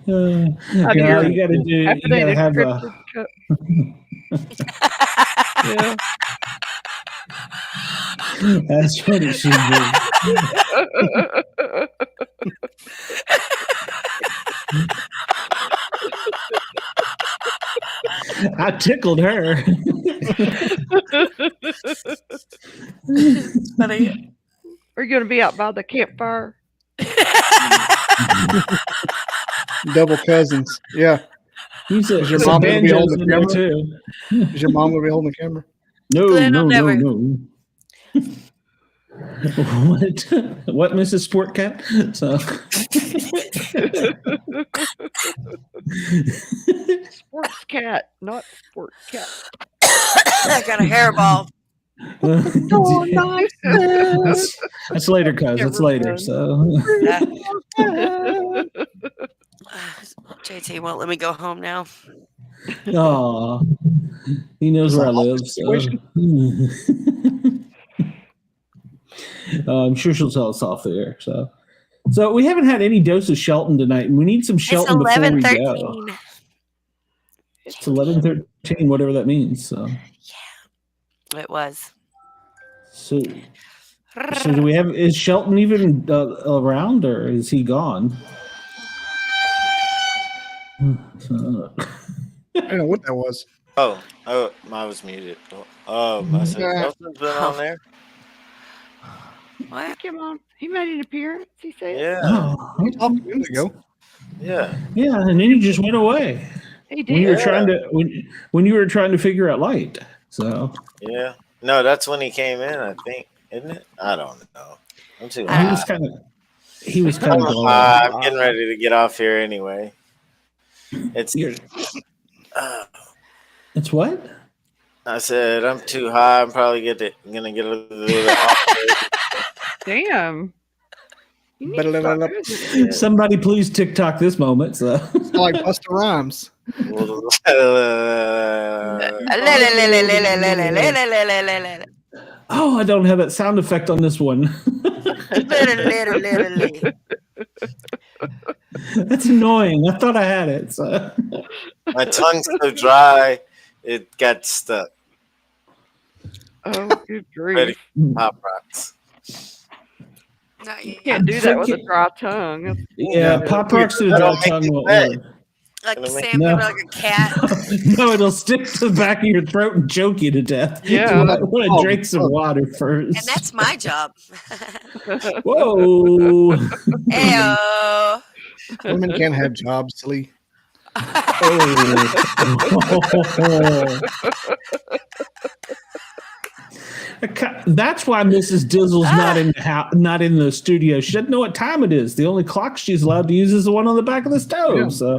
Yeah, you got to do. You got to have a. Yeah. That's what it should be. I tickled her. Funny. Are you going to be out by the campfire? Double cousins. Yeah. Is your mom gonna be holding the camera too? Is your mom gonna be holding the camera? No, Glenn no, will no, never. no. What, Mrs. Sportcat? So, Sportscat, not Sportcat. I got a hairball. Oh, nice. That's later, cuz. It's later. So, JT won't let me go home now. oh, he knows where I live. So. I'm sure she'll tell us off there. So we haven't had any dose of Shelton tonight, and we need some Shelton It's before we 11:13. go. It's 11:13, whatever that means. So, It was. so do we have? Is Shelton even around, or is he gone? I don't know what that was. Oh, I was muted. I said Shelton's been on there. What? Come on. He made an appearance, he said. Yeah, Oh, A minute ago. yeah. yeah, and then he just went away He when you were did. trying to when you were trying to figure out light. So Yeah. No, that's when he came in, I think, isn't it? I don't know. I'm too he high. was kind of I'm getting ready to get off here anyway. It's It's what? I said I'm too high. I'm probably gonna get a little bit off. Damn. You need to start doing this shit. Somebody please TikTok this moment. So It's like Busta Rhymes. oh, I don't have that sound effect on this one. That's annoying. I thought I had it. So. My tongue's so dry, it got stuck. Oh, good Ready? grief. Pop rocks. You can't do that with a dry tongue. That's Yeah, bullshit. Pop Rocks to the dry tongue won't work. Like Sam, No. like a cat. No, it'll stick to the back of your throat and choke you to death. Yeah. I want to drink some water first. And that's my job. Whoa. Ayo. Women can't have jobs, silly. Oh. That's why Mrs. Dizzle's not in the studio. She doesn't know what time it is. The only clock she's allowed to use is the one on the back of the stove. Yeah. So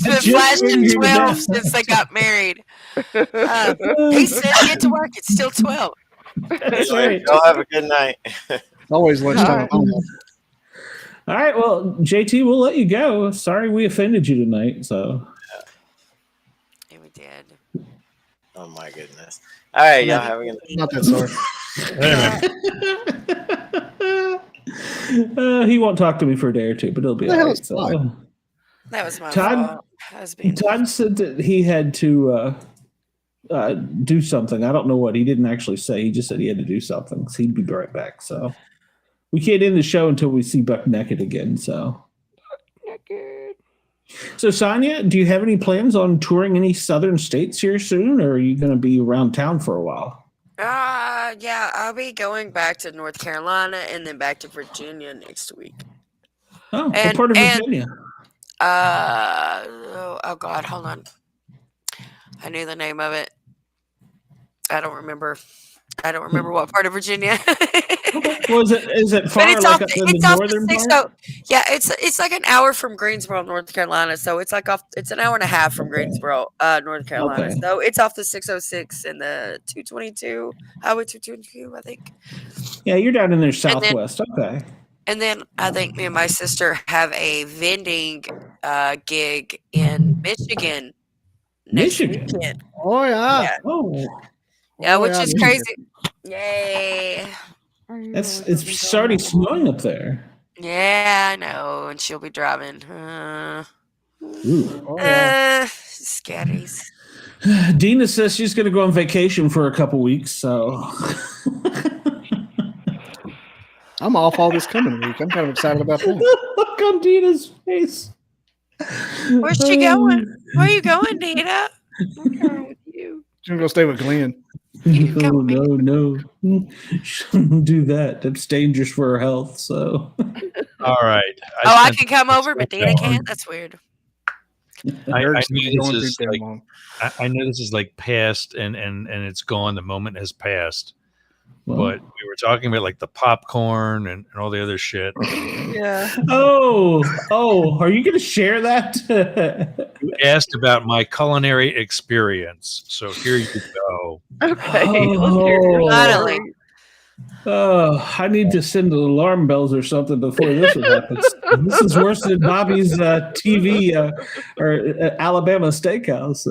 The flash in 12 since they got married. He said get to work. It's still 12. That's right. Y'all have a good night. Always lunchtime. All right. Well, JT, we'll let you go. Sorry we offended you tonight. So. Yeah, we did. Oh my goodness. All right, y'all have a good night. Not that sorry. He won't talk to me for a day or two, but it'll be all right. So. That was my fault. Todd said that he had to do something. I don't know what. He didn't actually say. He just said he had to do something. So he'd be right back. So we can't end the show until we see Buck naked again. So. So, Sonia, do you have any plans on touring any southern states here soon, or are you going to be around town for a while? Yeah, I'll be going back to North Carolina and then back to Virginia next week. Oh, what part of Virginia? Oh God, hold on. I knew the name of it. I don't remember what part of Virginia. Well, is it far? But it's like off, in it's the off northern the part? So yeah, it's like an hour from Greensboro, North Carolina. So it's like it's an hour and a half from Greensboro, North Carolina. Okay. So it's off the 606 and the 222, Highway 222, I think. Yeah, you're down in there southwest. Okay. And then I think me and my sister have a vending gig in Michigan next weekend. Oh yeah. Yeah. Oh. Yeah, which yeah, is Michigan. crazy. Yay. It's already snowing up there. Yeah, I know. And she'll be driving. Scatties. Dina says she's going to go on vacation for a couple weeks, so I'm off all this coming week. I'm kind of excited about that. Look on Dina's face. Where's she going? Where are you going, Dina? What's wrong with you? She's gonna go stay with Glenn. No. Shouldn't do that. That's dangerous for her health. So. All right. I can come over, but Dina can't. That's weird. I know this is like past and it's gone. The moment has passed. Well. But we were talking about like the popcorn and all the other shit. Yeah. Oh, are you going to share that? You asked about my culinary experience. So here you go. Okay. Finally. Oh, I need to send alarm bells or something before this one happens. This is worse than Bobby's TV or Alabama Steakhouse.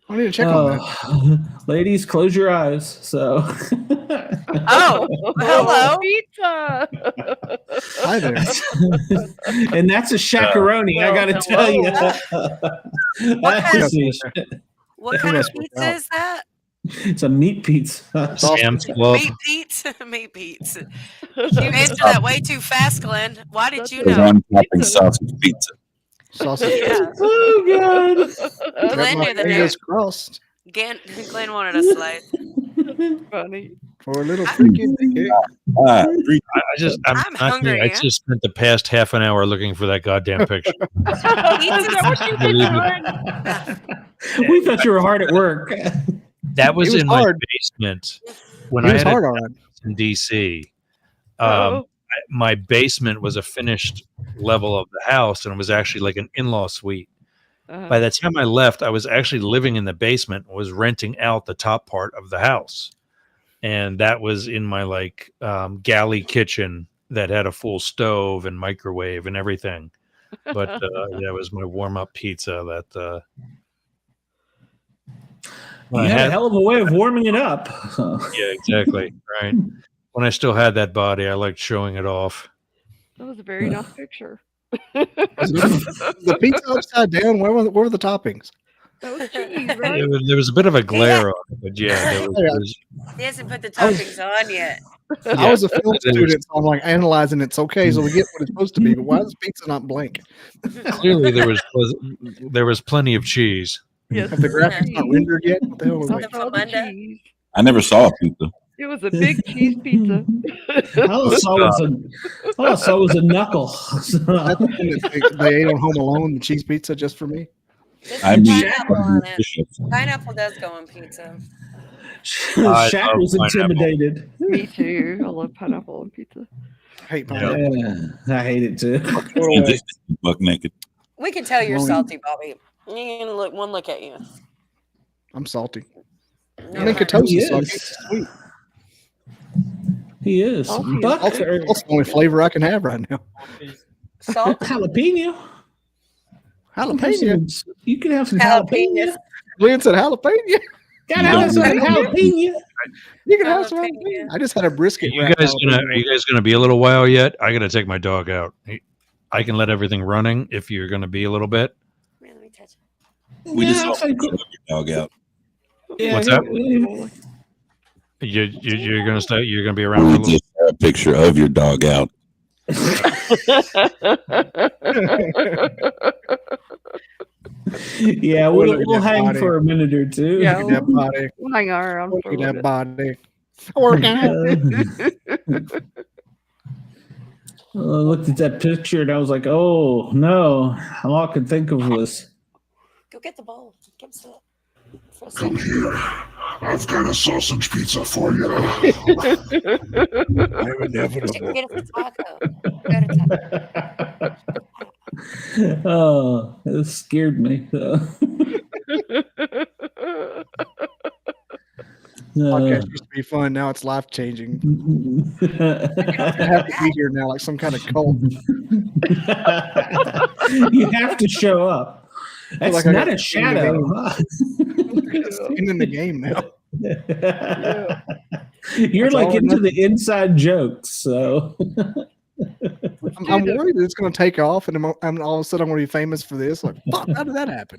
I need to check on that. Ladies, close your eyes. So. Oh, hello. Pizza. Hi there. And that's a shakaroni, I got to tell you. What kind of pizza is that? It's a meat pizza. Sam's Club. Meat pizza. Meat pizza. You answered that way too fast, Glenn. Why did you know? One topping sausage pizza. Sausage. Yeah. Oh, God. Glenn knew the name. Fingers crossed. Glenn wanted a slice. Funny. For a little freaking I'm hungry. I just spent the past half an hour looking for that goddamn picture. Is that what you did? We thought you were hard at work. That was in hard. my basement when It I was had hard, a all right. in DC. Oh. My basement was a finished level of the house, and it was actually like an in-law suite. By the time I left, I was actually living in the basement, was renting out the top part of the house. And that was in my like galley kitchen that had a full stove and microwave and everything. But that was my warm-up pizza that You had a hell of a way of warming it up. Yeah, exactly. Right. When I still had that body, I liked showing it off. That was a very nice picture. The pizza upside down. Where were the toppings? That was cheese, right? There was a bit of a glare on it, but yeah, there was He hasn't put the toppings on yet. I was a film student, so I'm like analyzing it's okay, so we get what it's supposed to be. But why is pizza not blank? clearly there was plenty of cheese. Yes. Have the graphics not rendered yet? What the hell was Something that? from Monday. I never saw a pizza. It was a big cheese pizza. All I saw was a knuckle. That's the thing that they ate on Home Alone, the cheese pizza, just for me. I mean, pineapple on it. Pineapple does go on pizza. Shaq was intimidated. Me too. I love pineapple on pizza. I hate pineapple. I hate it too. Buck naked. We can tell you're salty, Bobby. You can look at you. I'm salty. No, I'm in pineapple. ketosis, so I get sweet. He is. Buck, That's the only flavor I can have right now. Salt. jalapeno. Jalapeno. You can have some jalapeno. Glenn said jalapeno. Gotta have some jalapeno. You can have some jalapeno. I just had a brisket. Are you guys gonna be a little while yet? I gotta take my dog out. I can let everything running if you're gonna be a little bit. Let me touch it. We just saw your dog out. Yeah, What's that? You're gonna stay. You're gonna be around for a We little. just saw a picture of your dog out. Yeah, we'll hang for a minute or two. Yeah, Look at that body. we'll hang around for Look a at little that bit. body. Working out. I looked at that picture and I was like, oh no. All I could think of was Go get the bowl. Give us that. Come here. I've got a sausage pizza for you. Inevitable. Get it for taco. Go to taco. oh, it scared me. Podcast used to be fun. Now it's life changing. I have to be here now, like some kind of cult. You have to show up. That's Like I not got a shadow. Huh? In the game now. You're That's like all I into know. the inside jokes, so I'm worried that it's going to take off, and I'm all of a sudden I'm going to be famous for this. Like, fuck, how did that happen?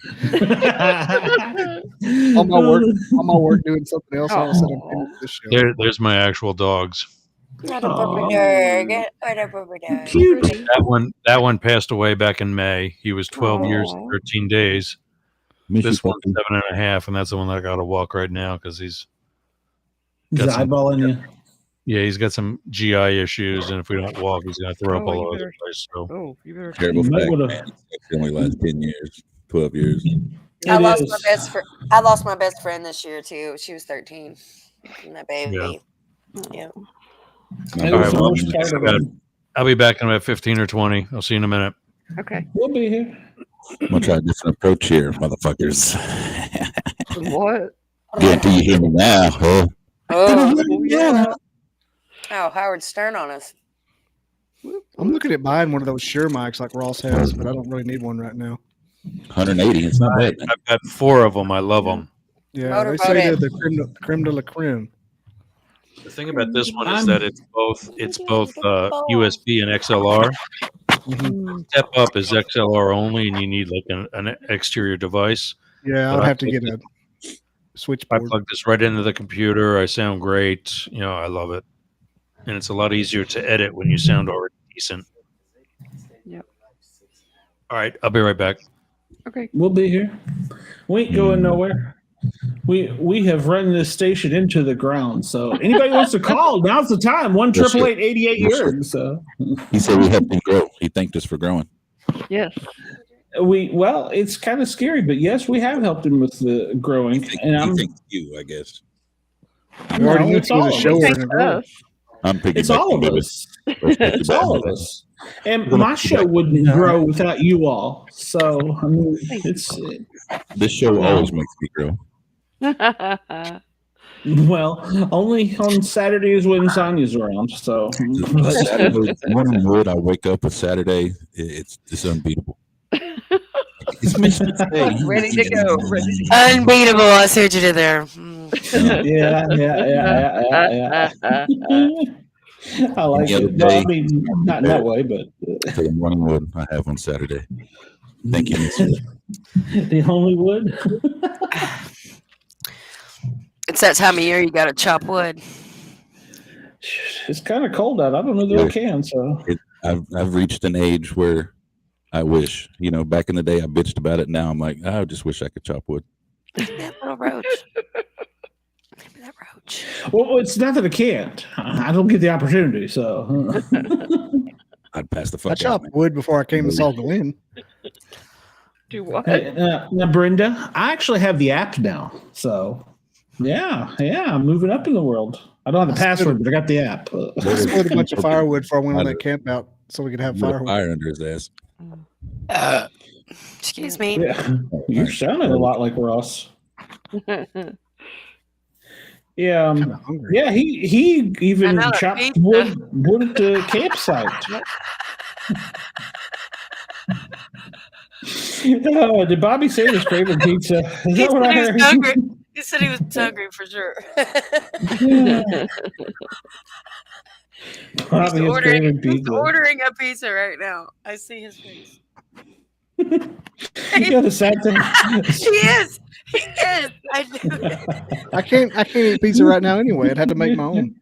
on my work doing something else. All of a sudden I'm famous for this show. There's my actual dogs. What a purple dog. What a purple dog. cute. That one passed away back in May. He was 12 years and Aw. 13 days. Miss you, This one's puppy. 7.5, and that's the one that I got to walk right now because he's He's got some- eyeballing you. he's got some GI issues, and if we don't walk, he's gonna throw up Oh, all you over the better- place. So Oh, you better. Terrible You might fact, wanna- man. It only lasts 10 years, 12 years. I It lost is. my best friend. I lost my best friend this year too. She was 13. And that baby. Yeah. It All was right, the well, worst part of it. I'll be back in about 15 or 20. I'll see you in a minute. Okay. We'll be here. I'm going to try a different approach here, motherfuckers. What? Guarantee you hear me now, huh? Oh, Yeah. oh, Howard Stern on us. I'm looking at buying one of those Shure mics like Ross has, but I don't really need one right now. 180, it's not bad. I've got 4 of them. I love them. Yeah, they say they're the creme de la creme. The thing about this one is that it's both USB and XLR. Step up is XLR only, and you need like an exterior device. Yeah, But I'd I have to think get a I switchboard. plug this right into the computer. I sound great. You know, I love it, and it's a lot easier to edit when you sound already decent. Yep. All right, I'll be right back. Okay. We'll be here. We ain't going nowhere. We have run this station into the ground. So anybody wants to call, now's the time. 1-888-88 Yerg. So He said we helped him grow. He thanked us for growing. Yes. well, it's kind of scary, but yes, we have helped him with the growing. And He thanked you, I guess. We already knew it's he was all a of shower us. and a girl. I'm piggybacking. It's all of baby. us. It's all of us. And my show wouldn't grow without you all. So I mean, it's This show always makes me grow. well, only on Saturdays when Sonia's around. So Saturday morning wood, I wake up with Saturday. It's unbeatable. It's Misfits Day. Ready to go. Ready to go. Unbeatable. I see what you did there. yeah. I like Any other it. Well, I day, mean, not in that way, but For the morning wood I have on Saturday. Thank you, Misfits. the only wood. It's that time of year you got to chop wood. It's kind of cold out. I don't know that I can. So I've reached an age where I wish, back in the day I bitched about it. Now I'm like, I just wish I could chop wood. That little roach. That roach. well, it's not that I can't. I don't get the opportunity. So I'd pass the fuck I out. chopped Man. wood before I came and saw Glenn. Do what? Now, Brenda, I actually have the app now. So, yeah, I'm moving up in the world. I don't have the password, but I got the app. I split a bunch of firewood before I went on that camp out so we could have firewood. Fire under his ass. Excuse me. Yeah, you're sounding a lot like Ross. Yeah, yeah. He even chopped wood at the campsite. Did Bobby say his favorite pizza? Is that what I heard? He said he was hungry for sure. Bobby He's pizza. ordering a pizza right now. I see his face. You know the sad thing. He is. He is. I do. I can't eat pizza right now anyway. I'd have to make my own.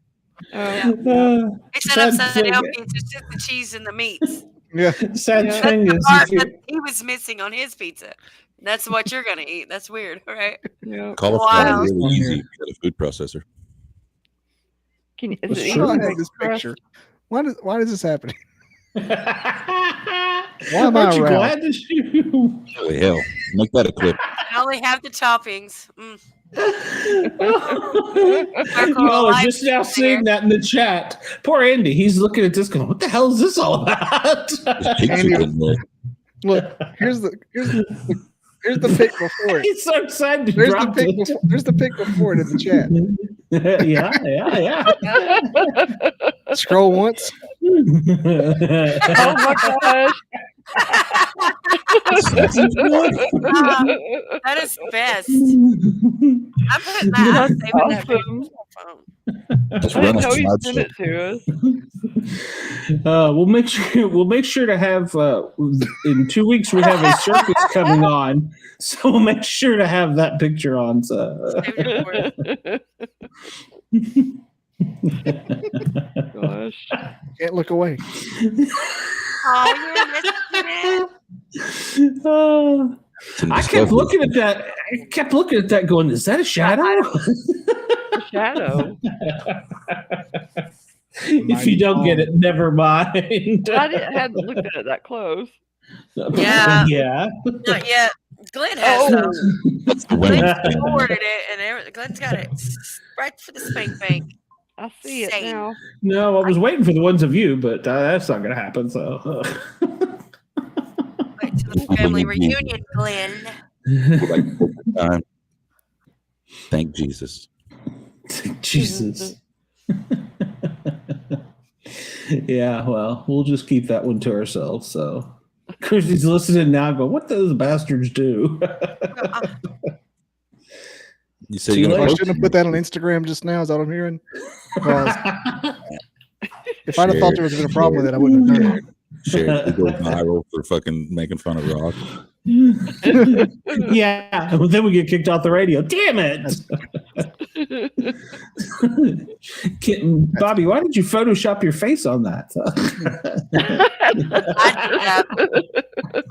He said upside down pizza, just the cheese and the meats. Yeah. Sad thing is, part that he was missing on his pizza. That's what you're gonna eat. That's weird, right? Yeah. Cauliflower is really easy if you got a food processor. Is I it have this picture. Why is this happening? Why am I aren't you around? glad to shoot? Holy hell. Make that a clip. I only have the toppings. Y'all are just now seeing that in the chat. Poor Andy. He's looking at this going, what the hell is this all about? Look, here's the pic before it. He's so excited to There's drop it. There's the pic before it in the chat. Yeah. Scroll once. Oh my gosh. That is best. I'm putting that. That's awesome. I didn't know you sent it to us. We'll make sure to have in 2 weeks we have a circus coming on, so we'll make sure to have that picture on. So. Gosh. Can't look away. I kept looking at that. Going, is that a shadow? A shadow. If you don't get it, never mind. I hadn't looked at it that close. Yeah. Yeah. Not yet. Glenn has some. Glenn Women. forwarded it, and Glenn's got it right for the spank bank. I see it Same. now. No, I was waiting for the ones of you, but that's not going to happen. So. Wait till the family reunion, Glenn. Thank Jesus. Jesus. Yeah, well, we'll just keep that one to ourselves. So, Christy's listening now, going, "What those bastards do?" You said I shouldn't have put that on Instagram just now. Is that what I'm hearing? If I'd have thought there was a problem with it, I wouldn't have done it. Share it. Go viral for fucking making fun of Rock. Yeah, well, then we get kicked off the radio. Damn it! Bobby, why did you Photoshop your face on that?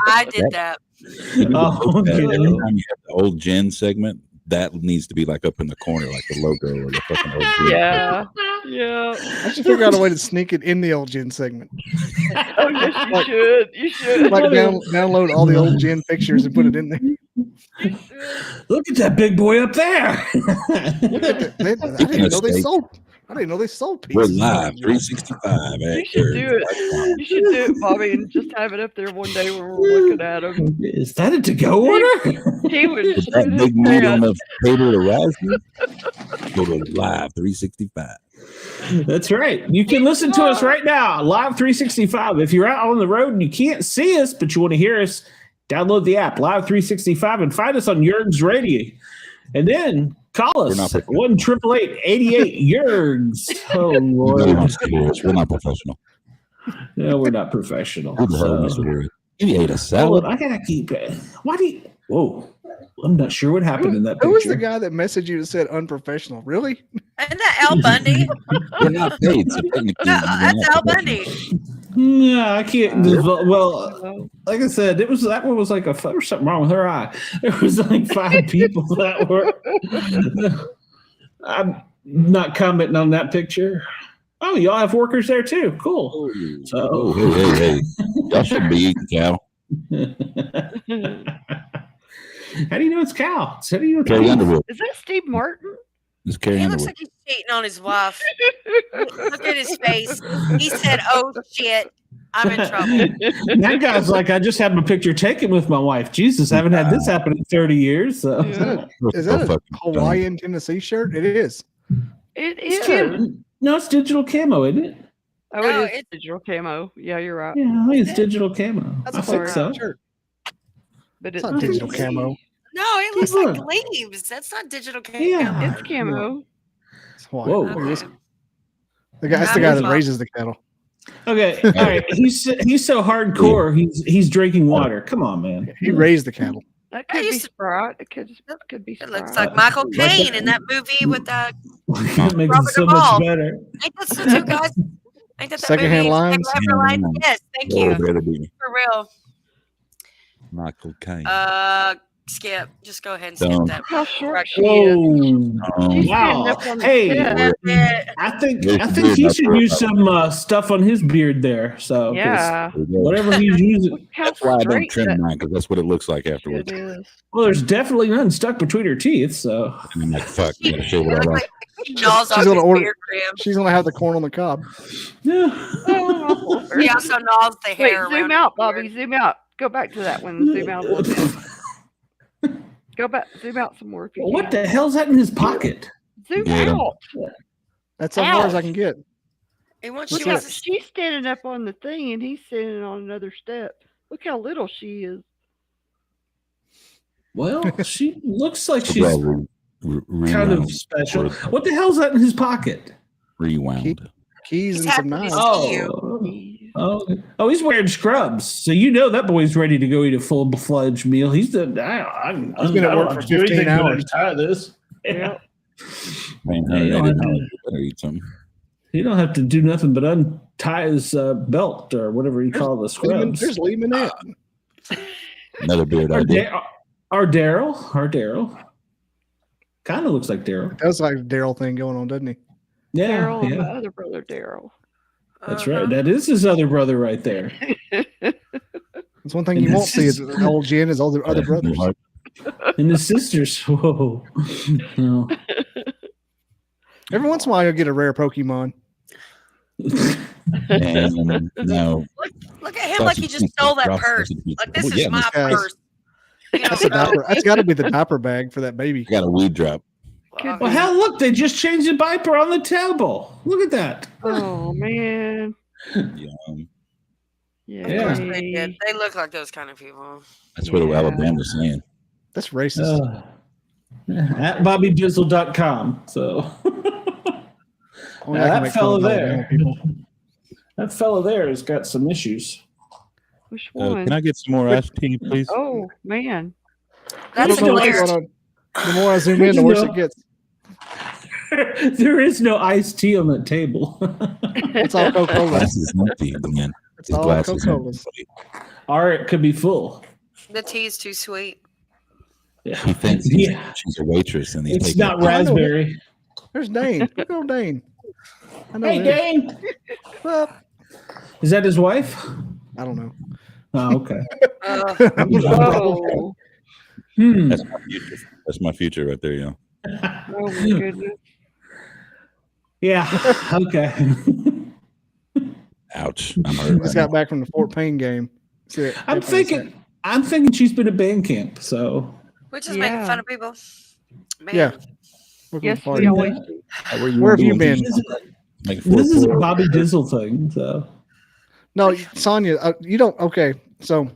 I did that. Oh, okay. Every time you have the old Jen segment, that needs to be like up in the corner, like the logo or the fucking old Jen. Yeah. Yeah. I should figure out a way to sneak it in the old Jen segment. Oh, yes, you should. You should. Like download all the old Jen pictures and put it in there. Look at that big boy up there. I didn't know they sold. I didn't know they sold pizza. We're live 365. You should do it. You should do it, Bobby, and just have it up there one day when we're looking at him. Is that a to-go order? He would. Is that big meat on the table to rise me? Go to live 365. That's right. You can listen to us right now, live 365. If you're out on the road and you can't see us, but you want to hear us, download the app, Live 365, and find us on Yerg's Radio. And then call us at 1-888-88-YERGS. Oh, Lord. We're not professional. No, we're not professional. You ate a salad. I got to keep it. Why do you... Whoa. I'm not sure what happened in that picture. Who was the guy that messaged you that said unprofessional? Really? Isn't that Al Bundy? We're not paid, so technically. No, that's Al Bundy. Yeah, I can't. Well, like I said, that one was like there was something wrong with her eye. There was like 5 people that were. I'm not commenting on that picture. Oh, y'all have workers there too. Cool. So, hey. Y'all shouldn't be eating cow. How do you know it's cow? How do you know it's Carrie cow? Underwood. Is that Steve Martin? It's Carrie He looks Underwood. like he's cheating on his wife. Look at his face. He said, "Oh shit, I'm in trouble." That guy's like, I just had my picture taken with my wife. Jesus, I haven't had this happen in 30 years. So. Is that a Hawaiian Tennessee shirt? It is. It It's is. no, it's digital camo, isn't it? Oh, No, it is it's- digital camo. Yeah, you're right. Yeah, I think it's digital camo. That's I a think so. shirt. But It's not digital camo. No, it looks like leaves. That's not digital camo. Yeah. It's camo. It's Hawaiian. Whoa. Look at this. That's the guy that raises the cattle. Okay, all right. He's so hardcore. He's drinking water. Come on, man. He raised the cattle. That could be Sprite. It could be It Sprite. looks like Michael Caine in that movie with That makes Robert it so Duvall. much better. Ain't that the two guys? Ain't that Secondhand movie? lines? Second Lines? Yes, thank you. For real. Michael Caine. Skip. Just go ahead and skip Don't. that. How short she is. Whoa! She's Wow. standing up on the Hey, step. I think he should use some stuff on his beard there. So 'cause Yeah. whatever he's using. How That's why I don't straight trim that mine, because that's what it looks like afterwards. shit is. Well, there's definitely nothing stuck between her teeth. So And I'm like, fuck, I gotta shave it all off. He gnaws She's off gonna his order- beard rim. She's gonna have the corn on the cob. yeah. Oh, He also gnaws the wait, hair zoom around out, his Bobby. beard. Zoom out. Go back to that one. Zoom out a little bit. Go back. Zoom out some more. If you What can. the hell's that in his pocket? Zoom Get 'em. out. That's as far as I can get. And once Look she how wants to she's standing up on the thing and he's standing on another step. Look how little she is. Well, she looks like So she's well, kind of rewound special. or What the hell's that in his pocket? rewound. Keys He's and some happy to knives. see you. Oh, he's wearing scrubs. So you know that boy's ready to go eat a full-fledged meal. He's been at work for 15 hours. Tired of this. Yeah. Man, Yeah, you don't have to- you better eat something. He don't have to do nothing but untie his belt or whatever you call the scrubs. There's Lehman that. Another beard idea. Our Daryl. Kind of looks like Daryl. That's like a Daryl thing going on, doesn't he? Yeah, Daryl and my yeah. other brother Daryl. That's right. That is his other brother right there. That's one thing you won't see is the old Jen is all the other brothers. And his sisters. Whoa. No. Every once in a while you'll get a rare Pokemon. And no, Look at him like he just stole that purse. Like this is my purse. You That's, a don't know. diaper, that's got to be the diaper bag for that baby. I got a weed drop. Well, hell, look, they just changed the diaper on the table. Look at that. Oh man. Yum. Yeah. Of course they did. They look like those kind of people. That's what Alabama's saying. That's racist. At BobbyDizzle.com. So Only I can that make fella fun of Alabama there. people. That fella there has got some issues. Which one? Can I get some more iced tea, please? Oh man. I That's don't know what's hilarious. going on. The more I zoom in, the worse it gets. There is no iced tea on that table. It's all Coca-Cola. Glass is empty again. It's His all glass is Coca-Colas. empty. Or it could be full. The tea is too sweet. Yeah. He thinks she's a waitress, and he's It's taking not a- raspberry. There's Dane. Look at old Dane. I know Hey, him. Dane. Well, Is that his wife? I don't know. Oh, okay. Oh. That's my future. That's my future right there, yo. Oh my goodness. Yeah. Okay. Ouch. I'm hurt. Just Right got back from the Fort Payne game. See it. I'm thinking she's been at band camp. So We're just making Yeah. fun of people. Man. Yeah. Yes, we always do. Where have you been? this is a Bobby Dizzle thing. So No, Sonia, you don't. Okay, so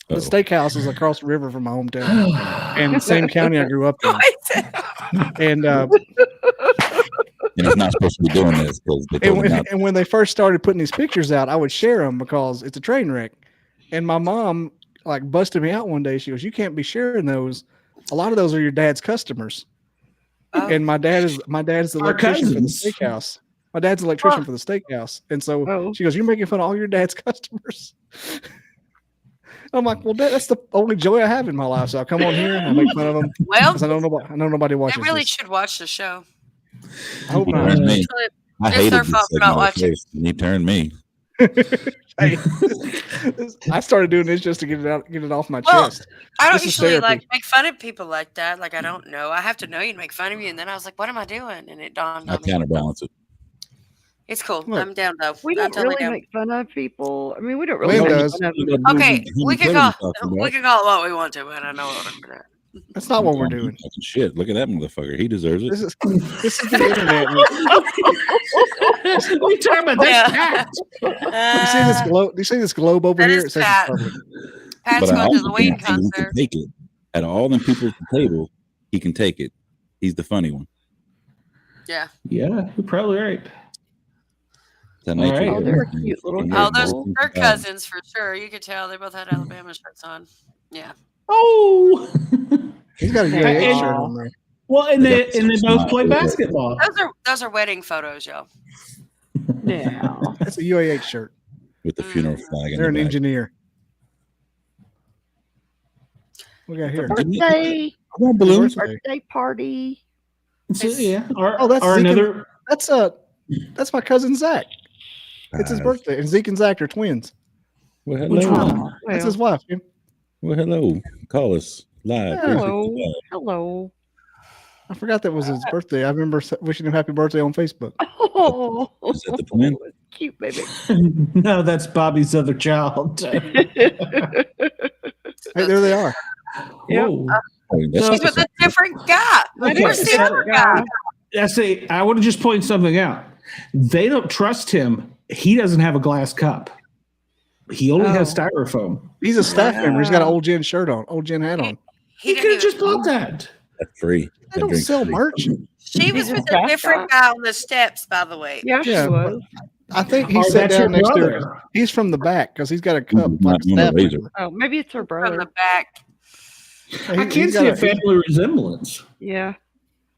the steakhouse is across the river from my hometown, and the same county I grew up in. And And he's not supposed to be doing this because they told him not. and when they first started putting these pictures out, I would share them because it's a train wreck. And my mom like busted me out one day. She goes, "You can't be sharing those. A lot of those are your dad's customers." And my dad is the Our electrician for the cousins. steakhouse. My dad's the electrician for the steakhouse, and so she goes, "You're making fun of all your dad's customers." I'm like, "Well, Dad, that's the only joy I have in my life. So I come on here and I make fun of them Well, because I know nobody they watches. really this. should watch the show. I hope He not. turned me. I It's hated their this fault for segment not at watching. first, and he turned me. Hey, I started doing this just to get it off my Well, chest. I don't This is usually therapy. like make fun of people like that. Like I don't know. I have to know you to make fun of you, and then I was like, "What am I doing?" And it dawned I on me. counterbalance it. It's cool. Look. I'm down though. We I'm don't totally really down. make fun of people. I mean, we don't really Lynn make does. fun of them. Okay, we can call it what we want to, but I know what I'm gonna. That's not what we're doing. Shit, look at that motherfucker. He deserves it. This is the internet. What are you talking about? That's Pat. You see this globe? Do you see this globe over That here? is It says Pat. it's public. Pat's But I going to also the Wayne think he can concert. take it. Out of all them people at the table, he can take it. He's the funny one. Yeah. Yeah, you're probably right. That All nature right. Oh, of they're everything. cute little Oh, those people. they're cousins for sure. You could tell they both had Alabama shirts on. Yeah. Oh, He's got a UAA shirt on there. well, and They they got both some play smile. basketball. Those are wedding photos, y'all. Yeah. That's a UAH shirt. With the funeral flag in They're an the back. engineer. We got here. Birthday. Come on, balloons. Birthday party. So, yeah, or, Oh, that's or Zeke and- another. That's my cousin Zach. It's his birthday, and Zeke and Zach are twins. Well, Which hello. one? That's his wife. Jim. Well, hello. Call us live. Hello. 365. Hello. I forgot that was his birthday. I remember wishing him happy birthday on Facebook. Oh, Is that the twin? cute baby. No, that's Bobby's other child. Hey, there they are. Yep. Whoa. Oh, that's She's with a different guy. Okay, Where's the other guy? I say I want to just point something out. They don't trust him. He doesn't have a glass cup. He only has styrofoam. He's a staff member. He's got an old Jen shirt on, old Jen hat on. He could have just bought that. That's free. They don't sell merch. She was with a different guy on the steps, by the way. Yeah, she Yeah, was. I think he Oh, sat that's your down next to her. brother. He's from the back because he's got a cup Not like a on a staff razor. member. Oh, maybe it's her From brother. the back. I can't He's see got a family resemblance. Yeah.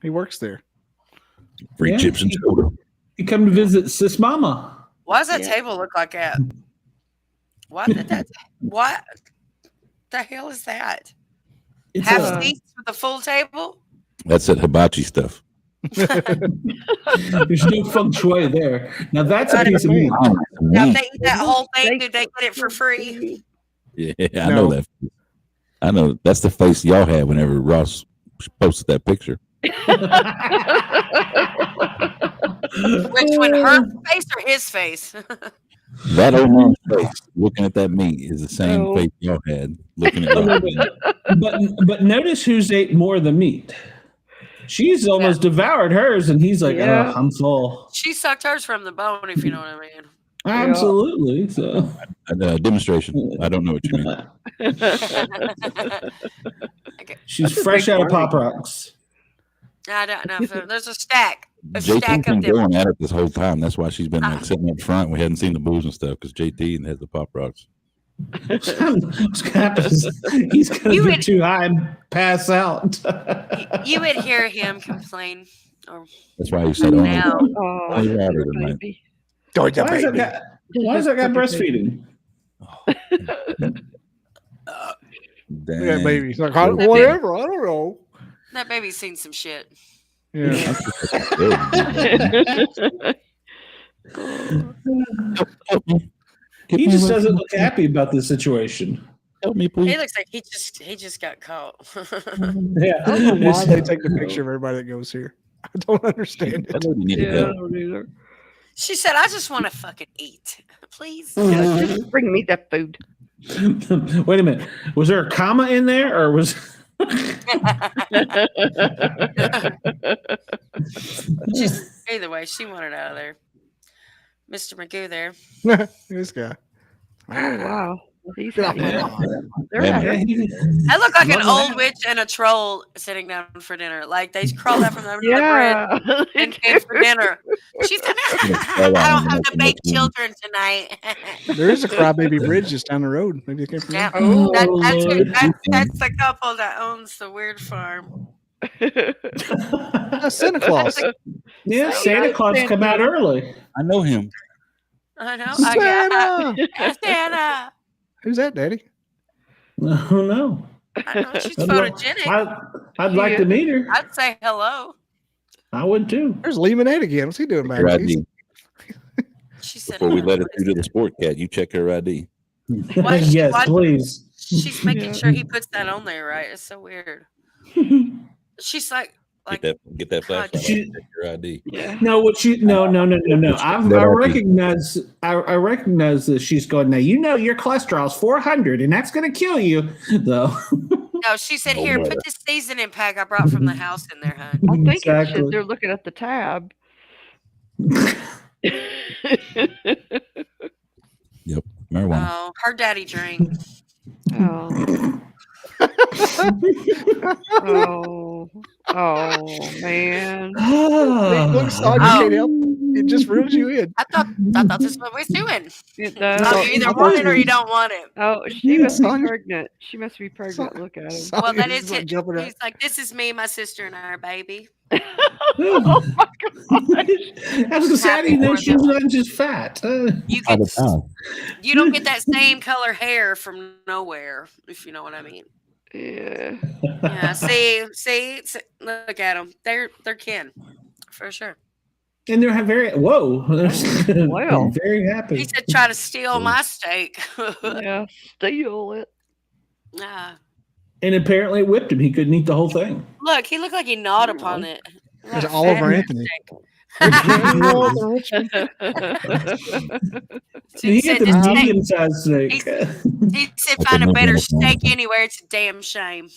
He works there. Free Yeah. chips and soda. He come to visit Sis Mama. Why does that table look like that? What did that? What the hell is that? It's Half a- seats with a full table? That's that hibachi stuff. There's no feng shui there. Now that's a piece of meat. Now, if they eat that whole thing, did they get it for free? Yeah, I know that. I know that's the face y'all had whenever Ross posted that picture. Which one, her face or his face? That old man's face looking at that meat is the same Oh. face y'all had looking at Ross. But notice who's ate more of the meat. She's almost devoured hers, and he's like, Yeah. "Oh, I'm full." She sucked hers from the bone, if you know what I mean. Absolutely. So Demonstration. I don't know what you mean. she's fresh out of Pop Rocks. I don't know. There's a stack. A JT's stack been of them. going at it this whole time. That's why she's been like sitting up front. We hadn't seen the booze and stuff because JT has the Pop Rocks. What's gonna happen is he's gonna You be would- too high and pass out. You would hear him complain. Or That's why he said, "Oh, now. Oh, oh you're out of it, man." baby. Why is that guy breastfeeding? Look at baby. He's like, Dang. whatever. I don't know. That baby's seen some shit. Yeah. He just doesn't look happy about this situation. Help me, He please. looks like he just got caught. Yeah. I don't know why they take the picture of everybody that goes here. I don't understand it. Yeah, I don't either. She said, "I just want to fucking eat, please." Yeah, just bring me that food. Wait a minute. Was there a comma in there, or was? Either way, she wanted out of there. Mr. Magoo there. This guy. Oh, wow. He's Get off my happy. lawn. They're Yeah, happy. I look like an Love old that. witch and a troll sitting down for dinner. Like they crawled out from under the bread Yeah. and came for dinner. She said, "I don't have to bake children tonight." There is a crybaby bridge just down the road. Maybe it came from Yeah, there. Oh, that's the couple that owns the weird farm. That's Santa Claus. Yeah, Santa Claus come out early. I know him. I know. Santa. Santa. Who's that, Daddy? Oh no. I know she's I'd love- photogenic. I'd like to meet her. I'd say hello. I would too. There's Lee Manette again. What's he doing back Your there? He's- ID. She said, Before we let her through to the Sportcat, you check her ID. Yes, please. She's making sure he puts that on there, right? It's so weird. She's like Get that flashlight. Check your ID. Yeah. No, no. I recognize that she's going, now you know your cholesterol's 400 and that's gonna kill you. Though. No, she said, here, put this seasoning pack I brought from the house in there, hun. I think it's just they're looking at the tab. Yep. Marijuana. Oh, her daddy drank. Oh. Oh man. Look, son, you can't help. It just reels you in. I thought this is what we're doing. It does. You either want it or you don't want it. Oh, she must be pregnant. She must be pregnant. Look at him. Well, that is it. He's like, this is me, my sister, and our baby. Oh my gosh. I was gonna say, how do you know she's not just fat? You don't get that same color hair from nowhere, if you know what I mean. Yeah. Yeah. See, look at them. They're kin, for sure. And they're very Wow. very happy. He said, try to steal my steak. Yeah, steal it. Nah. And apparently it whipped him. He couldn't eat the whole thing. Look, he looked like he gnawed upon it. There's Oliver Anthony. He got this medium-sized steak. He said, find a better steak anywhere. It's a damn shame.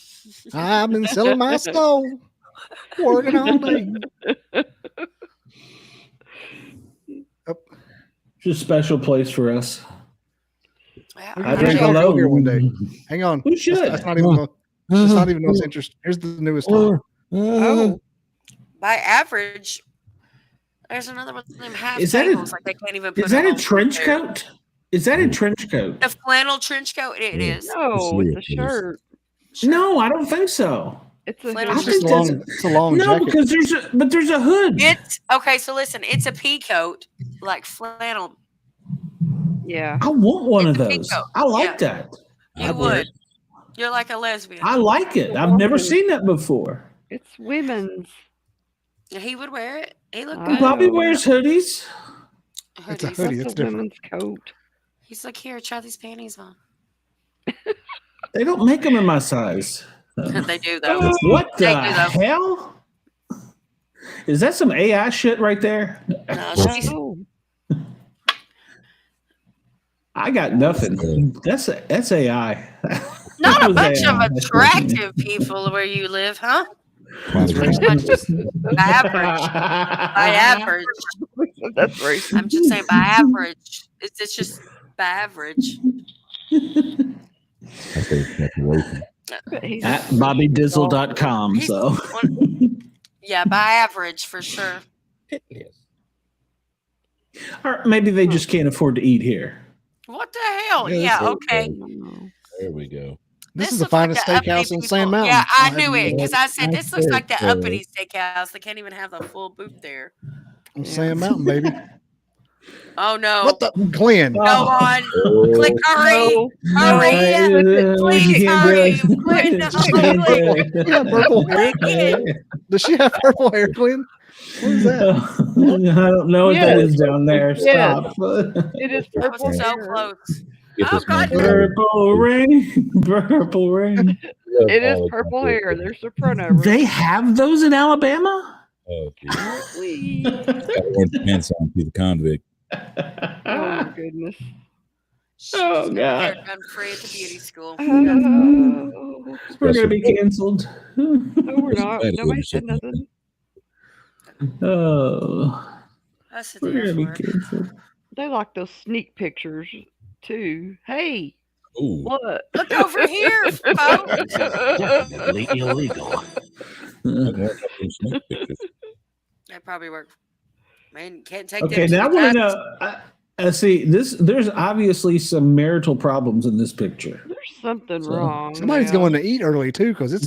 I've been selling my stove, working all day. It's a special place for us. I drink all here one day. Hang on. We should. That's not even most interesting. Here's the newest one. Oh. By average, there's another one of them half tables. Like they can't even put is that a trench coat? Is that a trench coat? A flannel trench coat? It is. No, it's a shirt. No, I don't think so. It's a flannel it's a long no, jacket. because there's a hood. It's okay. So listen, it's a pea coat, like flannel. Yeah. I want one of those. I like that. You would. You're like a lesbian. I like it. I've never seen that before. It's women's. He would wear it. He looked good. Bobby wears hoodies. It's a hoodie. It's different. Coat. He's like, here, try these panties on. They don't make them in my size. They do though. What the hell? Is that some AI shit right there? No, I got nothing. That's AI. Not a bunch of attractive people where you live, huh? Average. By average. That's right. I'm just saying by average. It's just by average. At BobbyDizzle.com. So yeah, by average for sure. Or maybe they just can't afford to eat here. What the hell? Yeah, okay. There we go. This is the finest steakhouse in Sand Mountain. Yeah, I knew it because I said this looks like the uppity steakhouse. They can't even have the full booth there. On Sand Mountain, baby. Oh no! What the Glenn? Go on, click hurry, please hurry, Glenn. Purple hair. Does she have purple hair, Glenn? What is that? I don't know what that is down there. Stop. It is purple. So close. Oh, God. Purple rain. Purple rain. It is purple hair. There's the front of it. They have those in Alabama? Oh, geez. Got orange pants on to the convict. Oh my goodness. Oh God. Done free at the beauty school. Oh, We're gonna be canceled. no, we're not. Nobody said nothing. Oh. We're gonna be canceled. They like those sneak pictures too. Hey. Ooh. What? Look over here, folks. Illegal. That probably worked. Man, can't take Okay, them now I to want the to know. I see this. There's obviously some marital problems in this picture. There's something wrong. Somebody's now. going to eat early too because it's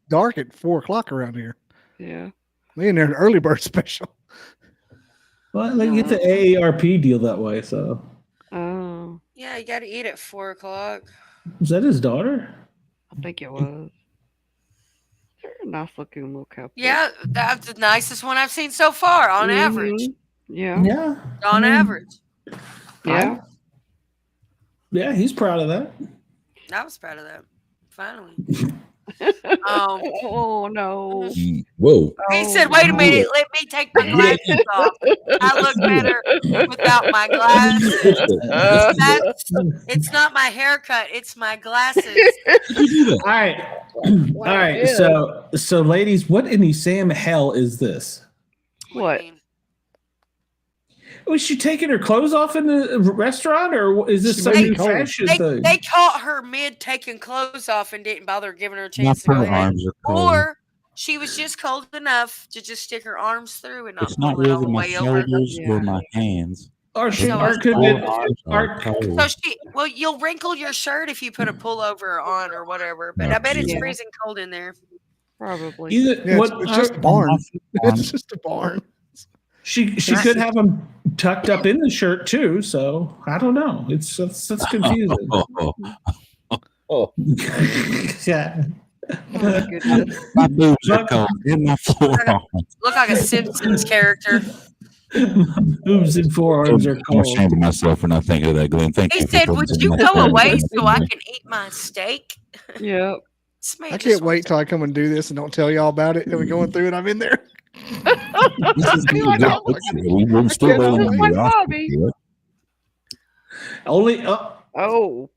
dark at 4:00 around here. Yeah. Me and they're an early bird special. Well, they get the AARP deal that way. So. Oh. Yeah, you got to eat at 4:00. Is that his daughter? I think it was. They're a nice looking little couple. Yeah, that's the nicest one I've seen so far on average. Yeah. Yeah. On average. Yeah. Yeah, he's proud of that. I was proud of that. Finally. Oh no. Whoa. He said, "Wait a minute, let me take my glasses off. I look better without my glasses. It's not my haircut, it's my glasses." All right. All right. So ladies, what in the Sam hell is this? What? Was she taking her clothes off in the restaurant, or is this some new fashion thing? They caught her mid taking clothes off and didn't bother giving her a chance to go ahead. Or she was just cold enough to just stick her arms through and not It's not pull it all really the my way over. shoulders or my hands. Or she So could well, you'll wrinkle your shirt if you put a pullover on or whatever. But I bet it's freezing cold in there. Probably. It's just a barn. It's just a barn. She could have them tucked up in the shirt too. So I don't know. That's confusing. Oh. Yeah. Oh, goodness. My boobs are cold in my forearms. Look like a Simpsons character. Boobs and forearms are I'm cold. ashamed of myself for not thinking of that, Glenn. Thank He you. said, "Would you go away so I can eat my steak?" Yeah. I can't wait till I come and do this and don't tell y'all about it. And we're going through it. I'm in there. This is good. We're still waiting on the Oscar. Only Oh.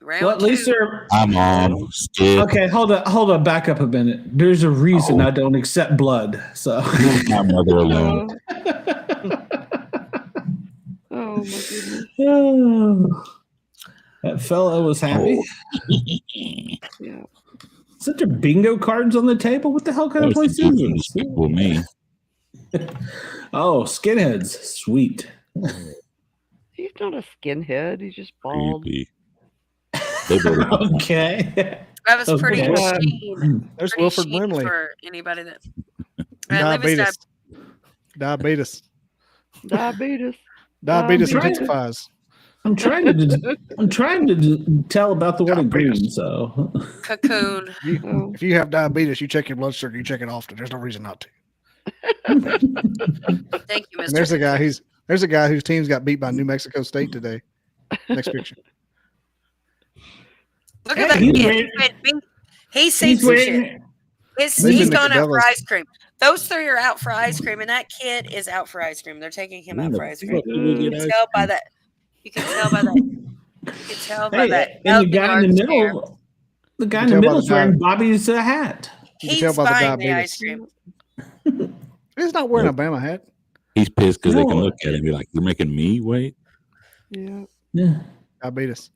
Round at least they're. I'm on. Skip. Okay, hold on, back up a minute. There's a reason I don't accept blood. So Leave my mother alone. Oh my goodness. That fellow was happy. Yeah. Is that there bingo cards on the table? What the hell kind of place is this? Well, me. Oh, skinheads. Sweet. He's not a skinhead. He's just bald. Creepy. Okay. That was pretty Okay. sheen. There's Pretty Wilford sheen Brimley. for anybody that Diabetes. Diabetes. Diabetes. Diabetes Diabetes. intensifies. I'm trying to tell about the one in green. So cocoon. If you have diabetes, you check your blood sugar. You check it often. There's no reason not to. Thank you, Mr. And there's a guy whose team's got beat by New Mexico State today. Next picture. Look at that kid. He's seen some shit. He's going out for ice cream. Those three are out for ice cream, and that kid is out for ice cream. They're taking him out for ice cream. You can tell by that. You can tell by that. You can tell by that. And the guy in the middle, is wearing Bobby's hat. He's buying the ice cream. He's not wearing a Bama hat. He's pissed because they can look at him and be like, "You're making me wait." Yeah. Yeah. Diabetes.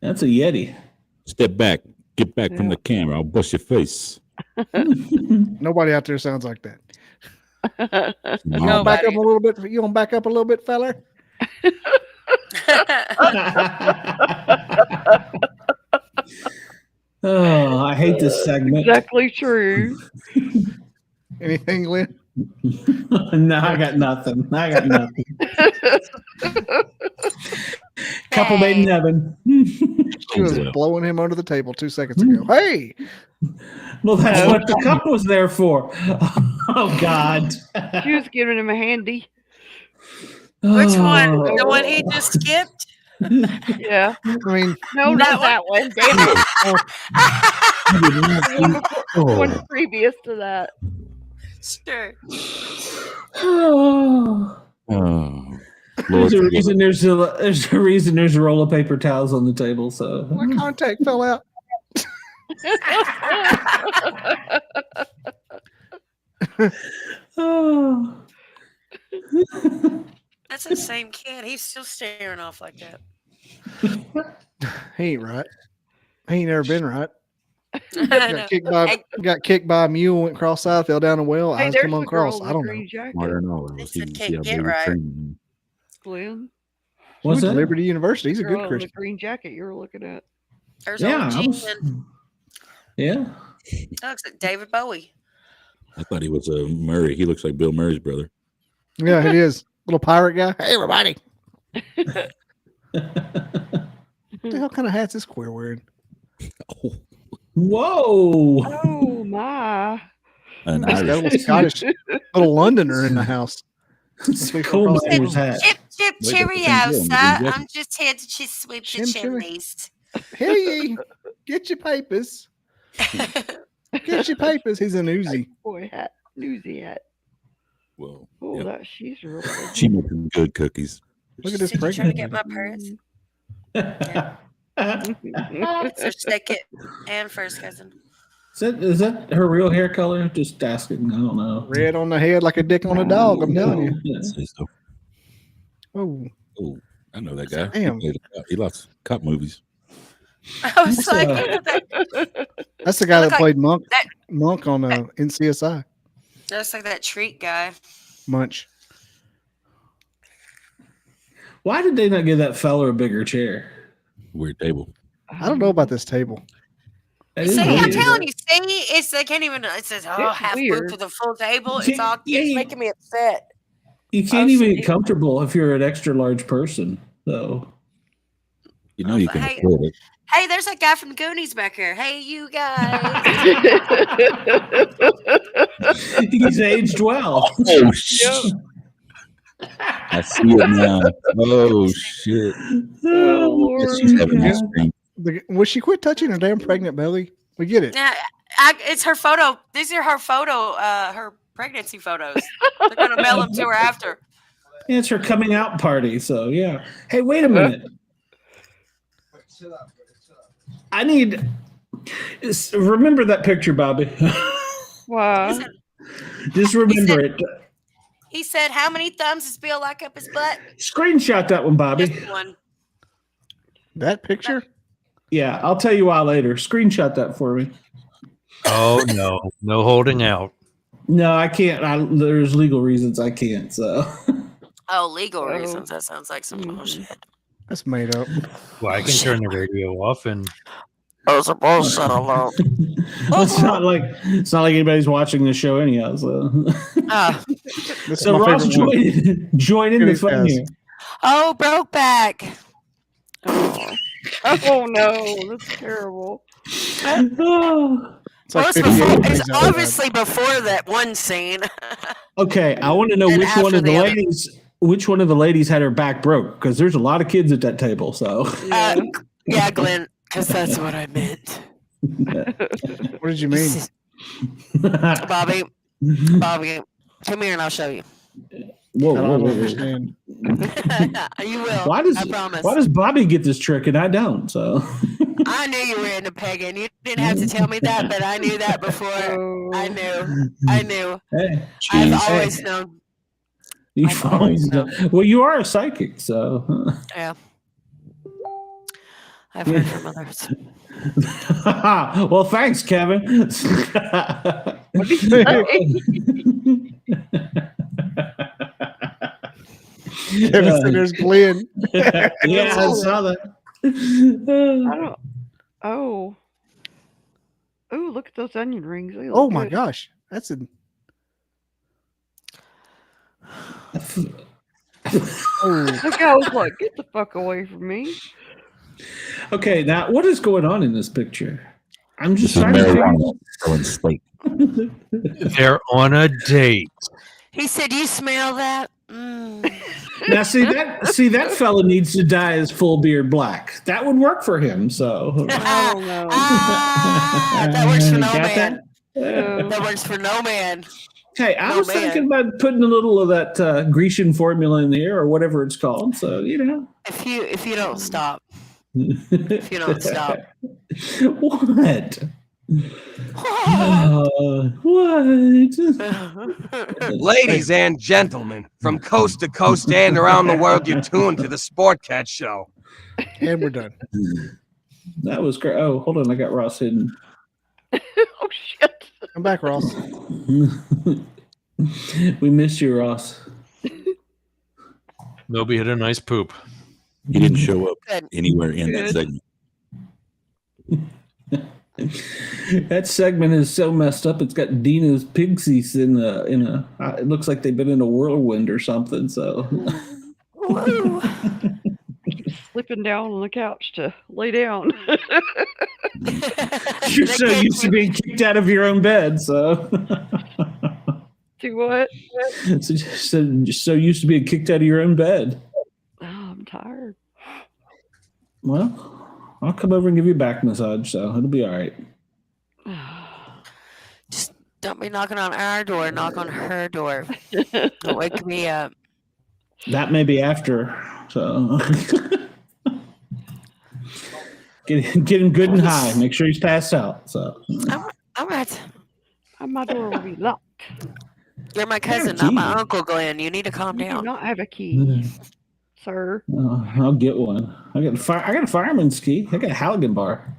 That's a Yeti. Step back. Get back from the camera. I'll bust your face. Nobody out there sounds like that. You want to back up a little bit? You want to back up a little bit, fella? Oh, I hate this segment. Exactly true. Anything, Glenn? No, I got nothing. Couple made in heaven. She was blowing him under the table 2 seconds ago. Hey! Well, that's what the cup was there for. Oh, God. She was giving him a handy. Which one? The one he just skipped? Yeah. I mean, no, not that one. Damn it. One previous to that. Sure. There's a reason there's a roll of paper towels on the table. So my contact fell out. Oh. That's the same kid. He's still staring off like that. He ain't right. He ain't never been right. Got kicked by a mule, went cross-eyed, fell down a well. Hey, eyes come on cross. I don't know. Can't get right. Glenn. What's that? Liberty University. He's a good Christian. The green jacket you were looking at. There's old yeah. That looks like David Bowie. I thought he was a Murray. He looks like Bill Murray's brother. Yeah, he is. Little pirate guy. Hey, everybody. What the hell kind of hat's this queer wearing? Whoa. Oh, my. Got a little Scottish, little Londoner in the house. It's a coal miner's hat. Chip, chip, Wait, cheerio, that's sir. the same I'm just here to just sweep the Chim, chim. chimneys. Hear ye? Get your papers. Get your papers. He's an Uzi. Boy hat, newsy hat. Well, Oh, yeah. she's real pretty. She makes some good cookies. Look at this Did you try to pregnant. get my purse? So second and first cousin. Is that her real hair color? Just asking. I don't know. Red on the head like a dick on a dog. I'm telling you. Yeah. Say so. Oh, Oh, I know that guy. Damn. He loves cop movies. I was That's, like, that's the guy Look that played Monk. that- Monk on NCSI. that's like that treat guy. Munch. Why did they not give that fella a bigger chair? Weird table. I don't know about this table. That is See, I'm weird. telling you, see, it's they can't even. It says, "Oh, It's half weird. booked with a full table." See, It's all. yeah, It's you- making me upset. You can't Oh, even see. get comfortable if you're an extra large person. So You know you can Hey. afford it. Hey, there's that guy from Goonies back here. Hey, you guys. he's aged well. Oh shit! I see it now. Oh shit! Oh, Yes, she's having Yeah. ice cream. Will she quit touching her damn pregnant belly? We get it. Yeah, it's her photo. These are her photo. Her pregnancy photos. They're gonna mail them to her after. Yeah, it's her coming out party. So yeah. Hey, wait a minute. I need. Remember that picture, Bobby. wow. Just remember it. He said, "How many thumbs does Bill like up his butt?" Screenshot that one, Bobby. Just one. That picture? Yeah, I'll tell you why later. Screenshot that for me. Oh no, no holding out. No, I can't. There's legal reasons I can't. So Oh, legal Oh. reasons. That sounds like some bullshit. That's made up. Well, I can turn the radio off and Those are bullshit alone. it's not like anybody's watching the show anyhow. So, This is so my Ross, favorite one. join in the Goonies fun cast. here. Oh, broke back. Oh no, that's terrible. Oh. It's like Well, 58 it's days outside. obviously before that one scene. Okay, I want to know And which one after of the the other. ladies. Which one of the ladies had her back broke? Because there's a lot of kids at that table. So Yeah, Glenn, because that's what I meant. What did you mean? Bobby, come here and I'll show you. Whoa, I whoa, don't whoa, whoa. understand. You will. Why I promise. does Bobby get this trick and I don't? So I knew you were into pegging. You didn't have to tell me that, but I knew that before. Oh. I knew. hey, I've Jeez. always known. you've I've always always well, you are a psychic, so Yeah. I've heard from others. well, thanks, Kevin. What do you think? Kevin said there's Glenn. Yeah, I saw that. I don't. Oh. Oh, look at those onion rings. They look Oh my good. gosh. That's a oh, The guy was like, "Get the fuck away from me!" Okay, now what is going on in this picture? I'm This just is trying to figure. marijuana selling steak. they're on a date. He said, "You smell that?" Mm. Now, see that fella needs to dye his full beard black. That would work for him. So I don't know. That works for no Got man. No. That works for no man. Hey, I No, was man. thinking about putting a little of that Grecian formula in there, or whatever it's called. So If you don't stop, if you don't stop. What? What? Ladies and gentlemen, from coast to coast and around the world, you're tuned to the Sportcat Show. and we're done. That was great. Oh, hold on, I got Ross hidden. Oh shit! Come back, Ross. We missed you, Ross. Nobody had a nice poop. He didn't show up Good. anywhere in that Good. segment. That segment is so messed up. It's got Dina's pixies in a. It looks like they've been in a whirlwind or something. So Woo. Slipping down on the couch to lay down. you're so used to being kicked out of your own bed. So To what? So used to being kicked out of your own bed. Oh, I'm tired. Well, I'll come over and give you a back massage, so it'll be all right. Just don't be knocking on our door. Knock on her door. Don't wake me up. That may be after. So get him good and high. Make sure he's passed out. So I'm at. My door will be locked. You're my cousin, not my uncle, Glenn. You need to calm You do down. not have a key, sir. I'll get one. I got a fireman's key. I got a Halligan bar.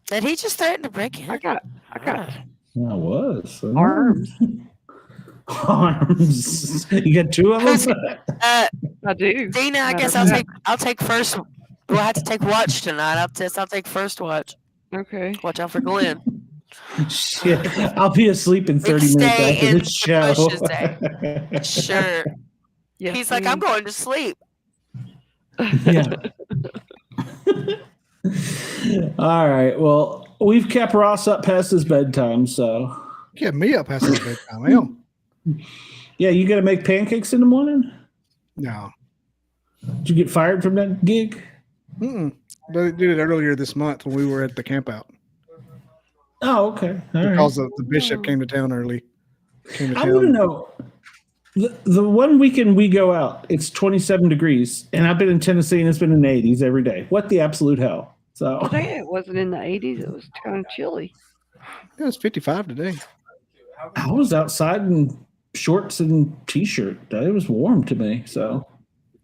Did he just threaten to break in? I got I was arms. Arms. You got two of them. I do. Dina, I guess I'll take first. We'll have to take watch tonight. I'll take first watch. Okay. Watch out for Glenn. Shit, I'll be asleep in 30 minutes after the show. Sure. Yes, He's like, I'm going to sleep. Yeah. All right. Well, we've kept Ross up past his bedtime, so. Kept me up past his bedtime. Hell. Yeah, you got to make pancakes in the morning? No. Did you get fired from that gig? They did it earlier this month when we were at the camp out. Oh, okay. All because right. the bishop came to town early. I want to know. The one weekend we go out, it's 27 degrees, and I've been in Tennessee, and it's been in the 80s every day. What the absolute hell? So today it wasn't in the 80s. It was kind of chilly. It was 55 today. I was outside in shorts and T-shirt. It was warm to me. So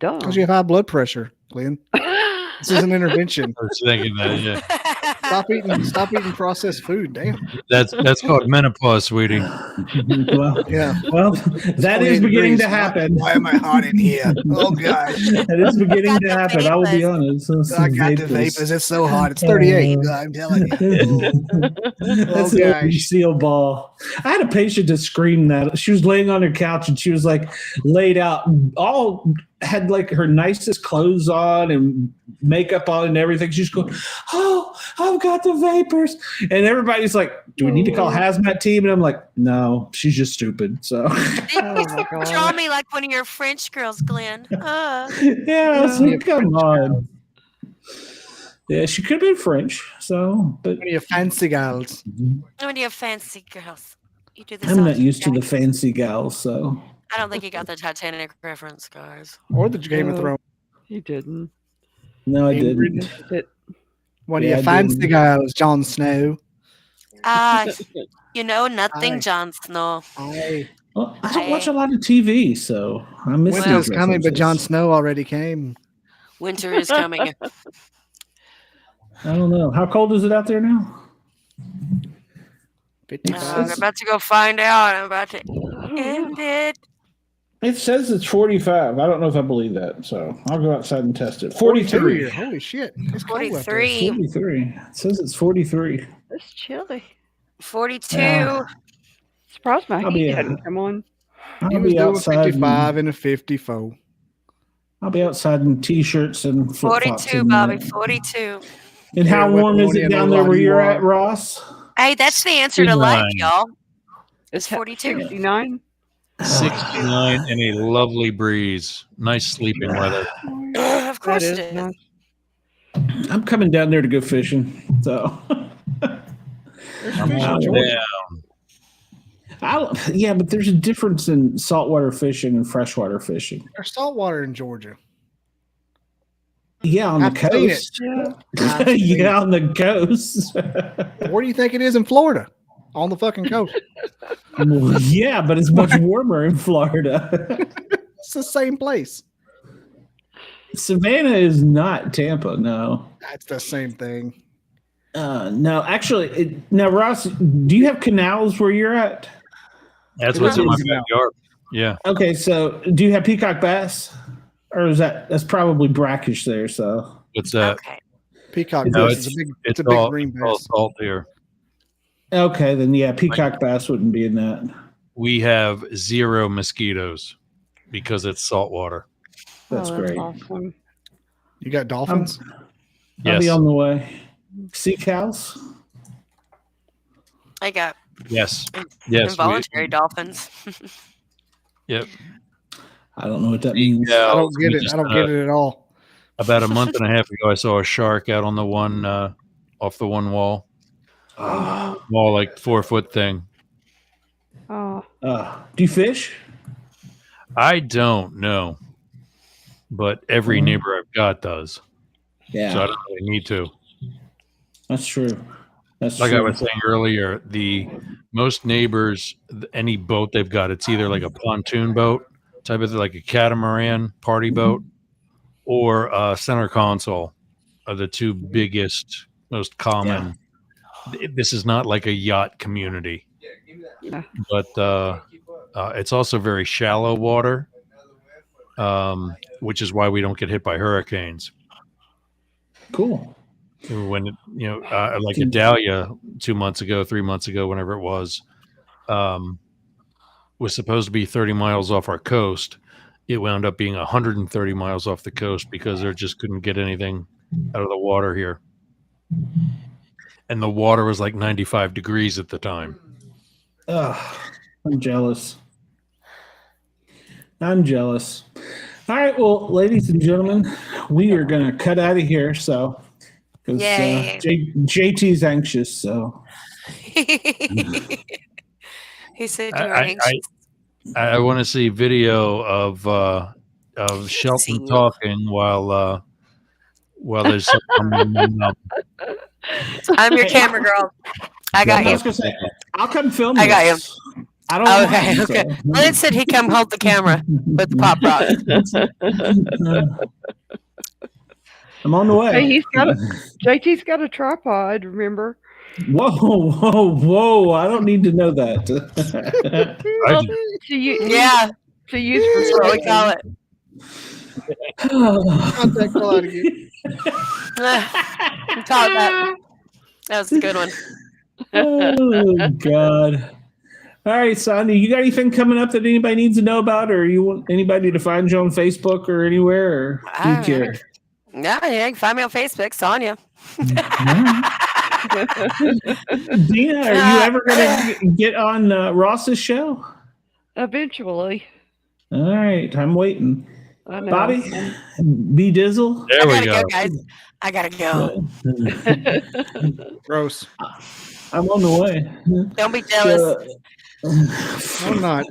because you have high blood pressure, Glenn. This is an intervention. I was thinking that, yeah. Stop eating processed food. Damn. That's called menopause, sweetie. Well, yeah. Well, that is beginning to happen. Why am I hot in here? Oh gosh. That is beginning to happen. I will be honest. I got the vapors. It's so hot. It's 38. I'm telling you. That's a seal ball. I had a patient to scream that. She was laying on her couch and she was like laid out, all had like her nicest clothes on and makeup on and everything. She's going, "Oh, I've got the vapors," and everybody's like, "Do we need to call hazmat team?" And I'm like, "No, she's just stupid." So Draw me like one of your French girls, Glenn. yeah, I was like, come on. Yeah, she could have been French. So, but one of your fancy gals. One of your fancy girls. You do this. I'm not used to the fancy gals, so. I don't think you got the Titanic reference, guys. Or the Game of Thrones. He didn't. No, I didn't. One of your fancy gals, Jon Snow. Nothing, Jon Snow. Well, I don't watch a lot of TV, so I miss. Winter's coming, but Jon Snow already came. Winter is coming. I don't know. How cold is it out there now? I'm about to go find out. I'm about to end it. It says it's 45. I don't know if I believe that, so I'll go outside and test it. 43. Holy shit. It's 43. 43. It says it's 43. It's chilly. 42. Surprised my heat hadn't come on. He was doing 55 and a 54. I'll be outside in T-shirts and flip-flops. 42, Bobby. 42. And how warm is it down there where you're at, Ross? Hey, that's the answer to life, y'all. It's 42. 69. 69 and a lovely breeze. Nice sleeping weather. Of course it is. Nice. I'm coming down there to go fishing, so. I'm on down. Yeah, but there's a difference in saltwater fishing and freshwater fishing. There's saltwater in Georgia. Yeah, on the coast. Yeah, on the coast. Where do you think it is in Florida? On the fucking coast. Well, yeah, but it's much warmer in Florida. It's the same place. Savannah is not Tampa, no. That's the same thing. No, actually, now, Ross, do you have canals where you're at? That's what's in my backyard. Yeah. Okay, so do you have peacock bass? Or is that's probably brackish there, so. What's that? Okay. Peacock bass is a big green bass. All salt here. Okay, then yeah, peacock bass wouldn't be in that. We have 0 mosquitoes because it's saltwater. That's great. Awesome. You got dolphins? I'll be on the way. Sea cows? I got Yes. Yes. Involuntary dolphins. Yep. I don't know what that means. Yeah, I don't get it. I don't get it at all. About a month and a half ago, I saw a shark out on the one off the one wall. Wall, like 4-foot thing. Oh. Do you fish? I don't know, but every neighbor I've got does. Yeah. So I don't really need to. That's true. That's like true. I was saying earlier, the most neighbors, any boat they've got, it's either like a pontoon boat type of like a catamaran party boat or a center console are the two biggest, most common. This is not like a yacht community, but it's also very shallow water, which is why we don't get hit by hurricanes. Cool. When like a Dahlia 3 months ago, whenever it was supposed to be 30 miles off our coast. It wound up being 130 miles off the coast because they just couldn't get anything out of the water here. And the water was like 95 degrees at the time. I'm jealous. All right, well, ladies and gentlemen, we are going to cut out of here. So, because JT's anxious. So, he said you were anxious. I want to see video of Shelton talking while there's something. I'm your camera girl. I got you. I was gonna say, I'll come film. I got you. I don't. Okay. Okay. Lynn said he come hold the camera with the pop rock. I'm on the way. Hey, JT's got a tripod. Remember? Whoa! I don't need to know that. To use That's what we call it. Contact quality. That was a good one. Oh God! All right, Sonia, you got anything coming up that anybody needs to know about, or you want anybody to find you on Facebook or anywhere, or do you care? Yeah, you can find me on Facebook, Sonia. Dina, are you ever going to get on Ross's show? Eventually. All right, I'm waiting. I know. Bobby, B Dizzle. There we go, guys. I gotta go. Gross. I'm on the way. Don't be jealous. I'm not.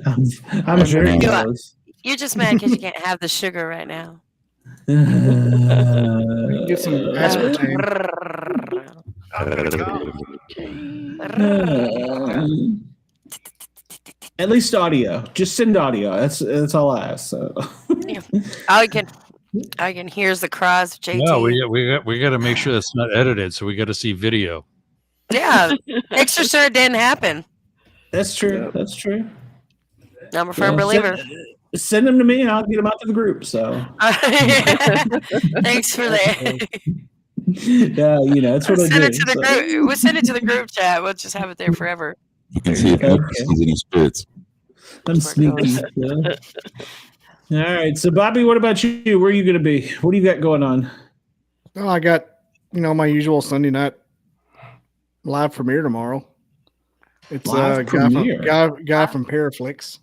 I'm very jealous. You're just mad because you can't have the sugar right now. Get some aspartame. At least audio. Just send audio. That's all I ask. So. I can hear the cries of JT. No, we got to make sure that's not edited, so we got to see video. Yeah, extra sure it didn't happen. That's true. That's true. I'm a firm believer. Send them to me, and I'll get them out to the group. So. Thanks for that. Yeah, that's what I do. We'll send it to the group chat. We'll just have it there forever. You can see if any spirits. I'm sneaky. All right. So, Bobby, what about you? Where are you going to be? What do you got going on? Oh, I got, my usual Sunday night live premiere tomorrow. It's a guy from Paraflix,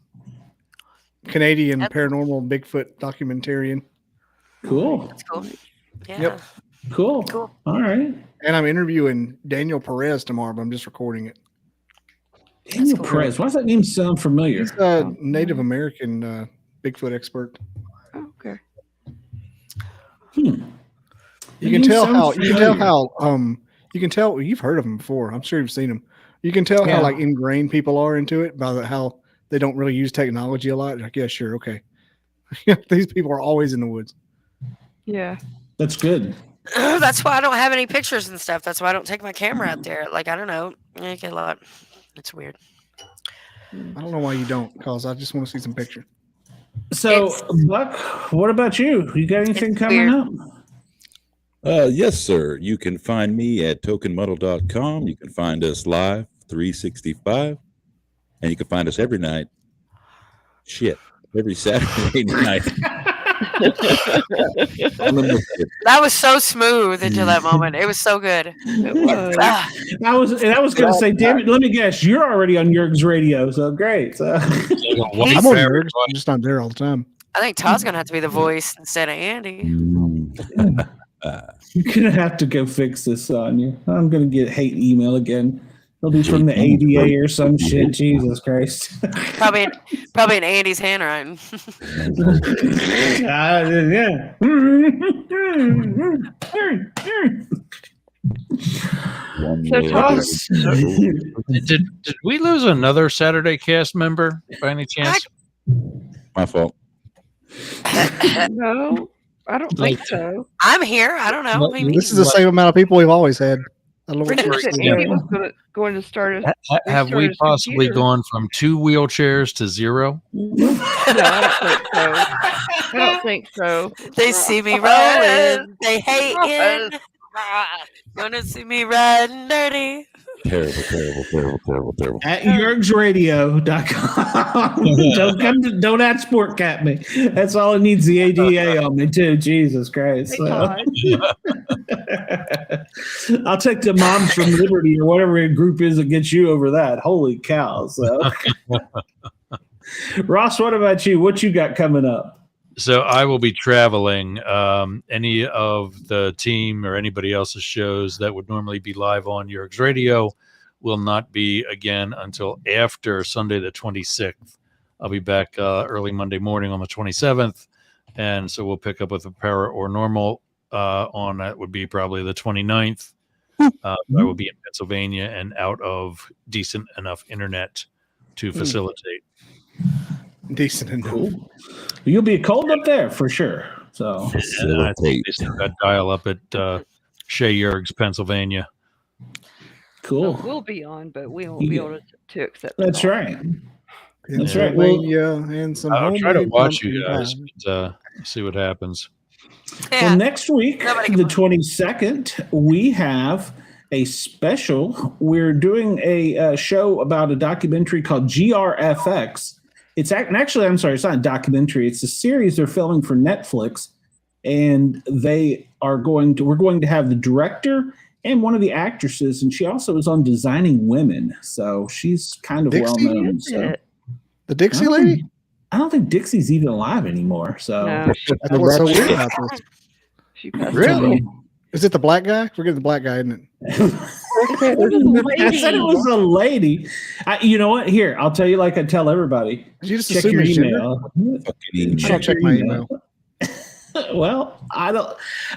Canadian paranormal Bigfoot documentarian. Cool. That's cool. Yeah. Yep. Cool. All right. And I'm interviewing Daniel Perez tomorrow, but I'm just recording it. Daniel Perez. Why does that name sound familiar? He's a Native American Bigfoot expert. Okay. You can tell you've heard of him before. I'm sure you've seen him. You can tell how like ingrained people are into it by how they don't really use technology a lot. Like, yeah, sure, okay. These people are always in the woods. Yeah. That's good. That's why I don't have any pictures and stuff. That's why I don't take my camera out there. Like, I don't know. I get a lot. It's weird. I don't know why you don't, because I just want to see some pictures. So, Buck, what about you? You got anything coming up? Yes, sir. You can find me at tokenmuddle.com. You can find us live 365. And you can find us every night. Every Saturday night That was so smooth until that moment. It was so good. It was. I was going to say, damn it, let me guess, you're already on Jurg's radio, so great. So. I'm on Jurg's. I'm just not there all the time. I think Todd's gonna have to be the voice instead of Andy. You're gonna have to go fix this on you. I'm gonna get hate email again. It'll be from the ADA or some shit. Jesus Christ. Probably in Andy's handwriting. Yeah. So Todd, Did we lose another Saturday cast member by any chance? My fault. no, I don't think so. I'm here. I don't know. This is the same amount of people we've always had. I don't know I what think that Andy was going to start a. Have we possibly gone from 2 wheelchairs to 0? No, I don't think so. They see me rolling. They hating. Gonna see me riding dirty. Terrible. At jurgsradio.com. Don't add Sportcat me. That's all it needs the ADA on me too. Jesus Christ. So. I'll take the Moms from Liberty or whatever group is that gets you over that. Holy cow. So Ross, what about you? What you got coming up? So I will be traveling. Any of the team or anybody else's shows that would normally be live on Jurg's Radio will not be again until after Sunday the 26th. I'll be back early Monday morning on the 27th. And so we'll pick up with a Para or Normal on that would be probably the 29th. I will be in Pennsylvania and out of decent enough internet to facilitate. Decent enough. Cool. You'll be cold up there for sure. So and I think they still got dial up at Shea Jurg's, Pennsylvania. Cool. So we'll be on, but we won't be able to accept. That's right. That's right. And some I'll try to homemade watch you pumpkin guys, pie. but, see what happens. Well, next week, the 22nd, we have a special. We're doing a show about a documentary called GRFX. It's actually, I'm sorry, it's not a documentary. It's a series they're filming for Netflix, and we're going to have the director and one of the actresses, and she also is on Designing Women, so she's kind of well known. So. The Dixie lady? I don't think Dixie's even alive anymore. So that's what's so weird about this. She passed Really? Is it the black guy? We're getting the black guy, isn't it? I said it was a lady. You know what? Here, I'll tell you like I tell everybody. Did you just check assume your his email. I don't check my email. Well, I don't.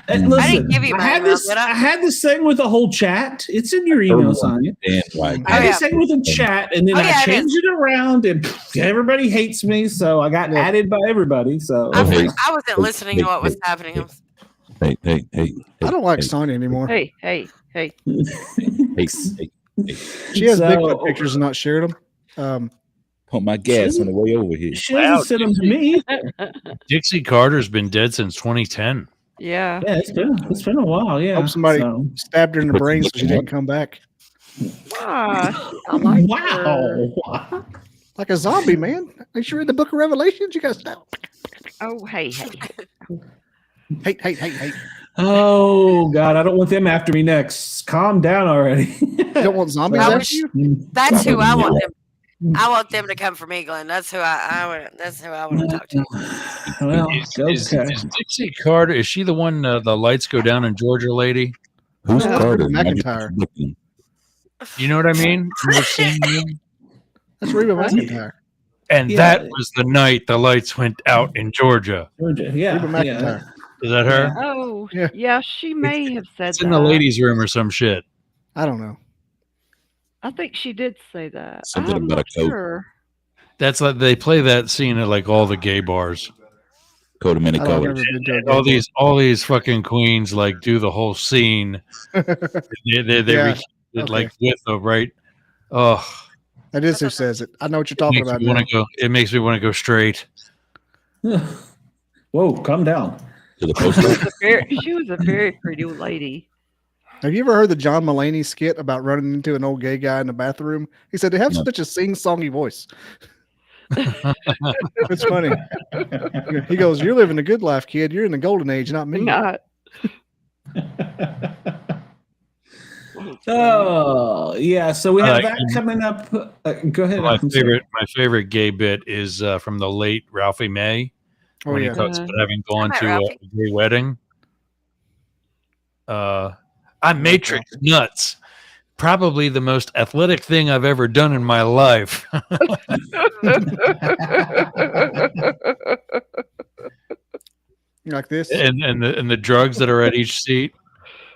Listen, I didn't give you my email, did I? I had this thing with a whole chat. It's in your email, Sonia. I had this thing with a chat, and then I changed it around, and everybody hates me, so I got added by everybody. So I wasn't listening to what was happening. Hey. I don't like Sonya anymore. Hey. Hey. She has Bigfoot pictures and not shared them. Pump my gas on the way over here. She doesn't send them to me. Dixie Carter's been dead since 2010. Yeah. Yeah, it's been a while. Yeah. Hope somebody stabbed her in the brain so she didn't come back. Gosh, I like wow. Like a zombie, man. Ain't you read the Book of Revelations? You got to stop. Oh, hey. Hate. Oh God, I don't want them after me next. Calm down already. You don't want zombies after you? That's who I want them. I want them to come from England. That's who I want to talk to. Well, is Dixie Carter? Is she the one? The lights go down in Georgia, lady. Who's Carter? McIntyre. You know what I mean? That's Reba McIntyre. And that was the night the lights went out in Georgia. Georgia, yeah. Reba McIntyre. Is that her? Oh, yeah. She may have said It's that. in the ladies' room or some shit. I don't know. I think she did say that. Something I'm about not a coat. sure. That's like they play that scene at like all the gay bars. Coat of many I've colors. never been to a All gay these fucking queens like do the whole scene. they Yeah, it like with the right. Oh, That is who says it. I know what you're talking about. Now. It makes me want to go straight. Whoa, calm down. To the post. She was a very pretty lady. Have you ever heard the John Mulaney skit about running into an old gay guy in the bathroom? He said they have such a sing-songy voice. It's funny. He goes, "You're living a good life, kid. You're in the golden age, not me." Not. Oh yeah, so we have that coming up. Go ahead. My favorite gay bit is from the late Ralphie May when he talks about having gone to a gay wedding. I'm Matrix nuts. Probably the most athletic thing I've ever done in my life. Like this, and the drugs that are at each seat.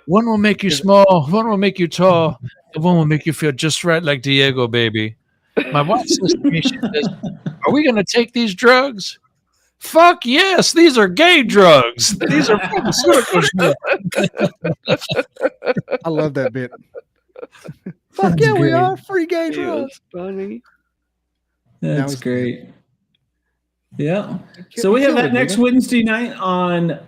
One will make you small, one will make you tall, and one will make you feel just right like Diego, baby. My wife says to me, she says, "Are we going to take these drugs?" Fuck yes, these are gay drugs. These are pharmaceuticals. I love that bit. Fuck yeah, we are free gay drugs. Funny. That's great. Yeah. So we have that next Wednesday night on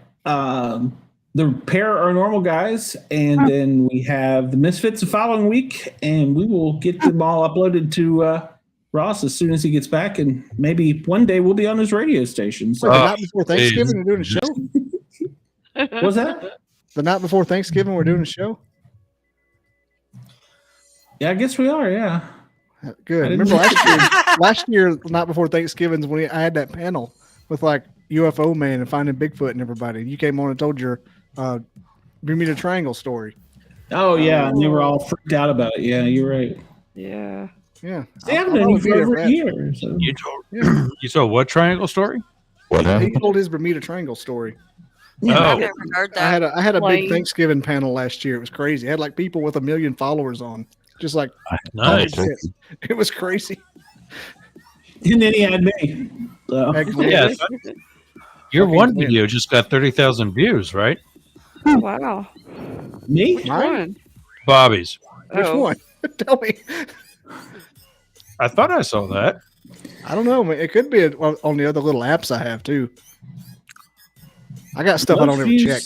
the Paranormal Guys, and then we have the Misfits the following week, and we will get them all uploaded to Ross as soon as he gets back, and maybe one day we'll be on his radio station. So the night before Thanksgiving, we're doing a show. What's that? The night before Thanksgiving, we're doing a show. Yeah, I guess we are. Yeah. Good. Remember last year, the night before Thanksgiving, when I had that panel with like UFO man and finding Bigfoot and everybody. You came on and told your Bermuda Triangle story. Oh yeah, and they were all freaked out about it. Yeah, you're right. Yeah. Yeah. They haven't been for over a year. So. You told what triangle story? He told his Bermuda Triangle story. Yeah, I've never heard that. I had a big Thanksgiving panel last year. It was crazy. I had like people with 1 million followers on. Just like nice. It was crazy. And then he had me. So. Yeah, your one video just got 30,000 views, right? Wow. Me? Which one? Bobby's. Which one? Tell me. I thought I saw that. I don't know. It could be on the other little apps I have too. I got stuff I don't ever check.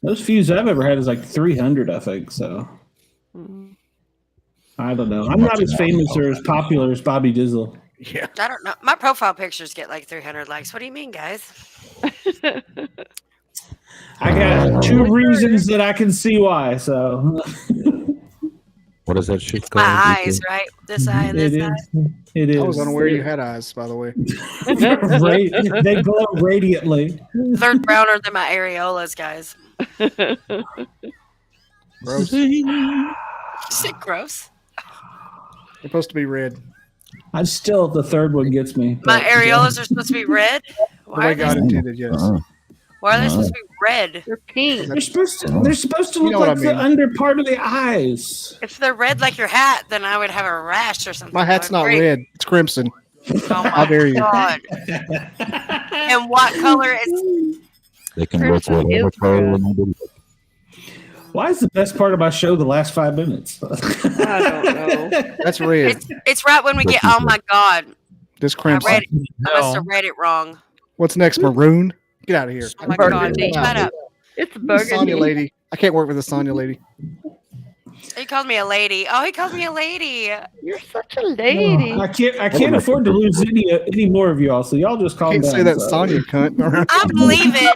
Those views I've ever had is like 300, I think. So I don't know. I'm not as famous or as popular as Bobby Dizzle. Yeah, I don't know. My profile pictures get like 300 likes. What do you mean, guys? I got 2 reasons that I can see why. So. What is that shit called? My eyes, right? This eye and this eye. It is. I was unaware you had eyes, by the way. They glow radiantly. They're browner than my areolas, guys. Gross. Is it gross? They're supposed to be red. I'm still the third one gets me. My areolas are supposed to be red. Why God intended, yes. Why are they supposed to be red? They're pink. They're supposed to look like the under part of the eyes. If they're red like your hat, then I would have a rash or something. My hat's not red; it's crimson. Oh my How dare you? God. And what color is? They can work whatever color. Why is the best part of my show the last 5 minutes? I don't know. That's red. It's right when we get. Oh my God! This crimson. I must have read it wrong. What's next? Maroon. Get out of here. Oh my God! Shut up. It's burgundy. Sonya lady. I can't work with the Sonya lady. He called me a lady. Oh, he called me a lady. You're such a lady. I can't afford to lose any more of y'all. So y'all just calm Can't down. say that Sonya cunt. I'm leaving.